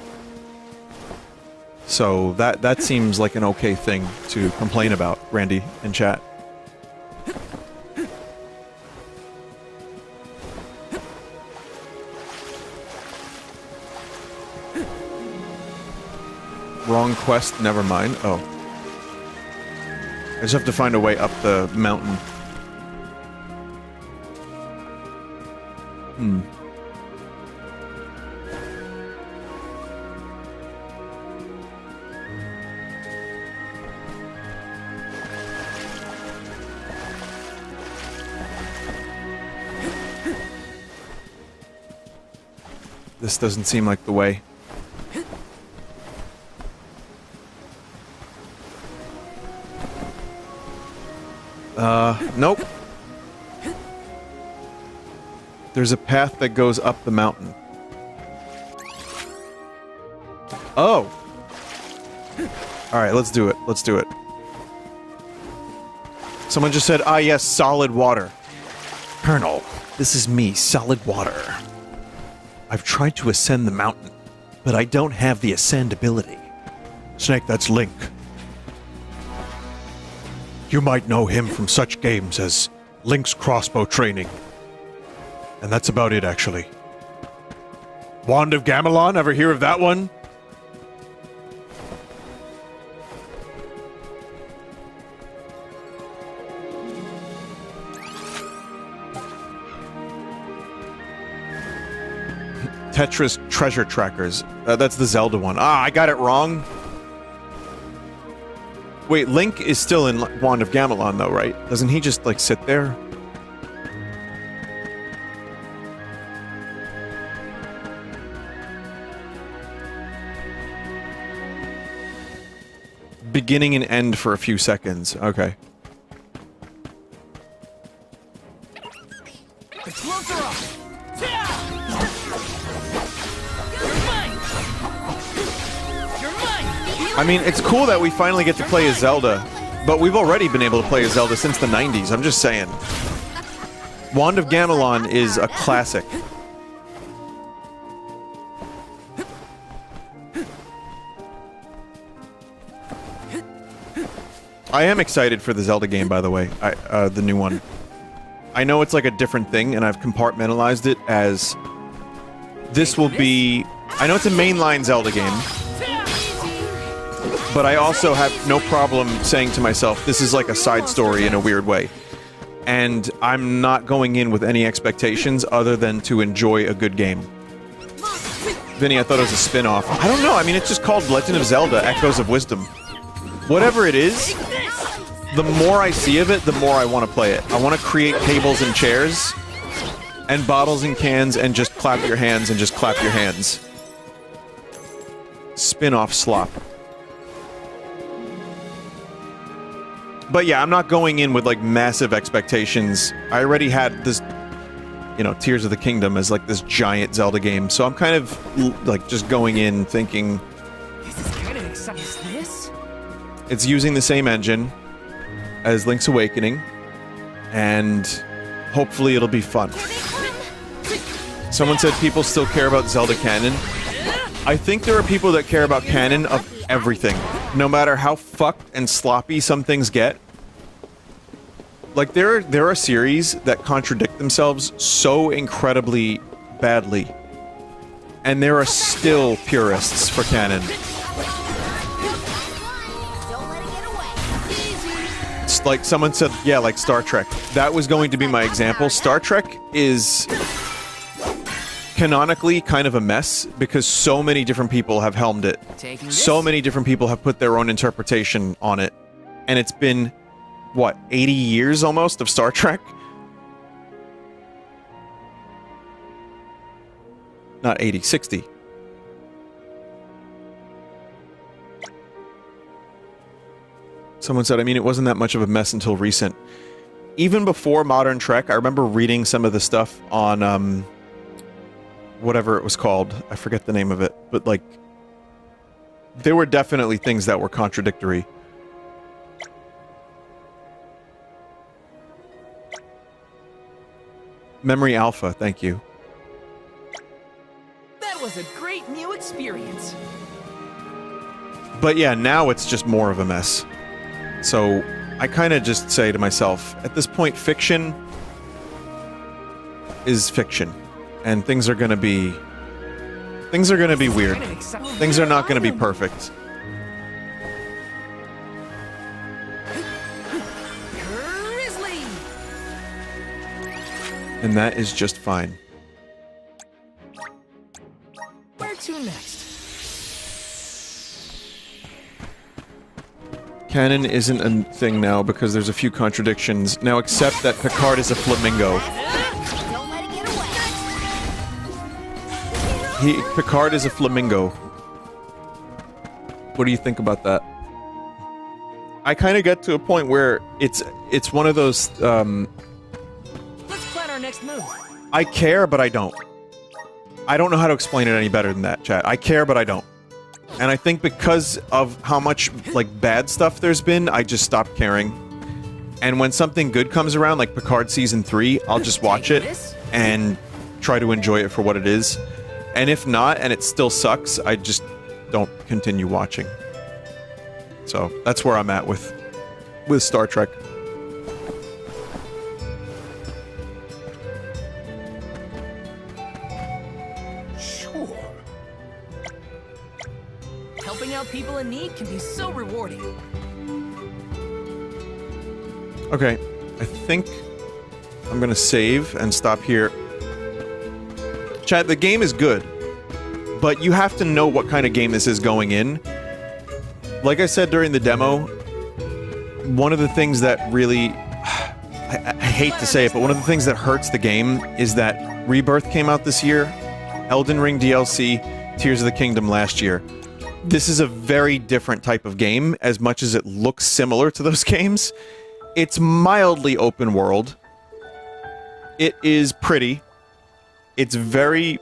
So that seems like an okay thing to complain about, Randy in chat. Wrong quest, never mind. Oh. I just have to find a way up the mountain. This doesn't seem like the way. Nope. There's a path that goes up the mountain. Oh! Alright, let's do it. Let's do it. Someone just said, ah yes, solid water. Colonel, this is me, solid water. I've tried to ascend the mountain, but I don't have the ascend ability. Snake, that's Link. You might know him from such games as Link's crossbow training. And that's about it, actually. Wand of Gamelon, ever hear of that one? Tetris Treasure Trackers. That's the Zelda one. Ah, I got it wrong. Wait, Link is still in Wand of Gamelon, though, right? Doesn't he just, like, sit there? Beginning and end for a few seconds. Okay. The gloves are off. I mean, it's cool that we finally get to play as Zelda, but we've already been able to play as Zelda since the 90s, I'm just saying. Wand of Gamelon is a classic. I am excited for the Zelda game, by the way, the new one. I know it's like a different thing, and I've compartmentalized it as... This will be... I know it's a mainline Zelda game, but I also have no problem saying to myself, this is like a side story in a weird way. And I'm not going in with any expectations other than to enjoy a good game. Vinny, I thought it was a spin-off. I don't know, I mean, it's just called Legend of Zelda: Echoes of Wisdom. Whatever it is, the more I see of it, the more I want to play it. I want to create tables and chairs, and bottles and cans, and just clap your hands and just clap your hands. Spin-off slop. But yeah, I'm not going in with, like, massive expectations. I already had this, you know, Tears of the Kingdom as, like, this giant Zelda game, so I'm kind of, like, just going in thinking... This is kind of exciting. This? It's using the same engine as Link's Awakening, and hopefully it'll be fun. Someone said people still care about Zelda canon. I think there are people that care about canon of everything. No matter how fucked and sloppy some things get. Like, there are series that contradict themselves so incredibly badly. And there are still purists for canon. It's like someone said, yeah, like Star Trek. That was going to be my example. Star Trek is canonically kind of a mess because so many different people have helmed it. So many different people have put their own interpretation on it. And it's been, what, 80 years almost of Star Trek? Not 80, 60. Someone said, I mean, it wasn't that much of a mess until recent. Even before Modern Trek, I remember reading some of the stuff on, whatever it was called. I forget the name of it. But, like, there were definitely things that were contradictory. Memory Alpha, thank you. That was a great new experience. But yeah, now it's just more of a mess. So, I kind of just say to myself, at this point, fiction is fiction. And things are gonna be weird. Things are not gonna be perfect. And that is just fine. Where to next? Canon isn't a thing now because there's a few contradictions. Now accept that Picard is a flamingo. Picard is a flamingo. What do you think about that? I kind of get to a point where it's one of those. Let's plan our next move. I care, but I don't. I don't know how to explain it any better than that, chat. I care, but I don't. And I think because of how much, like, bad stuff there's been, I just stopped caring. And when something good comes around, like Picard Season 3, I'll just watch it and try to enjoy it for what it is. And if not, and it still sucks, I just don't continue watching. So, that's where I'm at with Star Trek. Helping out people in need can be so rewarding. Okay, I think I'm gonna save and stop here. Chat, the game is good, but you have to know what kind of game this is going in. Like I said during the demo, one of the things that really... I hate to say it, but one of the things that hurts the game is that Rebirth came out this year, Elden Ring DLC, Tears of the Kingdom last year. This is a very different type of game, as much as it looks similar to those games. It's mildly open world. It is pretty. It's very...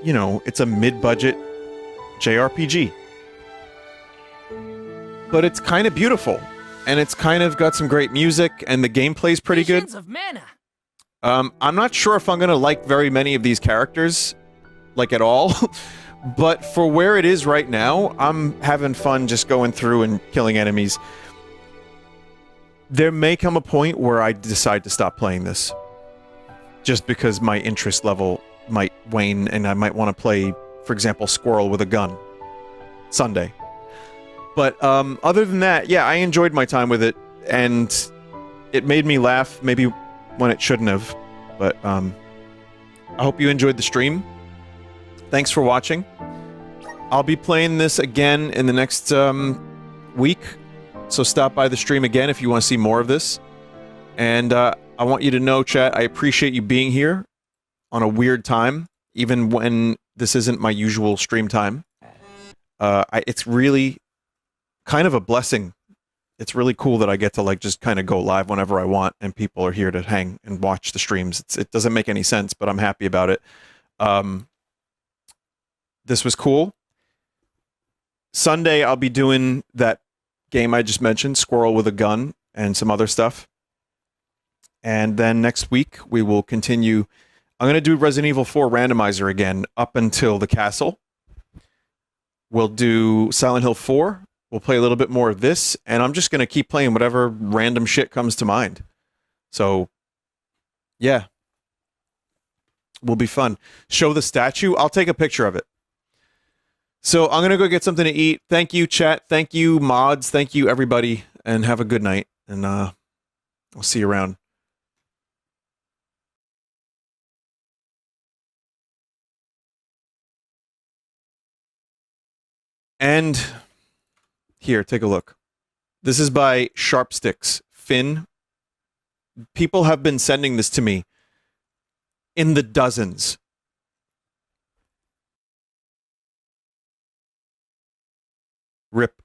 You know, it's a mid-budget JRPG. But it's kind of beautiful. And it's kind of got some great music, and the gameplay's pretty good. Visions of mana. I'm not sure if I'm gonna like very many of these characters, like at all. But for where it is right now, I'm having fun just going through and killing enemies. There may come a point where I decide to stop playing this. Just because my interest level might wane and I might want to play, for example, Squirrel with a gun. Sunday. But other than that, yeah, I enjoyed my time with it. And it made me laugh, maybe when it shouldn't have. But I hope you enjoyed the stream. Thanks for watching. I'll be playing this again in the next week, so stop by the stream again if you want to see more of this. And I want you to know, chat, I appreciate you being here on a weird time, even when this isn't my usual stream time. It's really kind of a blessing. It's really cool that I get to, like, just kind of go live whenever I want, and people are here to hang and watch the streams. It doesn't make any sense, but I'm happy about it. This was cool. Sunday, I'll be doing that game I just mentioned, Squirrel with a Gun, and some other stuff. And then next week, we will continue. I'm going to do Resident Evil 4 Randomizer again up until the castle. We'll do Silent Hill 4. We'll play a little bit more of this. And I'm just going to keep playing whatever random shit comes to mind. So, yeah. Will be fun. Show the statue. I'll take a picture of it. So I'm going to go get something to eat. Thank you, chat. Thank you, mods. Thank you, everybody. And have a good night. And I'll see you around. And here, take a look. This is by Sharpsticks. Finn. People have been sending this to me in the dozens. RIP